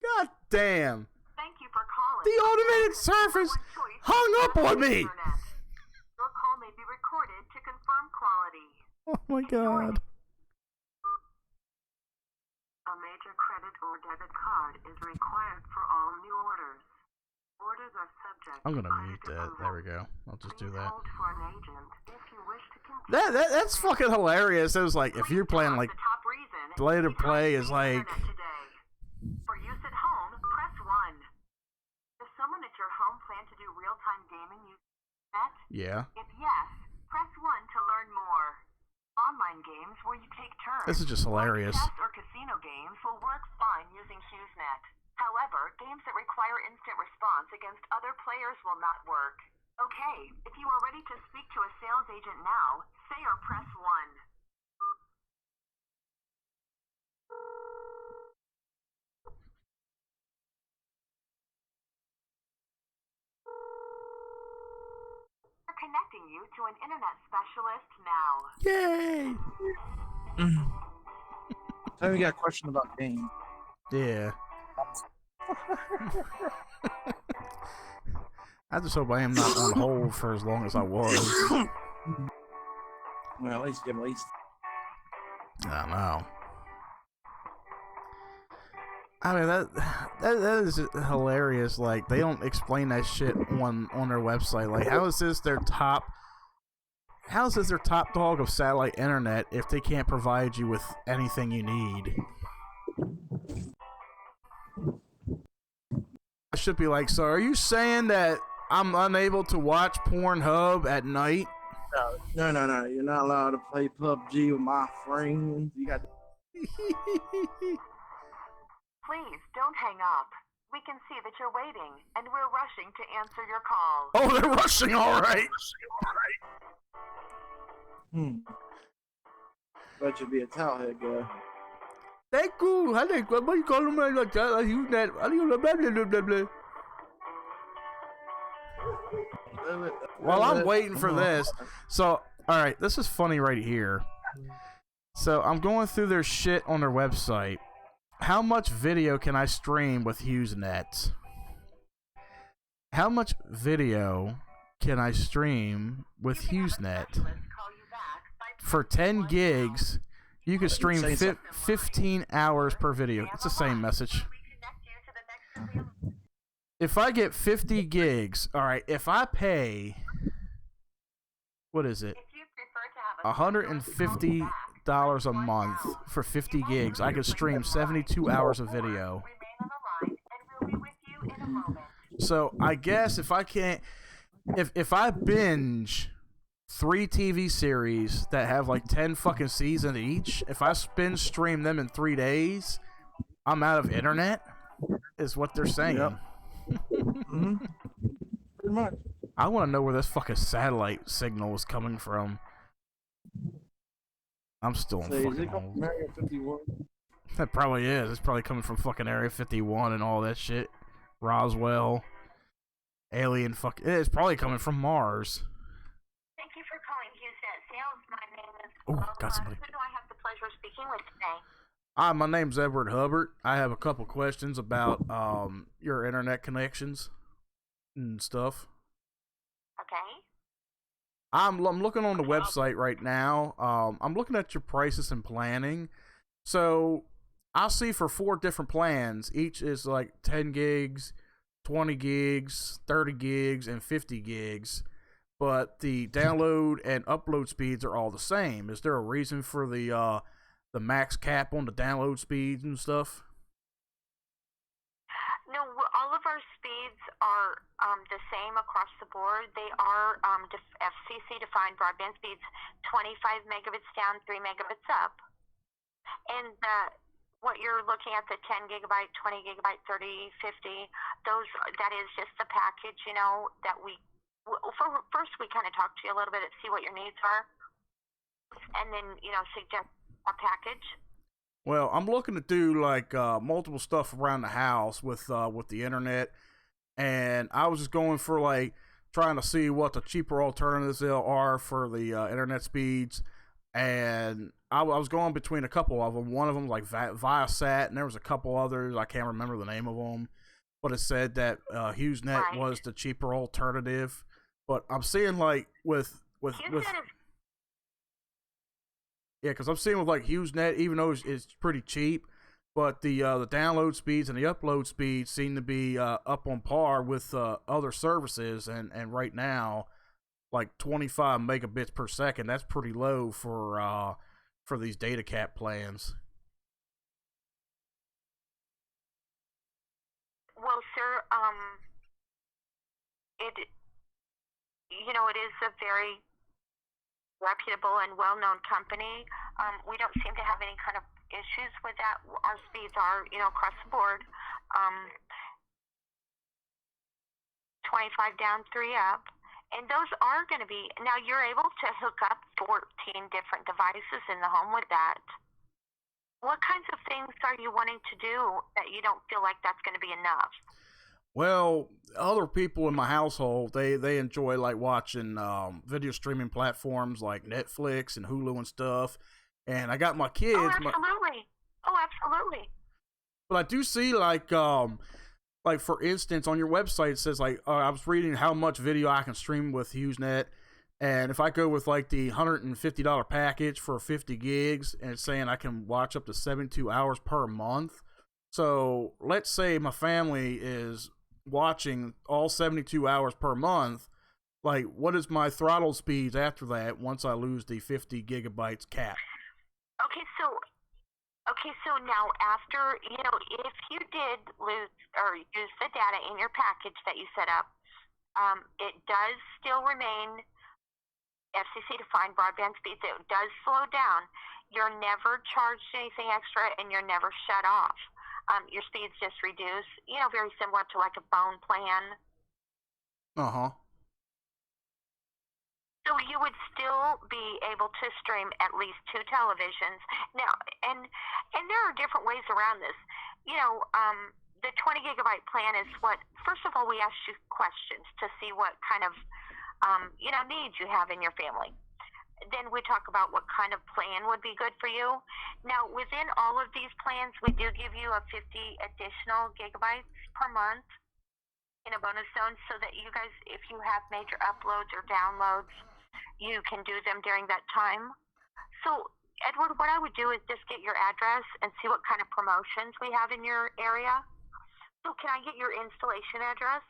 God damn. Thank you for calling. The automated service hung up on me. Your call may be recorded to confirm quality. Oh my god. A major credit or debit card is required for all new orders. Orders are subject I'm gonna to mute credit that. There we approval. go. I'll just Please do that. hold for an agent if you wish to continue. That's fucking hilarious. It was like if you're playing like The top reason play to you play trust is the like internet today. For use at home, press 1. Does someone at your home plan to do real-time gaming using net? yeah. If yes, press 1 to learn more. Online games where you take turns. This is just hilarious. Like chess or casino games will work fine using HughesNet. However, games that require instant response against other players will not work. Okay, if you are ready to speak to a sales agent now, say or press 1. We're connecting you to an internet specialist now. Yay! So we got a question about game. Yeah. I just hope I am not on hold for as long as I was. Well, at least give at least. I don't know. I mean that is hilarious. Like they don't explain that shit on their website. Like how is this their top? How is this their top dog of satellite internet if they can't provide you with anything you need? I should be like, so are you saying that I'm unable to watch Pornhub at night? No. You're not allowed to play PUBG with my friends. You got. Please don't hang up. We can see that you're waiting, and we're rushing to answer your call. Oh, they're rushing, all right. Bet you be a towelhead guy. Thank you. How do you call them like that? I use that. How do you blah blah blah blah? While I'm waiting for this, so all right, this is funny right here. So I'm going through their shit on their website. How much video can I stream with HughesNet? How much video can I stream with HughesNet? For 10 gigs, you can stream 15 hours per video. It's the same message. If I get 50 gigs, all right, if I pay, what is it? $150 a month for 50 gigs, I could stream 72 hours of video. So I guess if I can't, if I binge 3 TV series that have like 10 fucking seasons each, if I stream them in 3 days, I'm out of internet, is what they're saying. Yep. Pretty much. I want to know where this fucking satellite signal is coming from. I'm still in fucking home. Area 51? That probably is. It's probably coming from fucking Area 51 and all that shit. Roswell. Alien fuck. It's probably coming from Mars. Thank you for calling HughesNet Sales. My name is Got somebody. Who do I have the pleasure of speaking with today? Hi, my name's Edward Hubbard. I have a couple questions about your internet connections and stuff. Okay. I'm looking on the website right now. I'm looking at your prices and planning. So I see for 4 different plans. Each is like 10 gigs, 20 gigs, 30 gigs, and 50 gigs. But the download and upload speeds are all the same. Is there a reason for the max cap on the download speeds and stuff? No, all of our speeds are the same across the board. They are FCC defined broadband speeds, 25 megabits down, 3 megabits up. And what you're looking at, the 10 gigabyte, 20 gigabyte, 30, 50, that is just the package, that we, first we kind of talk to you a little bit and see what your needs are. And then, suggest a package. Well, I'm looking to do like multiple stuff around the house with the internet, and I was just going for like trying to see what the cheaper alternatives there are for the internet speeds, and I was going between a couple of them. One of them like Viasat, and there was a couple others I can't remember the name of them, but it said that HughesNet was the cheaper alternative. But I'm seeing like with yeah, because I'm seeing with like HughesNet, even though it's pretty cheap, but the download speeds and the upload speeds seem to be up on par with other services, and right now, like 25 megabits per second, that's pretty low for these data cap plans. Well, sir, it is a very reputable and well-known company. We don't seem to have any kind of issues with that. Our speeds are, across the board, 25 down, 3 up. And those are going to be, now you're able to hook up 14 different devices in the home with that. What kinds of things are you wanting to do that you don't feel like that's going to be enough? Well, other people in my household, they enjoy like watching video streaming platforms like Netflix and Hulu and stuff. And I got my kids. Oh, absolutely. Absolutely. But I do see like for instance, on your website, it says like, I was reading how much video I can stream with HughesNet. And if I go with like the $150 package for 50 gigs, and it's saying I can watch up to 72 hours per month. So let's say my family is watching all 72 hours per month. Like, what is my throttle speeds after that once I lose the 50 gigabytes cap? Okay, so now after, if you did lose or use the data in your package that you set up, it does still remain FCC defined broadband speeds. It does slow down. You're never charged anything extra, and you're never shut off. Your speeds just reduce, very similar to like a phone plan. Uh-huh. So you would still be able to stream at least 2 televisions. Now, and there are different ways around this. The 20 gigabyte plan is what, first of all, we ask you questions to see what kind of, needs you have in your family. Then we talk about what kind of plan would be good for you. Now, within all of these plans, we do give you a 50 additional gigabytes per month in a bonus zone so that you guys, if you have major uploads or downloads, you can do them during that time. So, Edward, what I would do is just get your address and see what kind of promotions we have in your area. So can I get your installation address?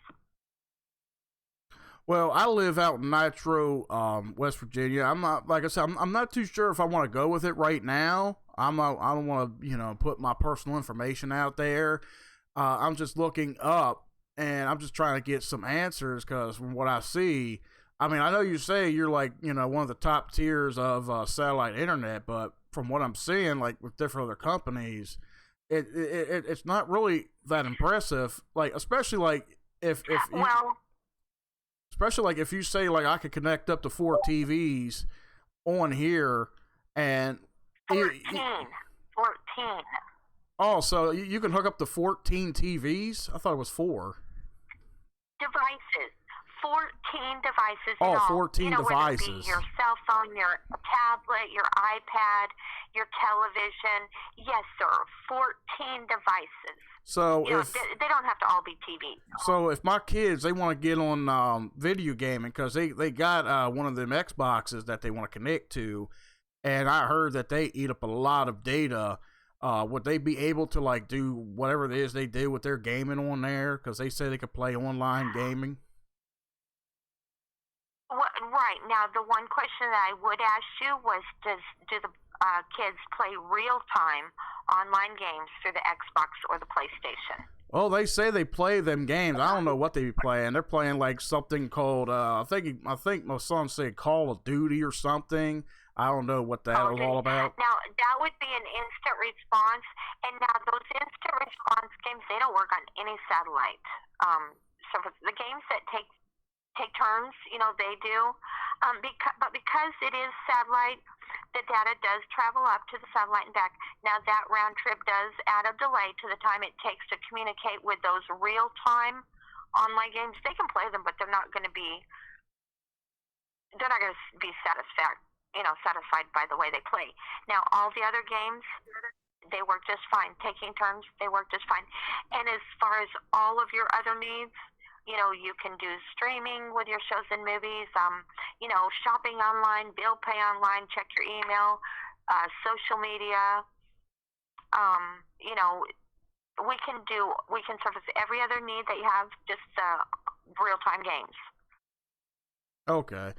Well, I live out in Nitro, West Virginia. I'm not, like I said, I'm not too sure if I want to go with it right now. I don't want to, put my personal information out there. I'm just looking up, and I'm just trying to get some answers, because from what I see, I mean, I know you say you're like, one of the top tiers of satellite internet, but from what I'm seeing, like with different other companies, it's not really that impressive. Like, especially like if you say like I could connect up to 4 TVs on here, and 14. Oh, so you can hook up to 14 TVs? I thought it was 4 devices. 14 devices. Oh, 14 devices. Whether it be your cell phone, your tablet, your iPad, your television. Yes, sir. 14 devices. So they don't have to all be TV. So if my kids, they want to get on video gaming, because they got one of them Xboxes that they want to connect to, and I heard that they eat up a lot of data. Would they be able to like do whatever it is they do with their gaming on there? Because they say they could play online gaming. Right. Now, the one question that I would ask you was, do the kids play real-time online games through the Xbox or the PlayStation? Well, they say they play them games. I don't know what they be playing. They're playing like something called, I think my son said Call of Duty or something. I don't know what that is all about. Now, that would be an instant response. And now those instant response games, they don't work on any satellite service. The games that take turns, they do. But because it is satellite, the data does travel up to the satellite and back. Now, that round trip does add a delay to the time it takes to communicate with those real-time online games. They can play them, but they're not going to be satisfied by the way they play. Now, all the other games, they work just fine. Taking turns, they work just fine. And as far as all of your other needs, you can do streaming with your shows and movies, shopping online, bill pay online, check your email, social media, you know, we can service every other need that you have, just real-time games. Okay.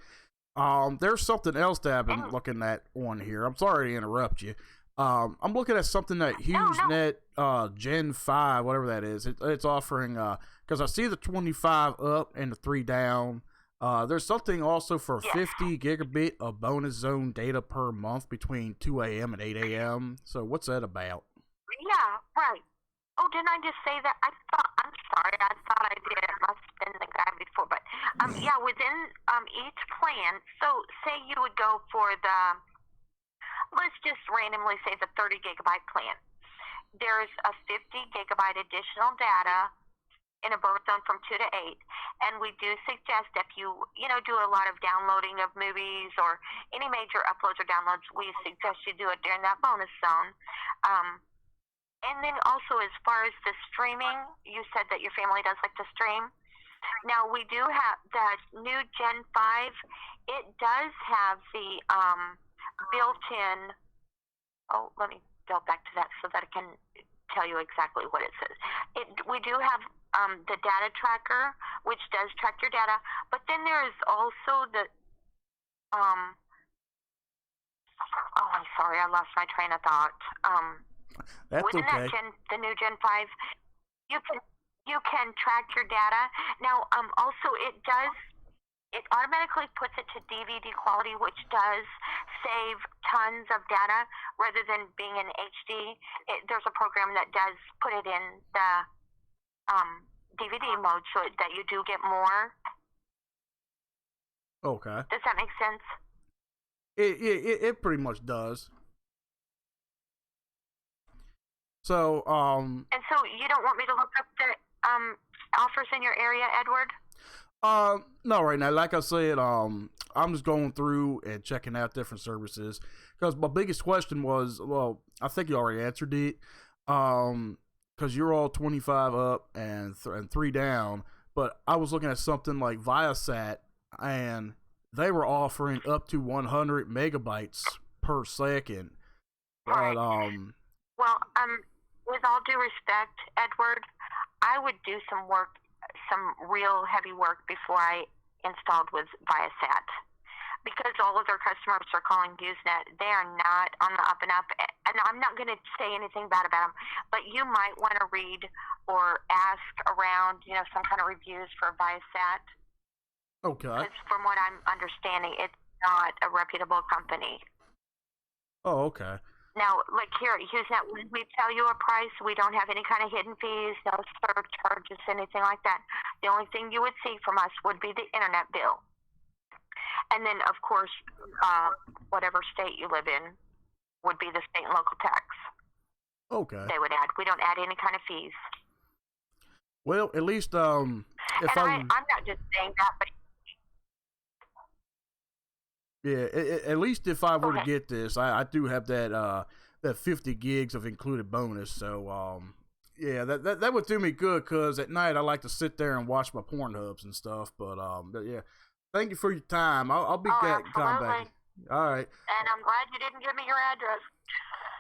There's something else that I've been looking at on here. I'm sorry to interrupt you. I'm looking at something that HughesNet Gen 5, whatever that is. It's offering, because I see the 25 up and the 3 down. There's something also for 50 gigabit of bonus zone data per month between 2 a.m. and 8 a.m. So what's that about? Yeah, right. Oh, didn't I just say that? I'm sorry, I thought I did. It must have been the guy before. But, yeah, within each plan, so say you would go for the, let's just randomly say the 30 gigabyte plan. There's a 50 gigabyte additional data in a birth zone from 2 to 8. And we do suggest if you do a lot of downloading of movies or any major uploads or downloads, we suggest you do it during that bonus zone. And then also, as far as the streaming, you said that your family does like to stream. Now, we do have that new Gen 5. It does have the built-in... Oh, let me go back to that so that I can tell you exactly what it says. We do have the data tracker, which does track your data. But then there is also the... oh, I'm sorry. I lost my train of thought. That's within okay. The new Gen 5, you can track your data. Now, also it automatically puts it to DVD quality, which does save tons of data rather than being in HD. There's a program that does put it in the DVD mode so that you do get more. Okay. Does that make sense? It pretty much does. So, And so you don't want me to look up the offers in your area, Edward? No, right now, like I said, I'm just going through and checking out different services because my biggest question was, well, I think you already answered it, because you're all 25 up and 3 down, but I was looking at something like Viasat, and they were offering up to 100 megabytes per second. Right. But, well, with all due respect, Edward, I would do some real heavy work before I installed with Viasat. Because all of their customers are calling HughesNet, they are not on the up and up. And I'm not going to say anything bad about them, but you might want to read or ask around, some kind of reviews for Viasat. Okay. Because from what I'm understanding, it's not a reputable company. Oh, okay. Now, like here at HughesNet, when we tell you a price, we don't have any kind of hidden fees, no surcharges, anything like that. The only thing you would see from us would be the internet bill. And then, of course, whatever state you live in would be the state and local tax. Okay. They would add. We don't add any kind of fees. Well, at least, I'm not just saying that, but... Yeah, at least if I were to get this, I do have that 50 gigs of included bonus. So yeah, that would do me good because at night I like to sit there and watch my Pornhubs and stuff. But yeah, thank you for your time. I'll be back. All right. And I'm glad you didn't give me your address.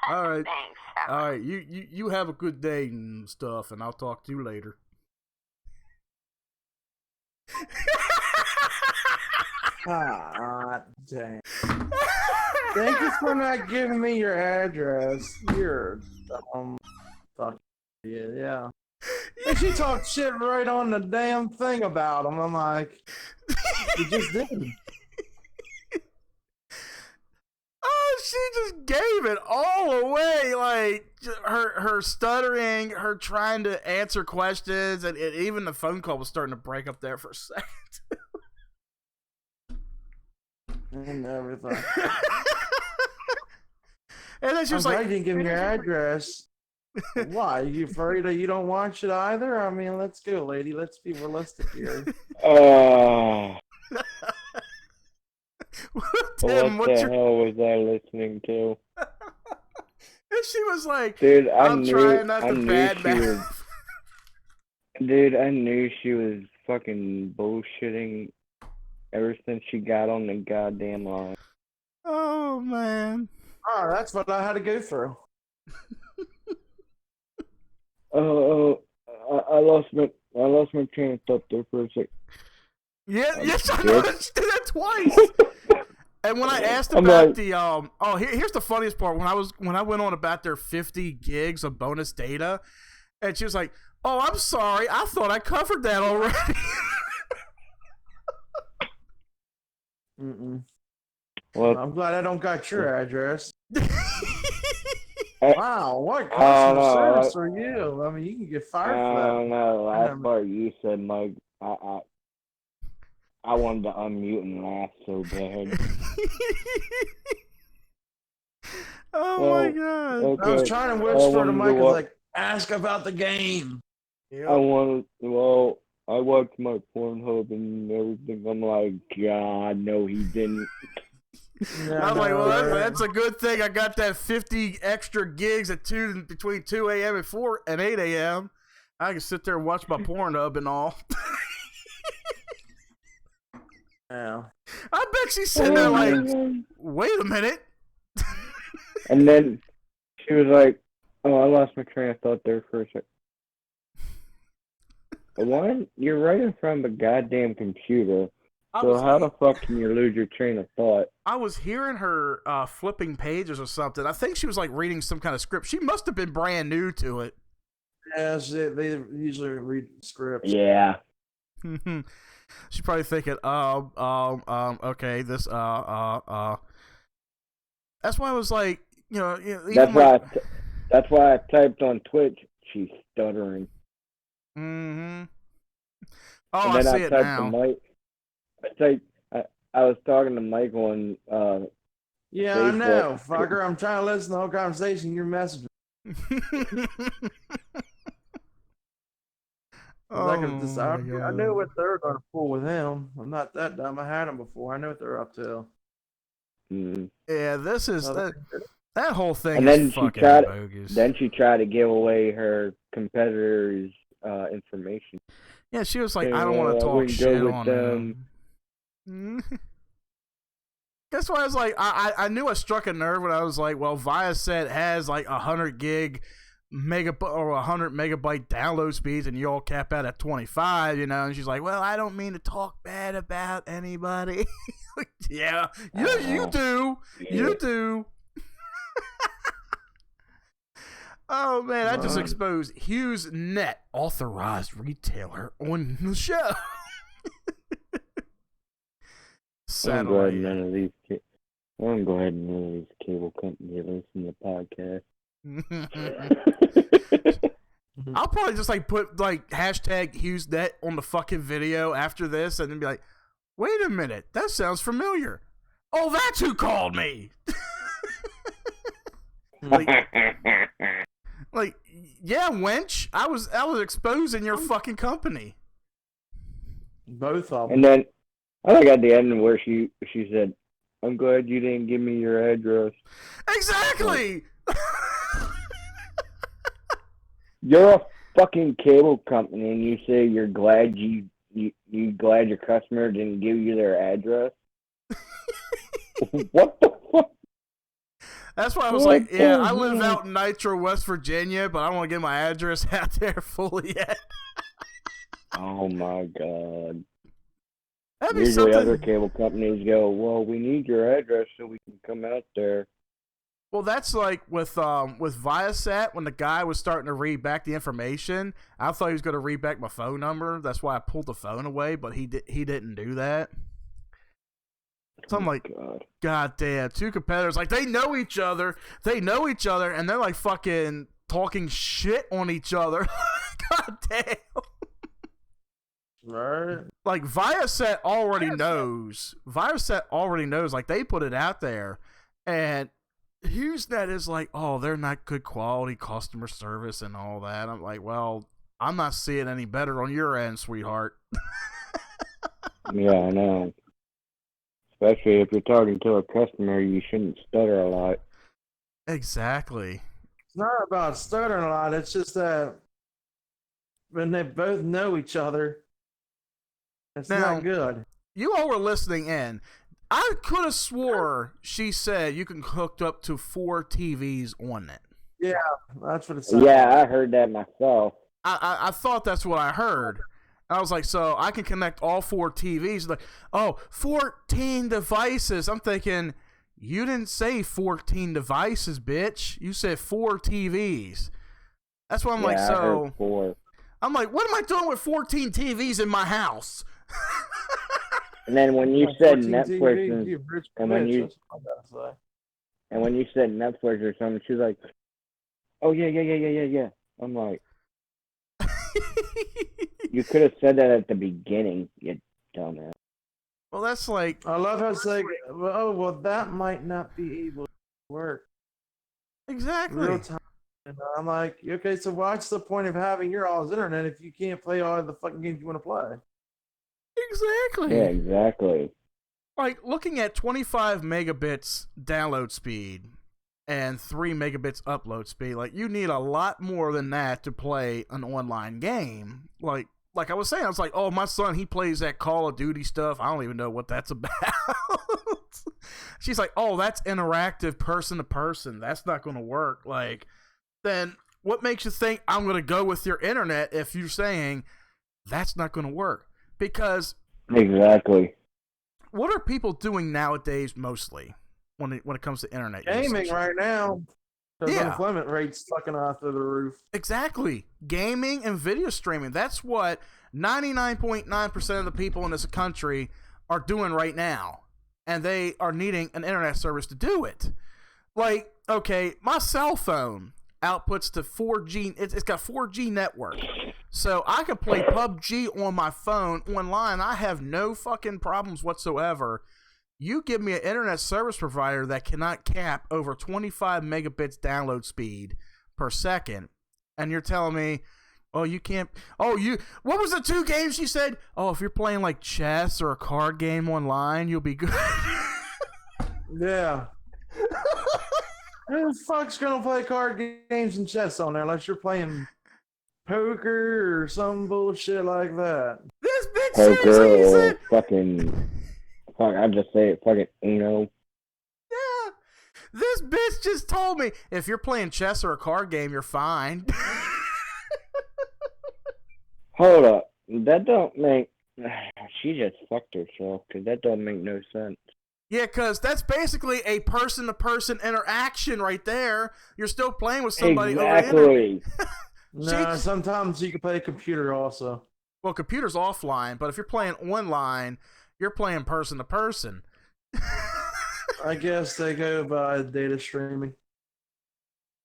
All right. Thanks. All right. You have a good day and stuff, and I'll talk to you later. God dang. Thank you for not giving me your address. You're dumb. Fuck yeah. And she talked shit right on the damn thing about him. I'm like, you just didn't. Oh, she just gave it all away. Like her stuttering, her trying to answer questions, and even the phone call was starting to break up there for a second. And everything. And then she was like, you didn't give me your address. Why? You afraid that you don't want shit either? I mean, let's go, lady. Let's be realistic here. What Tim, the hell was I listening to? And she was like, dude, I'm trying not to badmouth. Dude, I knew she was fucking bullshitting ever since she got on the goddamn line. Oh, man. Oh, that's what I had to go through. I lost my train of thought there for a sec. Yeah, yes, I know. She did that twice. And when I asked I'm about like- the here's the funniest part. When I went on about their 50 gigs of bonus data, and she was like, "Oh, I'm sorry, I thought I covered that already." Well, I'm glad I don't got your address. I Wow, what don't customer know, service are you? I mean, you can get fired for that. don't know. Last part you said, Mike, I wanted to unmute and laugh so bad. Oh my god! Okay. I was trying to I whisper to wanted Mike, to wa- like, ask about the game. I watched my Pornhub and everything. I'm like, God, no, he didn't. Yeah, I was like, well, right? that's a good thing. I got that 50 extra gigs at between 2 a.m. and 8 a.m. I can sit there and watch my Pornhub and all. Yeah. I bet she's sitting there like, wait a minute. And then she was like, "Oh, I lost my train of thought there for a sec." One, you're right in front of a goddamn computer. So how the fuck can you lose your train of thought? I was hearing her flipping pages or something. I think she was like reading some kind of script. She must have been brand new to it. Yes, they usually read scripts. Yeah. She's probably thinking, okay, this, That's why I was like, That's why. That's why I typed on Twitch. She's stuttering. Mm-hmm. And Oh, then I see it typed now. to Mike. I was talking to Mike on. Yeah, Facebook. I know, fucker. I'm trying to listen to the whole conversation. You're messaging. I knew what they were going to pull with him. I'm not that dumb. I had them before. I know what they're up to. Yeah, this is that whole thing And is then fucking bogus. Then she tried to give away her competitors' information. Yeah, she was like, Saying, I don't want to "Well, I talk wouldn't shit go with on them." them. That's why I was like, I knew I struck a nerve when I was like, well, Viasat has like 100 gig megabyte or 100 megabyte download speeds, and you all cap out at 25, And she's like, well, I don't mean to talk bad about anybody. Like, yeah, you do, you do. Oh man, I just exposed HughesNet, authorized retailer, on the show. I'm glad none of these. I'm glad none of these cable companies listen to the podcast. I'll probably just like put like hashtag HughesNet on the fucking video after this, and then be like, "Wait a minute, that sounds familiar. Oh, that's who called me." Like, yeah, wench, I was exposing your fucking company. Both of them. And then I think at the end where she said, "I'm glad you didn't give me your address." Exactly. You're a fucking cable company, and you say you're glad you glad your customer didn't give you their address. What the fuck? That's why I was like, yeah, I live out in Nitro, West Virginia, but I don't want to get my address out there fully yet. Oh my god. That'd be Usually something. other cable companies go, well, we need your address so we can come out there. Well, that's like with Viasat, when the guy was starting to read back the information, I thought he was going to read back my phone number. That's why I pulled the phone away, but he didn't do that. So I'm like, God damn, two competitors, like, they know each other, and they're like fucking talking shit on each other. God damn. Right. Like, Viasat already knows. Like, they put it out there, and HughesNet is like, oh, they're not good quality customer service and all that. I'm like, well, I'm not seeing any better on your end, sweetheart. Yeah, I know. Especially if you're talking to a customer, you shouldn't stutter a lot. Exactly. It's not about stuttering a lot. It's just that when they both know each other, it's not good. You all were listening in. I could have swore she said you can hook up to 4 TVs on it. Yeah, that's what it sounds Yeah, like. I heard that myself. I thought that's what I heard. I was like, so I can connect all 4 TVs. Like, oh, 14 devices. I'm thinking, you didn't say 14 devices, bitch. You said 4 TVs. That's why I'm like, I so. heard 4. I'm like, what am I doing with 14 TVs in my house? And then when you said Netflix and when you that's what I gotta say. and when you said Netflix or something, she was like, "Oh yeah." I'm like, you could have said that at the beginning, you dumbass. Well, that's like, I love how it's like, oh, well, that might not be able to work. exactly. Real time. And I'm like, okay, so what's the point of having your all's internet if you can't play all the fucking games you want to play? Exactly. Yeah, exactly. Like, looking at 25 megabits download speed and 3 megabits upload speed, like, you need a lot more than that to play an online game. Like I was saying, I was like, oh, my son, he plays that Call of Duty stuff. I don't even know what that's about. She's like, oh, that's interactive person to person. That's not going to work. Like, then what makes you think I'm going to go with your internet if you're saying that's not going to work? Because Exactly. what are people doing nowadays mostly when it comes to internet Gaming usage? right now. The Yeah. unemployment rate's fucking off to the roof. Exactly. Gaming and video streaming. That's what 99.9% of the people in this country are doing right now. And they are needing an internet service to do it. Like, okay, my cell phone outputs to 4G. It's got 4G network. So I can play PUBG on my phone online. I have no fucking problems whatsoever. You give me an internet service provider that cannot cap over 25 megabits download speed per second, and you're telling me, oh, you can't. Oh, what was the 2 games you said? Oh, if you're playing like chess or a card game online, you'll be good. Yeah. Who the fuck's gonna play card games and chess on there unless you're playing poker or some bullshit like that? This bitch Poker seriously or said, fucking, fuck, I just say it, fucking KEANU. yeah. This bitch just told me if you're playing chess or a card game, you're fine. Hold up, that don't make. She just fucked herself because that don't make no sense. Yeah, because that's basically a person-to-person interaction right there. You're still playing with somebody over the internet. No, sometimes you can play a computer also. Well, computer's offline, but if you're playing online, you're playing person-to-person. I guess they go by data streaming.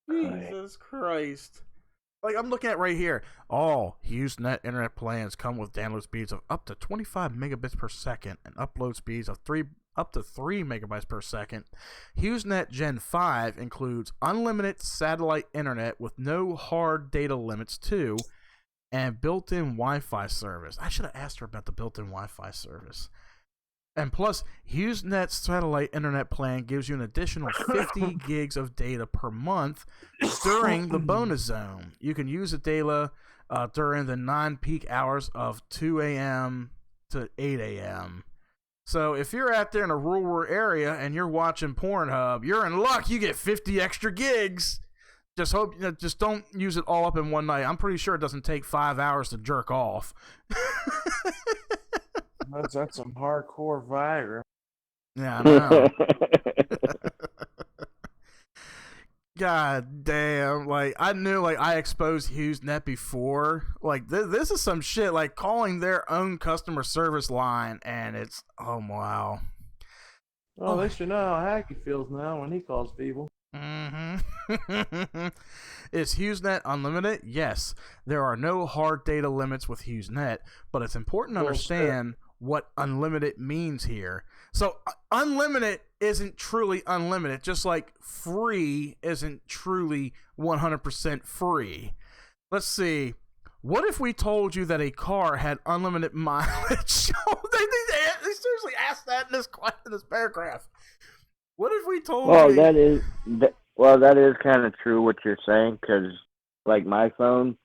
Jesus Christ. Like, I'm looking at right here. All HughesNet internet plans come with download speeds of up to 25 megabits per second and upload speeds of up to 3 megabytes per second. HughesNet Gen 5 includes unlimited satellite internet with no hard data limits too, and built-in Wi-Fi service. I should have asked her about the built-in Wi-Fi service. And plus, HughesNet's satellite internet plan gives you an additional 50 gigs of data per month during the bonus zone. You can use the data during the non-peak hours of 2 a.m. to 8 a.m. So if you're out there in a rural area and you're watching Pornhub, you're in luck. You get 50 extra gigs. Just don't use it all up in one night. I'm pretty sure it doesn't take 5 hours to jerk off. That's some hardcore Viagra. Yeah, I know. God damn. Like, I knew, like, I exposed HughesNet before. Like, this is some shit, like, calling their own customer service line, and it's, oh, wow. Well, at least you know how Hacky feels now when he calls people. Mm-hmm. Is HughesNet unlimited? Yes. There are no hard data limits with HughesNet, but it's important to understand what unlimited means here. So unlimited isn't truly unlimited, just like free isn't truly 100% free. Let's see. What if we told you that a car had unlimited mileage? They seriously asked that in this paragraph. What if we told you? That is kind of true what you're saying, because like my phone,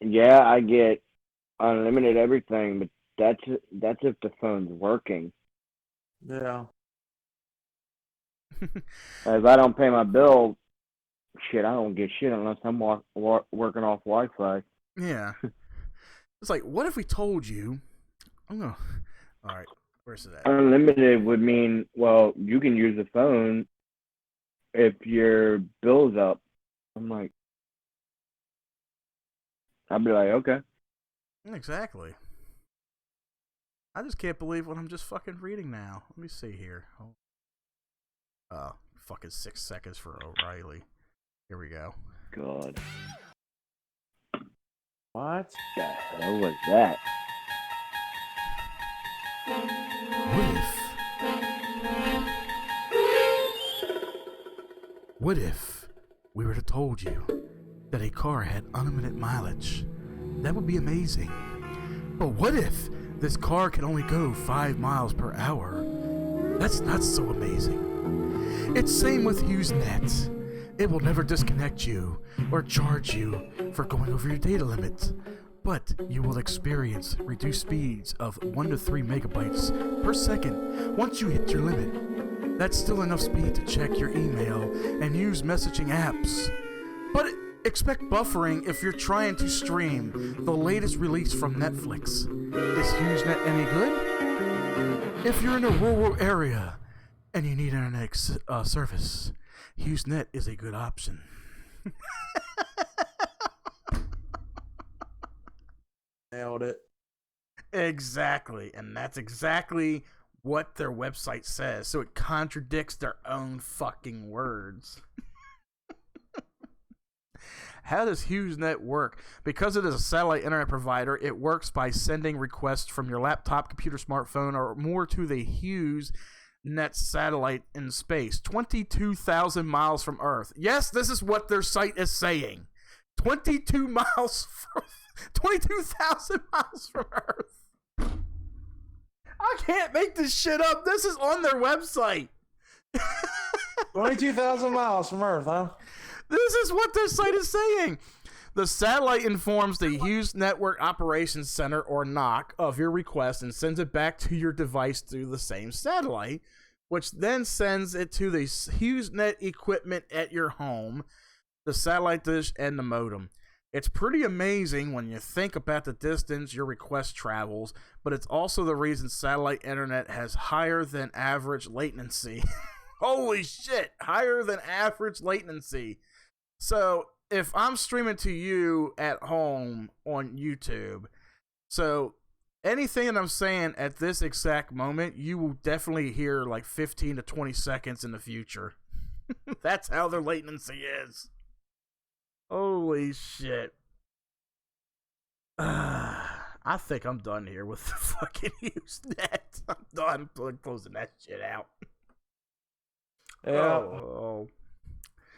yeah, I get unlimited everything, but that's if the phone's working. Yeah. If I don't pay my bill, shit, I don't get shit unless I'm working off Wi-Fi. Yeah. It's like, what if we told you? All right, where's it at? Unlimited would mean, well, you can use the phone if your bill's up. I'm like, I'd be like, okay. Exactly. I just can't believe what I'm just fucking reading now. Let me see here. Fucking 6 seconds for O'Reilly. Here we go. God. What? The hell was that? What if we were to told you that a car had unlimited mileage? That would be amazing. But what if this car can only go 5 miles per hour? That's not so amazing. It's same with HughesNet. It will never disconnect you or charge you for going over your data limit. But you will experience reduced speeds of 1 to 3 megabytes per second once you hit your limit. That's still enough speed to check your email and use messaging apps. But expect buffering if you're trying to stream the latest release from Netflix. Is HughesNet any good? If you're in a rural area and you need internet service, HughesNet is a good option. Nailed it. Exactly. And that's exactly what their website says. So it contradicts their own fucking words. How does HughesNet work? Because it is a satellite internet provider, it works by sending requests from your laptop, computer, smartphone, or more to the HughesNet satellite in space. 22,000 miles from Earth. Yes, this is what their site is saying. 22,000 miles from Earth. I can't make this shit up. This is on their website. 22,000 miles from Earth, huh? This is what their site is saying. The satellite informs the Hughes Network Operations Center, or NOC, of your request and sends it back to your device through the same satellite, which then sends it to the HughesNet equipment at your home, the satellite dish, and the modem. It's pretty amazing when you think about the distance your request travels, but it's also the reason satellite internet has higher than average latency. Holy shit, higher than average latency. So if I'm streaming to you at home on YouTube, so anything that I'm saying at this exact moment, you will definitely hear like 15 to 20 seconds in the future. That's how their latency is. Holy shit. I think I'm done here with the fucking HughesNet. I'm done closing that shit out. Yeah. Oh.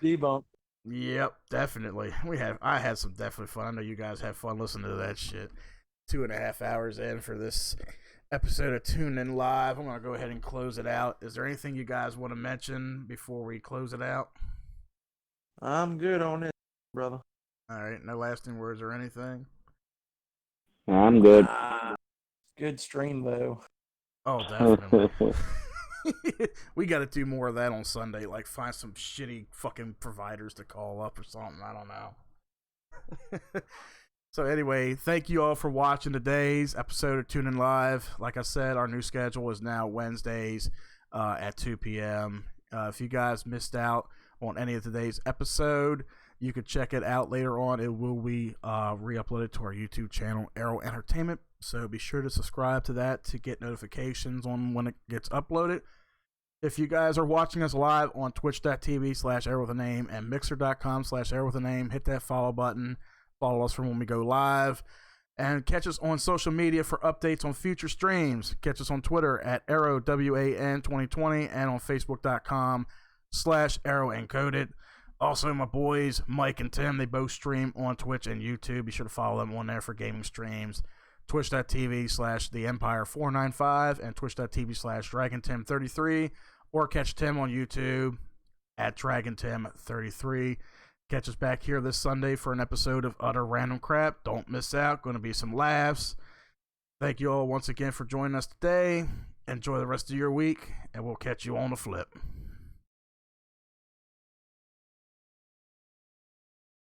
Debunk. Yep, definitely. I had some definitely fun. I know you guys had fun listening to that shit. 2.5 hours in for this episode of Tune In Live. I'm gonna go ahead and close it out. Is there anything you guys want to mention before we close it out? I'm good on it, brother. All right, no lasting words or anything. I'm good. Good stream though. Oh, definitely. We got to do more of that on Sunday. Like find some shitty fucking providers to call up or something. I don't know. So anyway, thank you all for watching today's episode of Tune In Live. Like I said, our new schedule is now Wednesdays at 2 p.m. If you guys missed out on any of today's episode, you could check it out later on. It will be re-uploaded to our YouTube channel, Arrow Entertainment. So be sure to subscribe to that to get notifications on when it gets uploaded. If you guys are watching us live on twitch.tv/arrowwithaname and mixer.com/arrowwithaname, hit that follow button. Follow us from when we go live. And catch us on social media for updates on future streams. Catch us on Twitter at ArrowWAN2020 and on Facebook.com/ArrowEncoded. Also, my boys, Mike and Tim, they both stream on Twitch and YouTube. Be sure to follow them on there for gaming streams. Twitch.tv/TheEmpire495 and Twitch.tv/DragonTim33, or catch Tim on YouTube at DragonTim33. Catch us back here this Sunday for an episode of Utter Random Crap. Don't miss out. Going to be some laughs. Thank you all once again for joining us today. Enjoy the rest of your week, and we'll catch you on the flip.